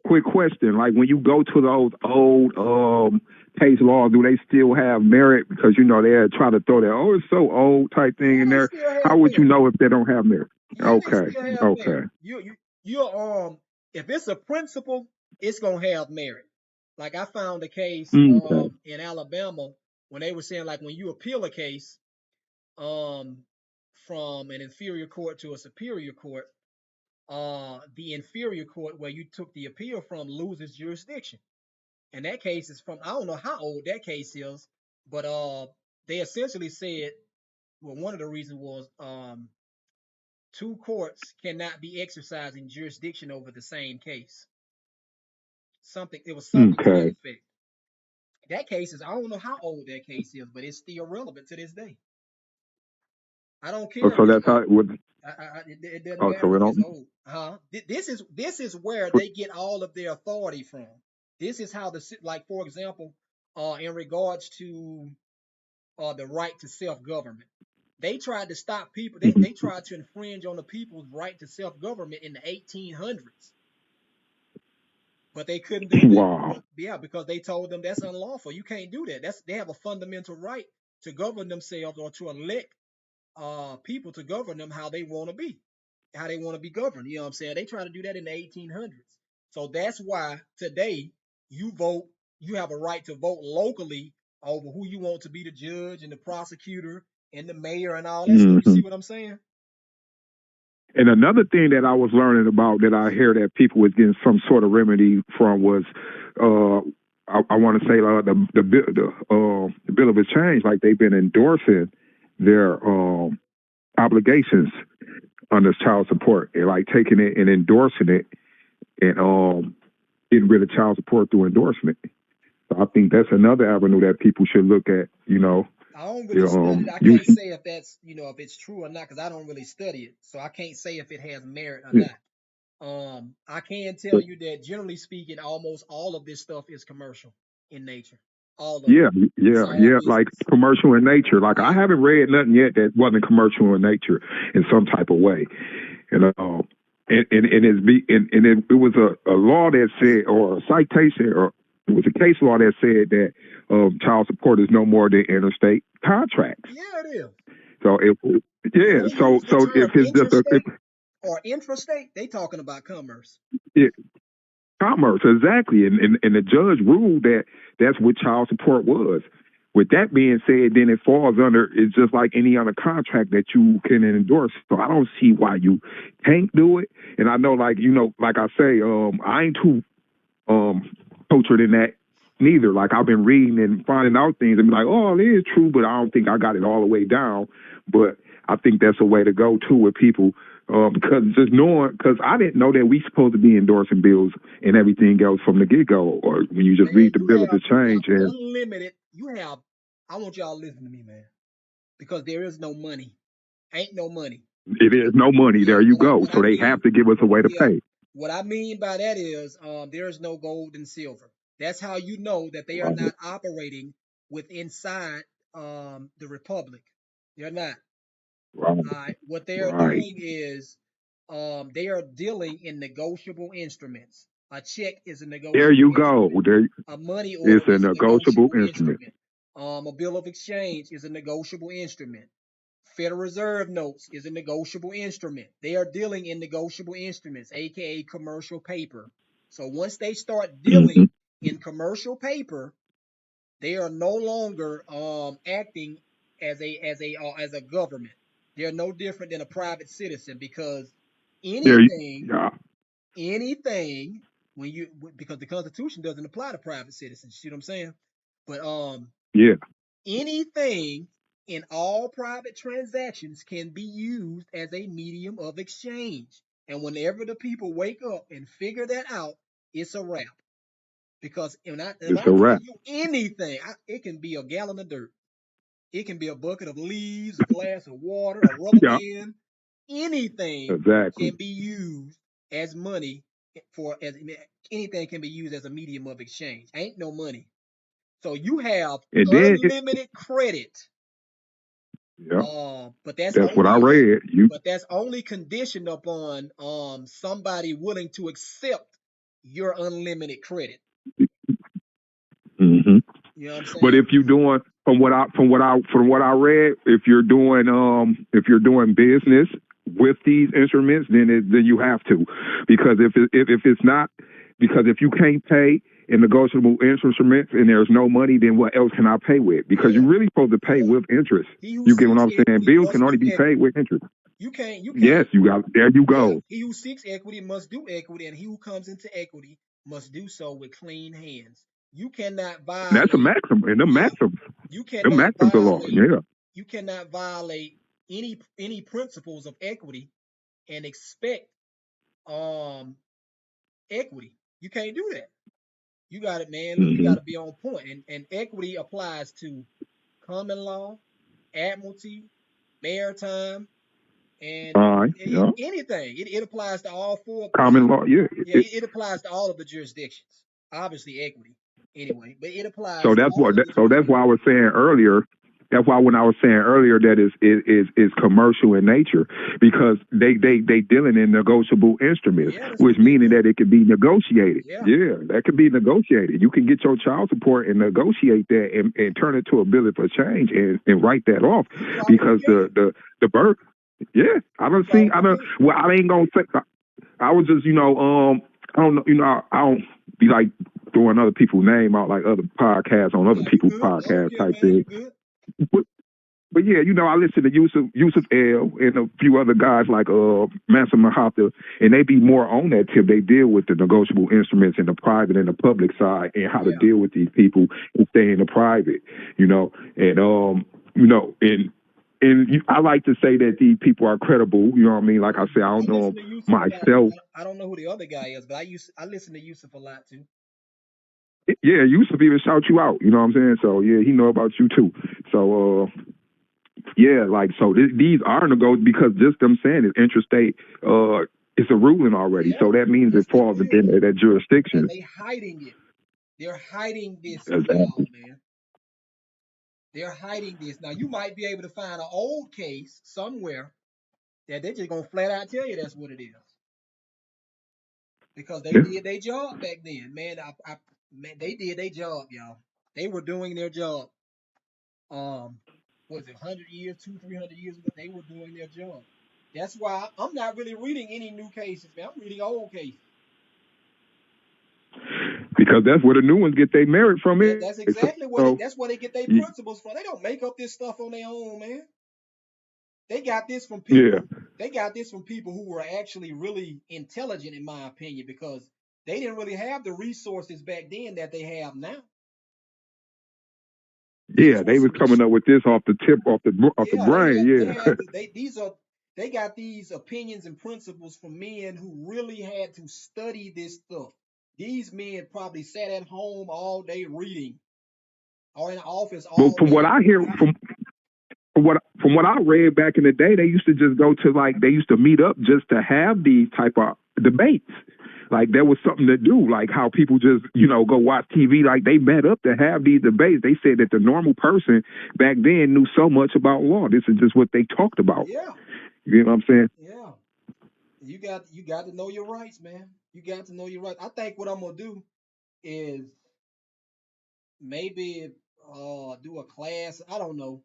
quick question, like when you go to those old case laws, do they still have merit? Because you know they try to throw that it's so old type thing Yeah, in they there. still How have would you merit. know if they don't have merit? Yeah, they Okay, still have okay, merit. You're if it's a principle, it's gonna have merit. Like I found a case okay, in Alabama when they were saying like when you appeal a case um from an inferior court to a superior court, the inferior court where you took the appeal from loses jurisdiction. And that case is from I don't know how old that case is, but they essentially said well one of the reasons was two courts cannot be exercising jurisdiction over the same case. Something to that okay. effect. That case is I don't know how old that case is, but it's still relevant to this day. I don't care if So it's that's how old. it would. It doesn't Oh, matter so it if it's don't. old. This is where they get all of their authority from. This is how like for example, in regards to the right to self-government. They tried to stop people. They tried to infringe on the people's right to self-government in the 1800s, but they couldn't do that. Wow. Yeah, because they told them that's unlawful. You can't do that. They have a fundamental right to govern themselves or to elect people to govern them how they want to be, how they want to be governed. You know what I'm saying? They tried to do that in the 1800s. So that's why today you vote. You have a right to vote locally over who you want to be the judge and the prosecutor and the mayor and all that stuff. You see what I'm saying? And another thing that I was learning about that I hear that people was getting some sort of remedy from was, I want to say the bill of exchange, like they've been endorsing their obligations under child support, and like taking it and endorsing it, and getting rid of child support through endorsement. So I think that's another avenue that people should look at. I don't really study it. I can't say if that's if it's true or not because I don't really study it, so I can't say if it has merit or not. I can tell you that generally speaking, almost all of this stuff is commercial in nature. All of it. Yeah, like commercial in nature. Like I haven't read nothing yet that wasn't commercial in nature in some type of way. And it was a law that said, or a citation, or it was a case law that said that child support is no more than interstate contracts. Yeah, it is. So so if it's just or intrastate, they talking about commerce. Yeah, commerce, exactly. And the judge ruled that that's what child support was. With that being said, then it falls under, it's just like any other contract that you can endorse. So I don't see why you can't do it. And I know, like I say, I ain't too cultured in that neither. Like I've been reading and finding out things and be like, oh, it is true, but I don't think I got it all the way down. But I think that's a way to go too with people. Because I didn't know that we supposed to be endorsing bills and everything else from the get-go, or when you just read the bill of exchange. And unlimited, I want y'all to listen to me, man, because there is no money. Ain't no money. It is no money. There you go. So they have to give us a way to pay. What I mean by that is there is no gold and silver. That's how you know that they are not operating inside the republic. They're not. What they are doing is they are dealing in negotiable instruments. A check is a negotiable There you instrument. go. A money order is a negotiable instrument. A bill of exchange is a negotiable instrument. Federal Reserve notes is a negotiable instrument. They are dealing in negotiable instruments, aka commercial paper. So once they start dealing in commercial paper, they are no longer acting as a government. They're no different than a private citizen because anything because the Constitution doesn't apply to private citizens. You see what I'm saying? But anything in all private transactions can be used as a medium of exchange. And whenever the people wake up and figure that out, it's a wrap. Because if I'm telling you anything, it can be a gallon of dirt. It can be a bucket of leaves, a glass of water, a rubber band. Anything can be used as money anything can be used as a medium of exchange. Ain't no money. So you have unlimited credit. But that's only, what I read. But that's only conditioned upon somebody willing to accept your unlimited credit. Mm-hmm. You know what I'm saying? But if you're doing from what I read, if you're doing business with these instruments, then you have to, because if it's not, because if you can't pay in negotiable instruments and there's no money, then what else can I pay with? Because you're really supposed to pay with interest. You get what I'm saying? Bills can only be paid with interest. You can't. Yes, you got. There you go. Yeah. He who seeks equity must do equity, and he who comes into equity must do so with clean hands. You cannot violate. That's a maximum, and the maximums. You cannot maximums of law. Yeah. You cannot violate any principles of equity and expect equity. You can't do that. You got it, man. You got to be on point. And equity applies to common law, admiralty, maritime, and anything. It applies to all four. Common law, yeah. It applies to all of the jurisdictions. Obviously, equity. Anyway, but it applies So to that's all what. So industries, that's why I was saying earlier. That's why when I was saying earlier that is commercial in nature because they dealing in negotiable instruments, Yeah, that's which what they meaning do. that it can be negotiated. Yeah. Yeah, that could be negotiated. You can get your child support and negotiate that and turn it to a bill for change and write that off You probably because can. the birth. Yeah, I You don't see. I probably don't. can. Well, I ain't gonna say. I was just I don't know. I don't be like throwing other people's name out like other podcasts on other No, you people's good. I don't podcasts care, type man. thing. You good. But, but yeah, I listen to Yusuf L and a few other guys like Mansa Mahata, and they be more on that tip. They deal with the negotiable instruments in the private and the public side and how to Yeah. deal with these people and stay in the private, and I like to say that these people are credible. You know what I mean? Like I say, I I don't know listen to Yusuf a lot too. myself. I don't know who the other guy is, but I listen to Yusuf a lot too. Yeah, Yusuf even shout you out. You know what I'm saying? So yeah, he know about you too. So yeah, like so these are negotiable because just them saying it's interstate. It's a ruling already, Yeah, so that means it yes, it falls is. within that And jurisdiction. they hiding it. They're hiding this from Exactly. y'all, man. They're hiding this. Now you might be able to find an old case somewhere that they're just gonna flat out tell you that's what it is because they Yeah. did their job back then, man. Man, they did their job, y'all. They were doing their job. Was it 100 years, 300 years ago? They were doing their job. That's why I'm not really reading any new cases, man. I'm reading old cases. Because that's where the new ones get their merit from. It. That's exactly what So that's where they get their y- principles from. They don't make up this stuff on their own, man. They got this from yeah, people. They got this from people who were actually really intelligent, in my opinion, because they didn't really have the resources back then that they have now. They yeah, they was coming sorcerers. up with this off the tip, off the Yeah, they brain. had they Yeah, had they got these opinions and principles from men who really had to study this stuff. These men probably sat at home all day reading, or in the office but all day reading. from what I read back in the day, they used to just go to they used to meet up just to have these type of debates. Like there was something to do, like how people just, go watch TV. Like they met up to have these debates. They said that the normal person back then knew so much about law. This is just what they talked about. Yeah, You know what I'm saying? yeah. You got to know your rights, man. You got to know your rights. I think what I'm gonna do is maybe do a class. I don't know,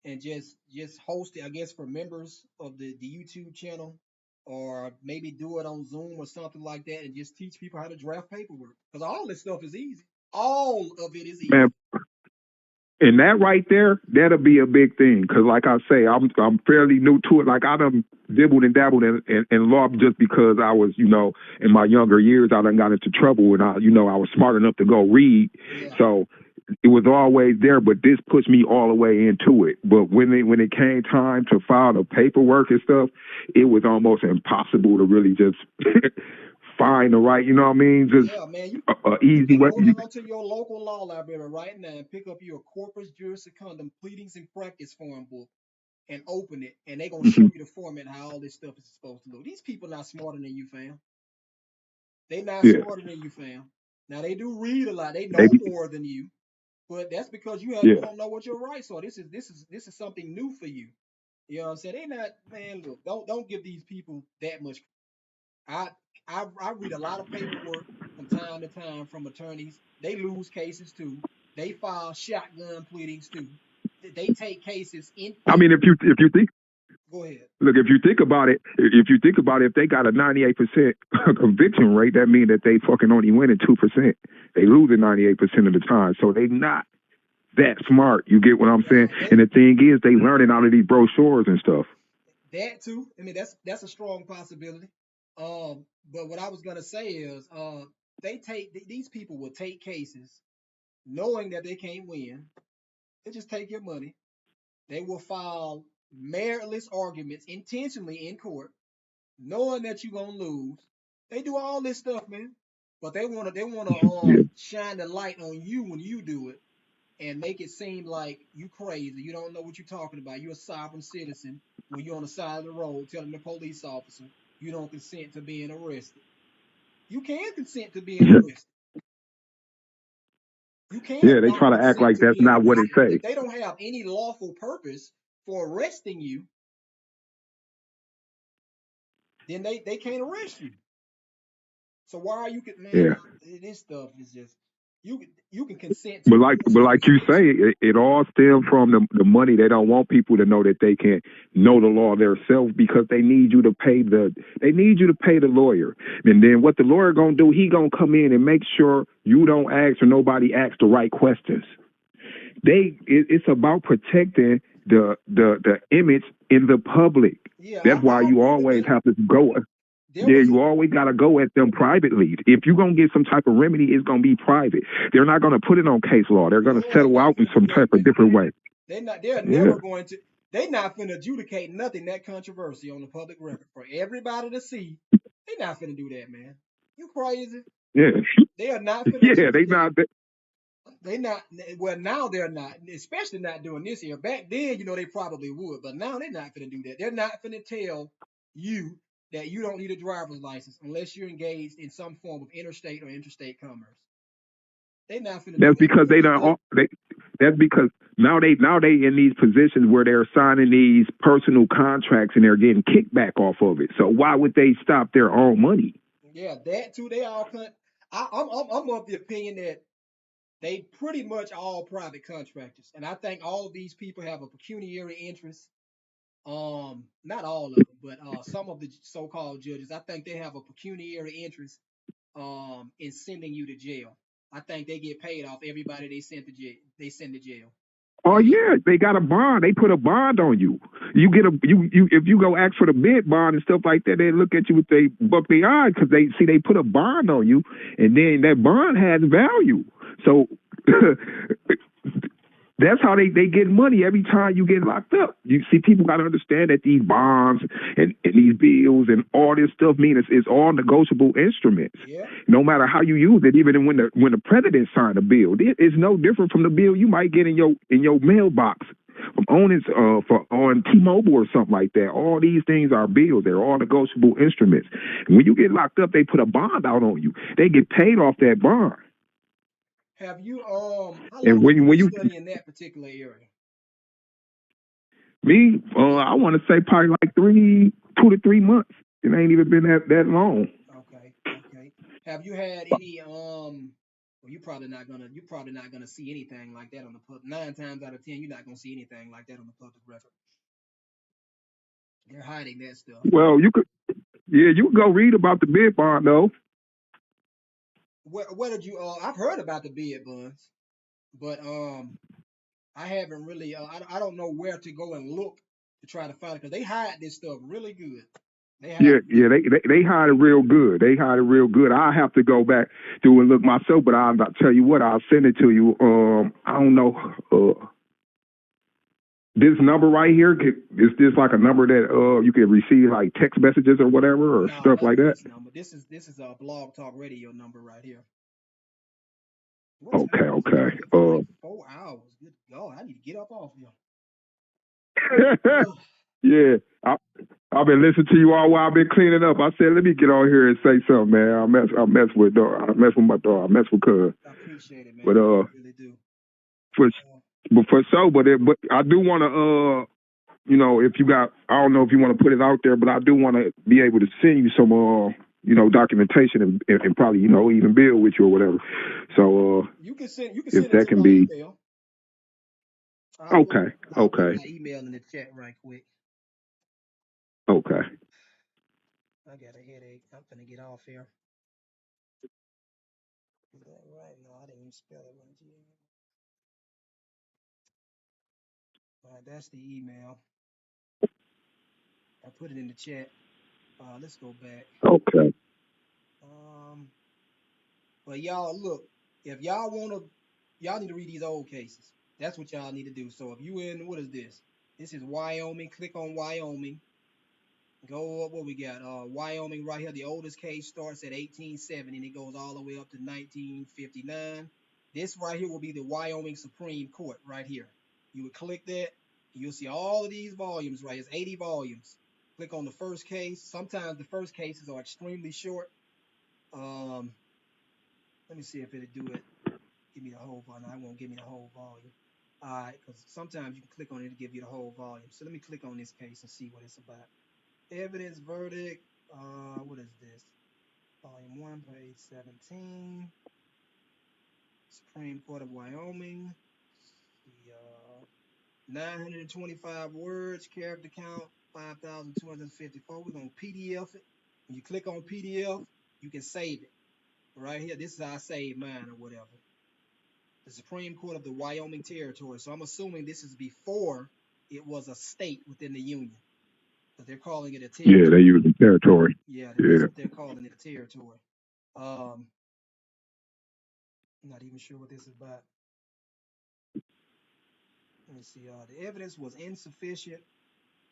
and just host it. I guess for members of the YouTube channel, or maybe do it on Zoom or something like that, and just teach people how to draft paperwork. Because all this stuff is easy. All of it is Man, easy. and that right there, that'll be a big thing. Cause like I say, I'm fairly new to it. Like I done dibbled and dabbled in law just because I was, in my younger years, I done got into trouble and I was smart enough to go read. Yeah, So it was always there, but this pushed me all the way into it. But when it came time to file the paperwork and stuff, it was almost impossible to really just find the right, you know what I mean? Just yeah, man. a You easy can way. go down to your local law library right now and pick up your Corpus Juris Secundum Pleadings and Practice Form book and open it, and they're gonna show you the format how all this stuff is supposed to look. These people not smarter than you, fam. They not Yeah, smarter than you, fam. Now they do read a lot. They they, know more than you, but that's because you yeah. don't know what your rights are. This is something new for you. You know what I'm saying? They not, man. Look, don't give these people that much. I I read a lot of paperwork from time to time from attorneys. They lose cases too. They file shotgun pleadings too. They take cases I in. mean, if you think Go ahead. look, if you think about it, if they got a 98% conviction rate, that means that they fucking only winning 2%. They losing 98% of the time, so they not that smart. You get what I'm saying? No, they And the thing is, they learning out of these brochures and stuff. that too. I mean, that's a strong possibility. But what I was gonna say is, these people will take cases knowing that they can't win. They just take your money. They will file meritless arguments intentionally in court, knowing that you're gonna lose. They do all this stuff, man. But they wanna Yeah. shine the light on you when you do it and make it seem like you crazy. You don't know what you're talking about. You're a sovereign citizen when you're on the side of the road telling the police officer you don't consent to being arrested. You can consent to being arrested. You can Yeah, they not try to act consent like to that's being not what it arrested. say. If they don't have any lawful purpose for arresting you, then they can't arrest you. So why are you man? Yeah. This stuff is just you can consent to But bullshit like you information. say, it all stems from the money. They don't want people to know that they can know the law themselves because they need you to pay the lawyer. And then what the lawyer gonna do? He gonna come in and make sure you don't ask or nobody asks the right questions. It's about protecting the image in the public. Yeah, That's why I you agree with always that. have to go. There Yeah, was you always got to go at them privately. If you're going to get some type of remedy, it's going to be private. They're not going to put it on case law. They're going to no, they're settle not out in gonna some do that, type of man. different way. They're Yeah. never going to. They're not finna adjudicate nothing that controversy on the public record for everybody to see. They're not finna do that, man. You crazy? Yeah. They are not finna Yeah, they adjudicate. not. They not. Well, now they're not. Especially not doing this here. Back then, they probably would, but now they're not finna do that. They're not finna tell you that you don't need a driver's license unless you're engaged in some form of interstate or interstate commerce. They're not finna do That's that because because they don't. That's because now they in these positions where they're signing these personal contracts and they're getting kickback off of it. So why would they stop their own money? yeah, that too. They all I'm of the opinion that they pretty much all private contractors, and I think all of these people have a pecuniary interest. Not all of them, but some of the so-called judges, I think they have a pecuniary interest in sending you to jail. I think they get paid off everybody they send to jail. They send to jail. Oh And yeah, they got a bond. They put a bond on you. You get a you if you go ask for the bid bond and stuff like that, they look at you with they buck their eye because they put a bond on you, and then that bond has value. So that's how they get money every time you get locked up. You see, people got to understand that these bonds and these bills and all this stuff mean it's all negotiable instruments. yeah, No matter how you use it, even when the president signed a bill, it's no different from the bill you might get in your mailbox from owning on T-Mobile or something like that. All these things are bills. They're all negotiable instruments. And when you get locked up, they put a bond out on you. They get paid off that bond. have you how And long have you when been you studying that particular area? Me, Yeah. I want to say probably like 2 to 3 months. It ain't even been that long. Okay, okay. Have you had any well, you're probably not gonna see anything like that on the public. 9 times out of 10, you're not gonna see anything like that on the public record. They're hiding that stuff. Well, you could go read about the bid bond though. What did you? I've heard about the bid bonds, but I haven't really. I don't know where to go and look to try to find it because they hide this stuff really good. They hide Yeah, it yeah, really they, good. they they hide it real good. They hide it real good. I have to go back through and look myself, but I'll tell you what, I'll send it to you. I don't know. This number right here, is this like a number that you can receive like text messages or whatever or No, stuff like not that? this number. This is a Blog Talk Radio number right here. What Okay, time is it? okay. Man, it's been like 4 hours. Good God, I need to get up off here. Ugh. Yeah, I've been listening to you all while I've been cleaning up. I said, let me get on here and say something, man. I mess with my dog. I mess with cuz. I appreciate it, But man. I really do. for Uh, for sure. But I do want to if you got, I don't know if you want to put it out there, but I do want to be able to send you some documentation and probably even build with you or whatever. So you can send if it that to can my be email. okay, I'll put okay, my email in the chat right quick. okay. I got a headache. I'm gonna get off here. Is that right? No, I didn't even spell it right. All right, that's the email. I put it in the chat. Let's go back. Okay. Um, but y'all look, if y'all need to read these old cases. That's what y'all need to do. So if you in, what is this? This is Wyoming. Click on Wyoming. Go up what we got. Wyoming right here. The oldest case starts at 1870 and it goes all the way up to 1959. This right here will be the Wyoming Supreme Court right here. You would click that. You'll see all of these volumes right. It's 80 volumes. Click on the first case. Sometimes the first cases are extremely short. Let me see if it'll do it. give me the whole volume. I won't give me the whole volume. All right, because sometimes you can click on it to give you the whole volume. So let me click on this case and see what it's about. Evidence verdict. What is this? Volume 1, page 17. Supreme Court of Wyoming. The 925 words, character count 5,254. We're going to PDF it. When you click on PDF, you can save it. Right here, this is how I save mine or whatever. The Supreme Court of the Wyoming Territory. So I'm assuming this is before it was a state within the Union. But they're calling it a territory. Yeah, they use the territory. Yeah, that's what they're calling it, a territory. I'm not even sure what this is about. Let me see. The evidence was insufficient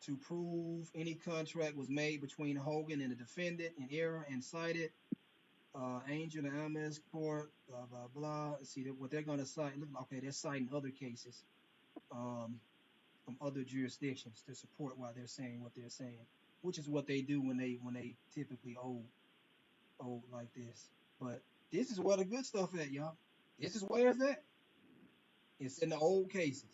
to prove any contract was made between Hogan and the defendant in error and cited Angel and Ames Court, blah, blah, blah. Let's see what they're going to cite. Okay, they're citing other cases from other jurisdictions to support why they're saying what they're saying, which is what they do when they typically hold like this. But this is where the good stuff at, y'all. This is where it's at. It's in the old cases.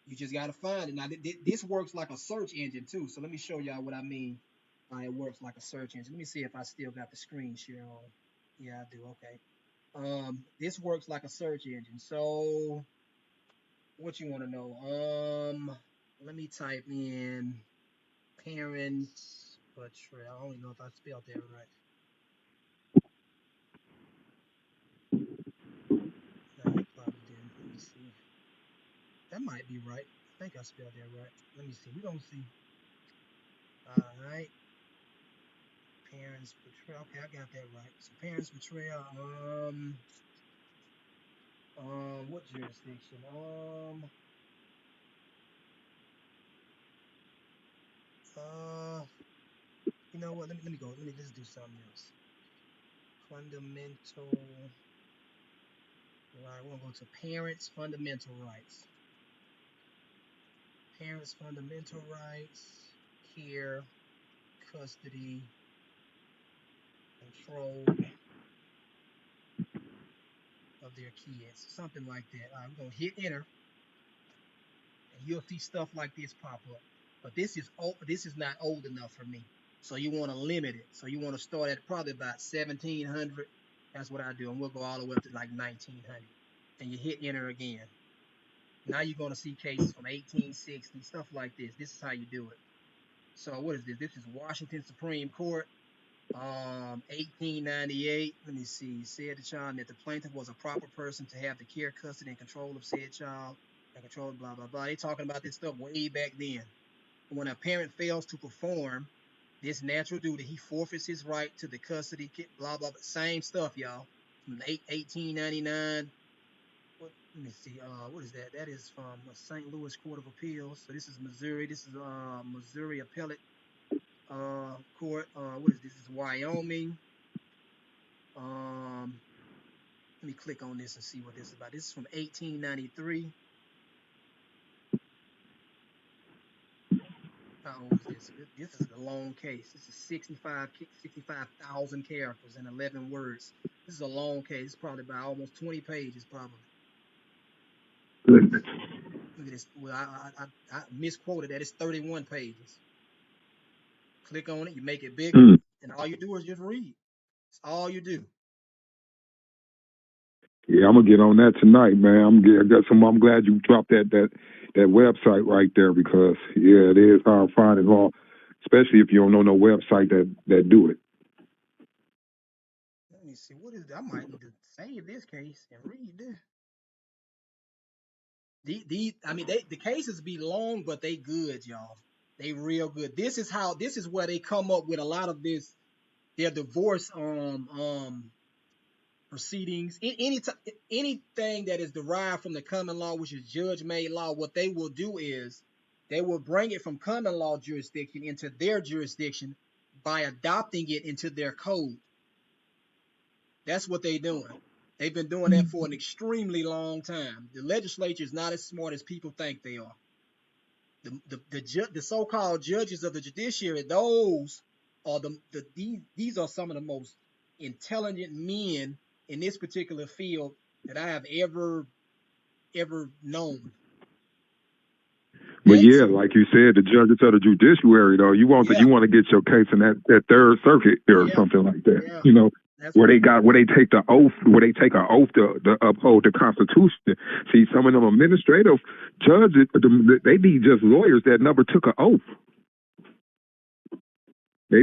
You just got to find it. Now, this works like a search engine, too. So let me show y'all what I mean by it works like a search engine. Let me see if I still got the screen share on. Yeah, I do. Okay. This works like a search engine. So what you want to know? Let me type in parents betrayal. I don't even know if I spelled that right. No, you probably didn't. Let me see. That might be right. I think I spelled that right. Let me see. We're going to see. All right. Parents betrayal. Okay, I got that right. So parents betrayal. What jurisdiction? You know what? Let me go. Let's do something else. Fundamental. Right. We're gonna go to parents' fundamental rights. Parents' fundamental rights. Care, custody, control of their kids. Something like that. I'm gonna hit enter. And you'll see stuff like this pop up. But this is not old enough for me. So you want to limit it. So you want to start at probably about 1700. That's what I do. And we'll go all the way up to like 1900. And you hit enter again. Now you're going to see cases from 1860, stuff like this. This is how you do it. So what is this? This is Washington Supreme Court, 1898. Let me see. Said the child that the plaintiff was a proper person to have the care, custody, and control of said child. And control, blah, blah, blah. They talking about this stuff way back then. When a parent fails to perform this natural duty, he forfeits his right to the custody, blah, blah, blah. Same stuff, y'all. From 1899. Let me see. What is that? That is from St. Louis Court of Appeals. So this is Missouri. This is Missouri Appellate Court. What is this? This is Wyoming. Let me click on this and see what this is about. This is from 1893. How old is this? This is a long case. This is 65,000 characters and 11 words. This is a long case. It's probably about almost 20 pages, probably. Look at this. Well, I misquoted that. It's 31 pages. Click on it. You make it bigger, and all you do is just read. It's all you do. Yeah, I'm gonna get on that tonight, man. I'm glad you dropped that website right there, because yeah, it is hard to find it all, especially if you don't know no website that do it. Let me see. What is that? I might need to save this case and read this. The cases be long, but they good, y'all. They real good. This is where they come up with a lot of this. Their divorce proceedings. Anything that is derived from the common law, which is judge-made law, what they will do is they will bring it from common law jurisdiction into their jurisdiction by adopting it into their code. That's what they're doing. They've been doing that for an extremely long time. The legislature is not as smart as people think they are. The so-called judges of the judiciary, those are these are some of the most intelligent men in this particular field that I have ever known. But That's yeah, like you said, the judges of the judiciary, though, you want yeah, to get your case in that third circuit or yeah, something like that. yeah. You know, That's where what. they take the oath, to uphold the Constitution. See, some of them administrative judges, they be just lawyers that never took an oath. They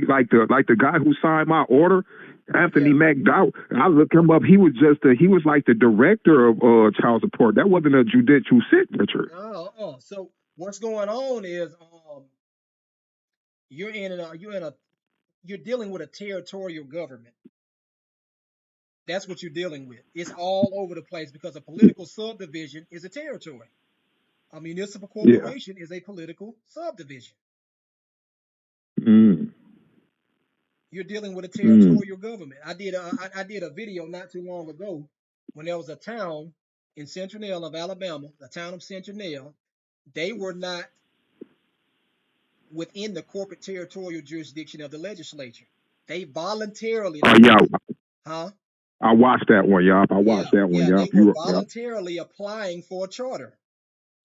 like the guy who signed my order, Anthony Yeah. McDowell. I looked him up. He was like the director of child support. That wasn't a judicial signature. So what's going on is you're dealing with a territorial government. That's what you're dealing with. It's all over the place because a political subdivision is a territory. A municipal Yeah. corporation is a political subdivision. Mm. You're dealing with a Mm. territorial government. I did a video not too long ago when there was a town in Central of Alabama, the town of Central. They were not within the corporate territorial jurisdiction of the legislature. They voluntarily, Oh like, yeah, huh? I watched that one, y'all. I Yeah, watched that one, yeah, y'all. they were Yeah. voluntarily applying for a charter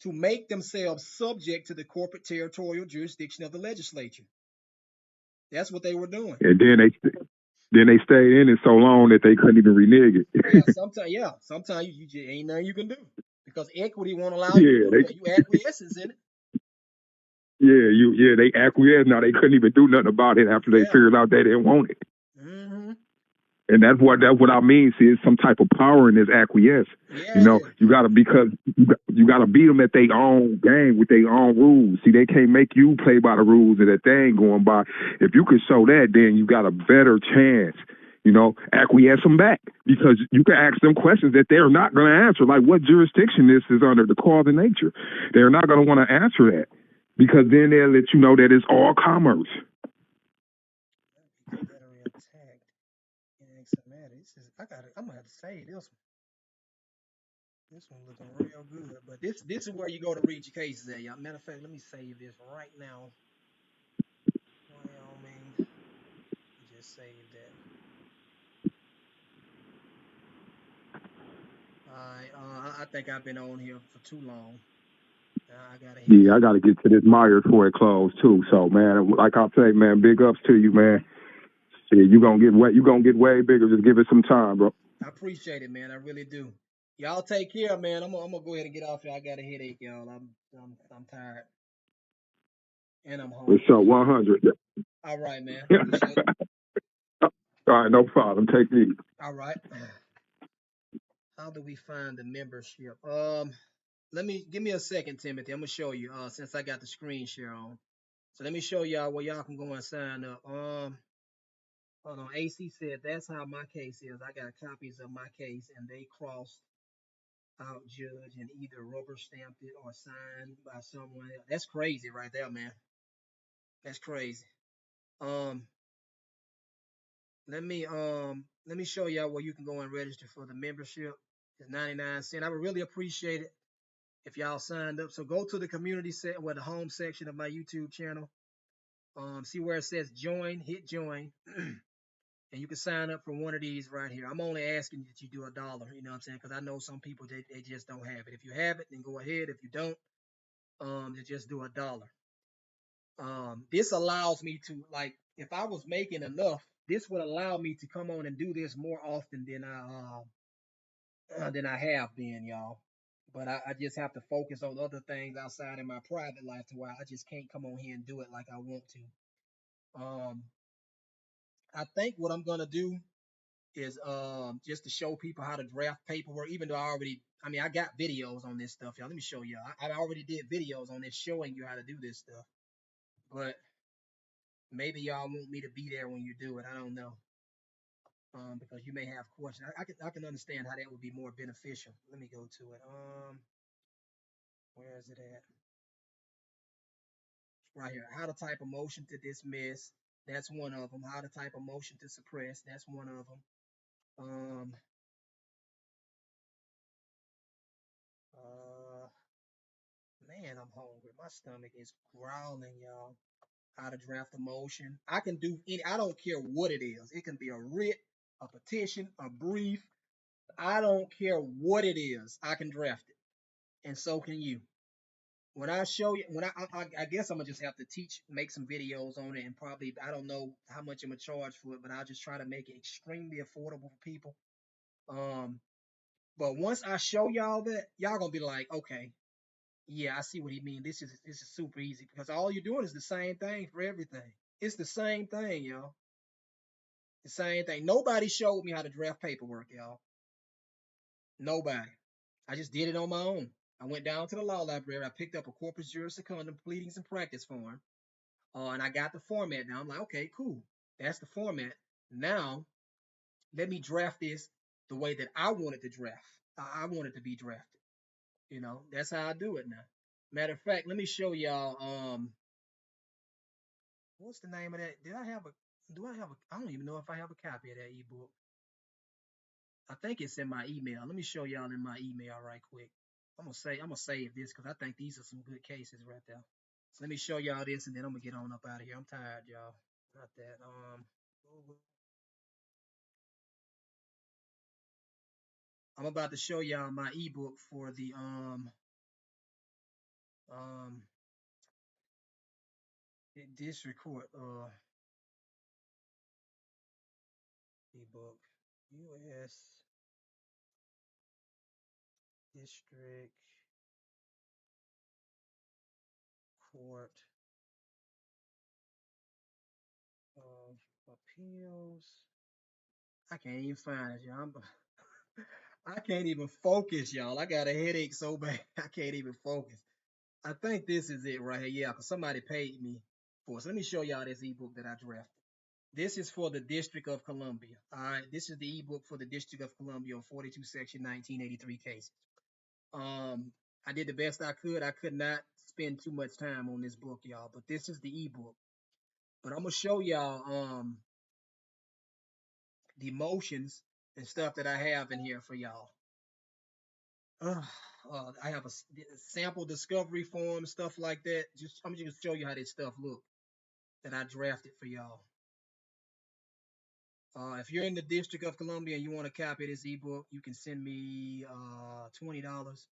to make themselves subject to the corporate territorial jurisdiction of the legislature. That's what they were doing. And then they stayed in it so long that they couldn't even renege Yeah, it. sometimes you just ain't nothing you can do because equity won't allow you to yeah, do that. You acquiescence in it. they acquiesced. Now they couldn't even do nothing about it after they Yeah. figured out they didn't want it. Mm-hmm. And that's what I mean. See, it's some type of power in this acquiesce. Yeah, You it know, is. you gotta because you gotta beat them at their own game with their own rules. See, they can't make you play by the rules that they ain't going by. If you can show that, then you got a better chance. You know, acquiesce them back because you can ask them questions that they're not going to answer, like what jurisdiction this is under, the cause of nature. They're not going to want to answer that because then they'll let you know that it's all commerce. Collaterally attacked. I'm gonna have to say this one. This one looking real good. But this is where you go to read your cases at, y'all. Matter of fact, let me save this right now. Wyoming. Just save that. I think I've been on here for too long. I gotta hit Yeah, it. I got to get to this Myers before it closed too. So, man, like I say, man, big ups to you, man. Yeah, you gonna get way bigger. Just give it some time, bro. I appreciate it, man. I really do. Y'all take care, man. I'm gonna go ahead and get off here. I got a headache, y'all. I'm tired and I'm For hungry. sure, 100. All right, man. All Appreciate it. right, no problem. Take it easy. All right. How do we find the membership? Give me a second, Timothy. I'm gonna show you. Since I got the screen share on, so let me show y'all where y'all can go and sign up. Hold on. AC said that's how my case is. I got copies of my case, and they crossed out judge and either rubber stamped it or signed by someone else. That's crazy, right there, man. That's crazy. Um, let me show y'all where you can go and register for the membership. It's 99 cents. I would really appreciate it if y'all signed up. So go to the community set, the home section of my YouTube channel. See where it says join, hit join, and you can sign up for one of these right here. I'm only asking that you do $1, you know what I'm saying? Because I know some people they just don't have it. If you have it, then go ahead. If you don't, then just do $1. This allows me to, like, if I was making enough, this would allow me to come on and do this more often than I have been, y'all. But I just have to focus on other things outside in my private life to where I just can't come on here and do it like I want to. Um, I think what I'm gonna do is just to show people how to draft paperwork, even though I got videos on this stuff, y'all. Let me show y'all. I already did videos on this showing you how to do this stuff. But maybe y'all want me to be there when you do it. I don't know. Because you may have questions. I can understand how that would be more beneficial. Let me go to it. Where is it at? Right here. How to type a motion to dismiss. That's one of them. How to type a motion to suppress. That's one of them. Uh, Man, I'm hungry. My stomach is growling, y'all. How to draft a motion. I can do any. I don't care what it is. It can be a writ, a petition, a brief, I don't care what it is. I can draft it, and so can you. When I show you, I guess I'm gonna just have to teach, make some videos on it, and probably I don't know how much I'm gonna charge for it, but I'll just try to make it extremely affordable for people. Um, but once I show y'all that, y'all gonna be like, okay, yeah, I see what he mean. This is super easy because all you're doing is the same thing for everything. It's the same thing, y'all. The same thing. Nobody showed me how to draft paperwork, y'all. Nobody. I just did it on my own. I went down to the law library. I picked up a corpus juris secundum pleadings and practice form, and I got the format down. I'm like, okay, cool. That's the format. Now let me draft this the way that I want it to draft. I want it to be drafted. That's how I do it now. Matter of fact, let me show y'all. What's the name of that? Did I have a? Do I have a? I don't even know if I have a copy of that ebook. I think it's in my email. Let me show y'all in my email right quick. I'm gonna save this because I think these are some good cases right there. So let me show y'all this and then I'm gonna get on up out of here. I'm tired, y'all. Not that. I'm about to show y'all my ebook for the um district court ebook. U.S. District Court of Appeals. I can't even find it, y'all. I can't even focus, y'all. I got a headache so bad I can't even focus. I think this is it right here. Yeah, because somebody paid me for it. So let me show y'all this ebook that I drafted. This is for the District of Columbia. All right, this is the ebook for the District of Columbia, 42 Section 1983 cases. I did the best I could. I could not spend too much time on this book, y'all, but this is the ebook. But I'm gonna show y'all the motions and stuff that I have in here for y'all. I have a sample discovery form, stuff like that. I'm just gonna show you how this stuff look that I drafted for y'all. If you're in the District of Columbia and you want a copy of this ebook, you can send me $20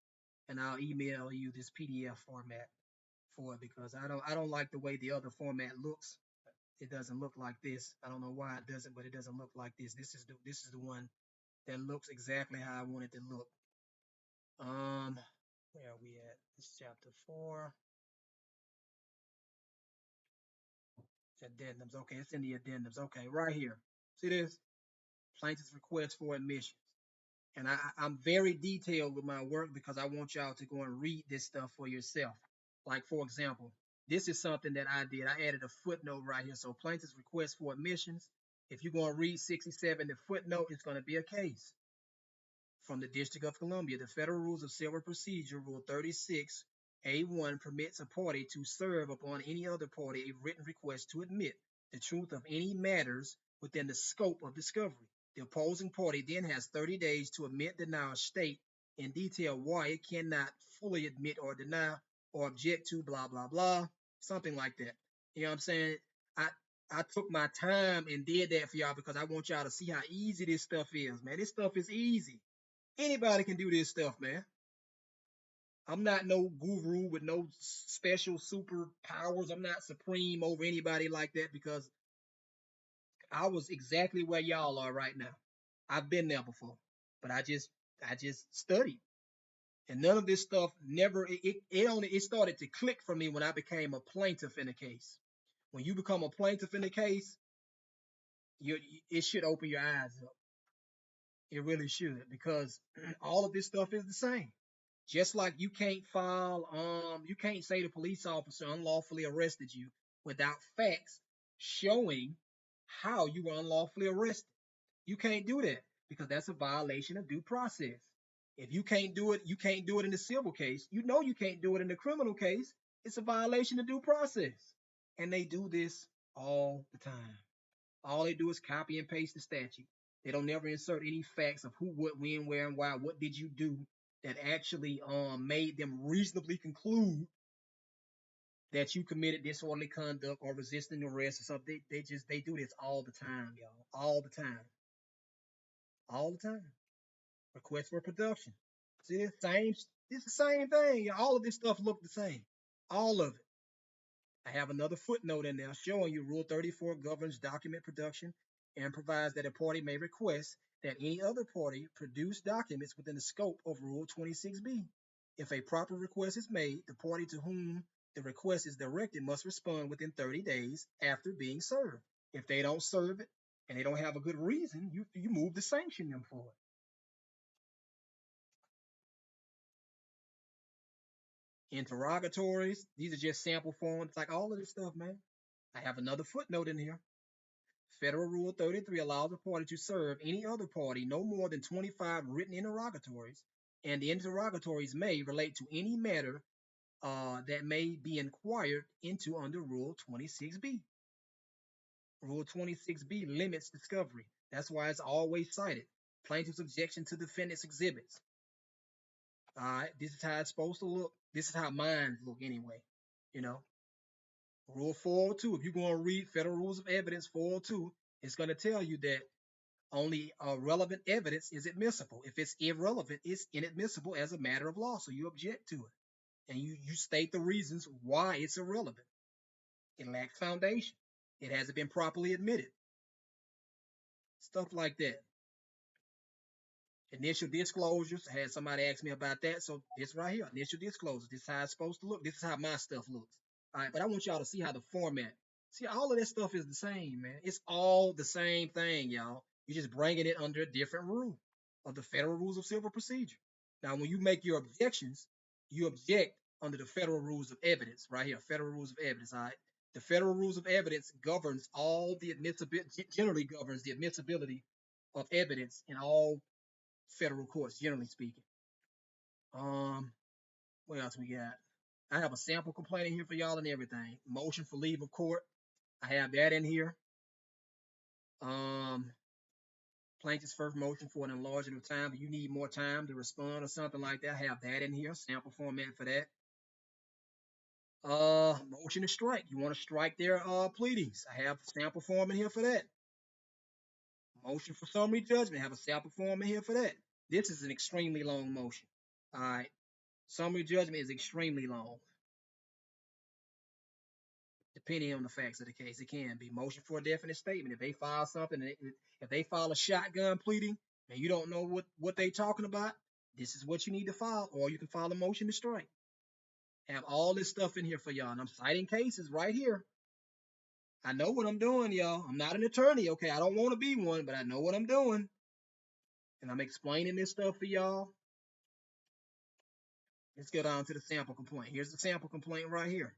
and I'll email you this PDF format for it because I don't like the way the other format looks. It doesn't look like this. I don't know why it doesn't, but it doesn't look like this. This is the one that looks exactly how I want it to look. Where are we at? This is chapter 4. Addendums. Okay, it's in the addendums. Okay, right here. See this? Plaintiff's request for admission. And I'm very detailed with my work because I want y'all to go and read this stuff for yourself. Like, for example, this is something that I did. I added a footnote right here. So plaintiff's request for admissions. If you're going to read 67, the footnote is going to be a case from the District of Columbia. The Federal Rules of Civil Procedure, Rule 36A1, permits a party to serve upon any other party a written request to admit the truth of any matters within the scope of discovery. The opposing party then has 30 days to admit, deny, or state in detail why it cannot fully admit or deny or object to blah, blah, blah, something like that. You know what I'm saying? I took my time and did that for y'all because I want y'all to see how easy this stuff is, man. This stuff is easy. Anybody can do this stuff, man. I'm not no guru with no special superpowers. I'm not supreme over anybody like that because I was exactly where y'all are right now. I've been there before, but I just studied, and none of this stuff never it started to click for me when I became a plaintiff in a case. When you become a plaintiff in a case, it should open your eyes up. It really should because all of this stuff is the same. Just like you can't say the police officer unlawfully arrested you without facts showing how you were unlawfully arrested. You can't do that because that's a violation of due process. If you can't do it, you can't do it in the civil case. You know you can't do it in the criminal case. It's a violation of due process. And they do this all the time. All they do is copy and paste the statute. They don't never insert any facts of who, what, when, where, and why. What did you do that actually made them reasonably conclude that you committed disorderly conduct or resisting arrest or something? They do this all the time, y'all. All the time. All the time. Request for production. See, it's the same thing. All of this stuff look the same. All of it. I have another footnote in there showing you Rule 34 governs document production and provides that a party may request that any other party produce documents within the scope of Rule 26B. If a proper request is made, the party to whom the request is directed must respond within 30 days after being served. If they don't serve it and they don't have a good reason, you move to sanction them for it. Interrogatories, these are just sample forms, like all of this stuff, man. I have another footnote in here. Federal Rule 33 allows a party to serve any other party no more than 25 written interrogatories, and the interrogatories may relate to any matter that may be inquired into under Rule 26B. Rule 26B limits discovery. That's why it's always cited. Plaintiff's objection to defendant's exhibits. All right, this is how it's supposed to look. This is how mine look anyway. You know, Rule 402, if you're going to read Federal Rules of Evidence 402, it's going to tell you that only relevant evidence is admissible. If it's irrelevant, it's inadmissible as a matter of law. So you object to it. And you state the reasons why it's irrelevant. It lacks foundation. It hasn't been properly admitted. Stuff like that. Initial disclosures. I had somebody ask me about that. So this right here, initial disclosures. This is how it's supposed to look. This is how my stuff looks. All right, but I want y'all to see how the format. See, all of that stuff is the same, man. It's all the same thing, y'all. You're just bringing it under a different rule of the Federal Rules of Civil Procedure. Now, when you make your objections, you object under the Federal Rules of Evidence, right here, Federal Rules of Evidence, all right? The Federal Rules of Evidence governs all the admissibility, generally governs the admissibility of evidence in all federal courts, generally speaking. What else we got? I have a sample complaint in here for y'all and everything. Motion for leave of court. I have that in here. Plaintiff's first motion for an enlargement of time. If you need more time to respond or something like that, I have that in here. Sample format for that. Motion to strike. You want to strike their pleadings. I have a sample form in here for that. Motion for summary judgment. I have a sample form in here for that. This is an extremely long motion. All right. Summary judgment is extremely long. Depending on the facts of the case, it can be. Motion for a definite statement. If they file something, if they file a shotgun pleading and you don't know what they talking about, this is what you need to file, or you can file a motion to strike. Have all this stuff in here for y'all, and I'm citing cases right here. I know what I'm doing, y'all. I'm not an attorney, okay? I don't want to be one, but I know what I'm doing, and I'm explaining this stuff for y'all. Let's get on to the sample complaint. Here's the sample complaint right here.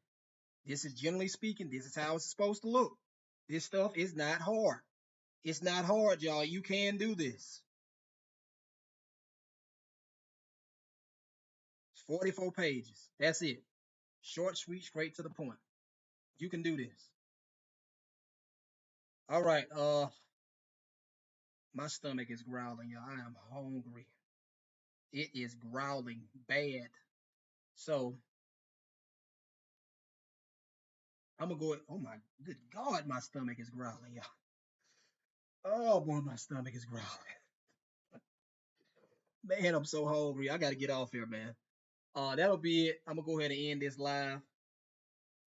This is generally speaking, this is how it's supposed to look. This stuff is not hard. It's not hard, y'all. You can do this. It's 44 pages. That's it. Short, sweet, straight to the point. You can do this. All right. My stomach is growling, y'all. I am hungry. It is growling bad. So I'm gonna go. Oh my good God, my stomach is growling, y'all. Oh boy, my stomach is growling. Man, I'm so hungry. I gotta get off here, man. That'll be it. I'm gonna go ahead and end this live.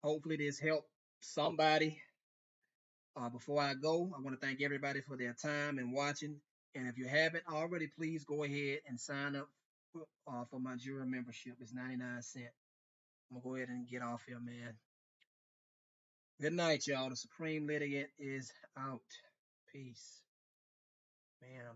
Hopefully this helped somebody. Before I go, I want to thank everybody for their time and watching. And if you haven't already, please go ahead and sign up for my juror membership. It's 99 cents. I'm gonna go ahead and get off here, man. Good night, y'all. The Supreme Litigant is out. Peace. Man, I'm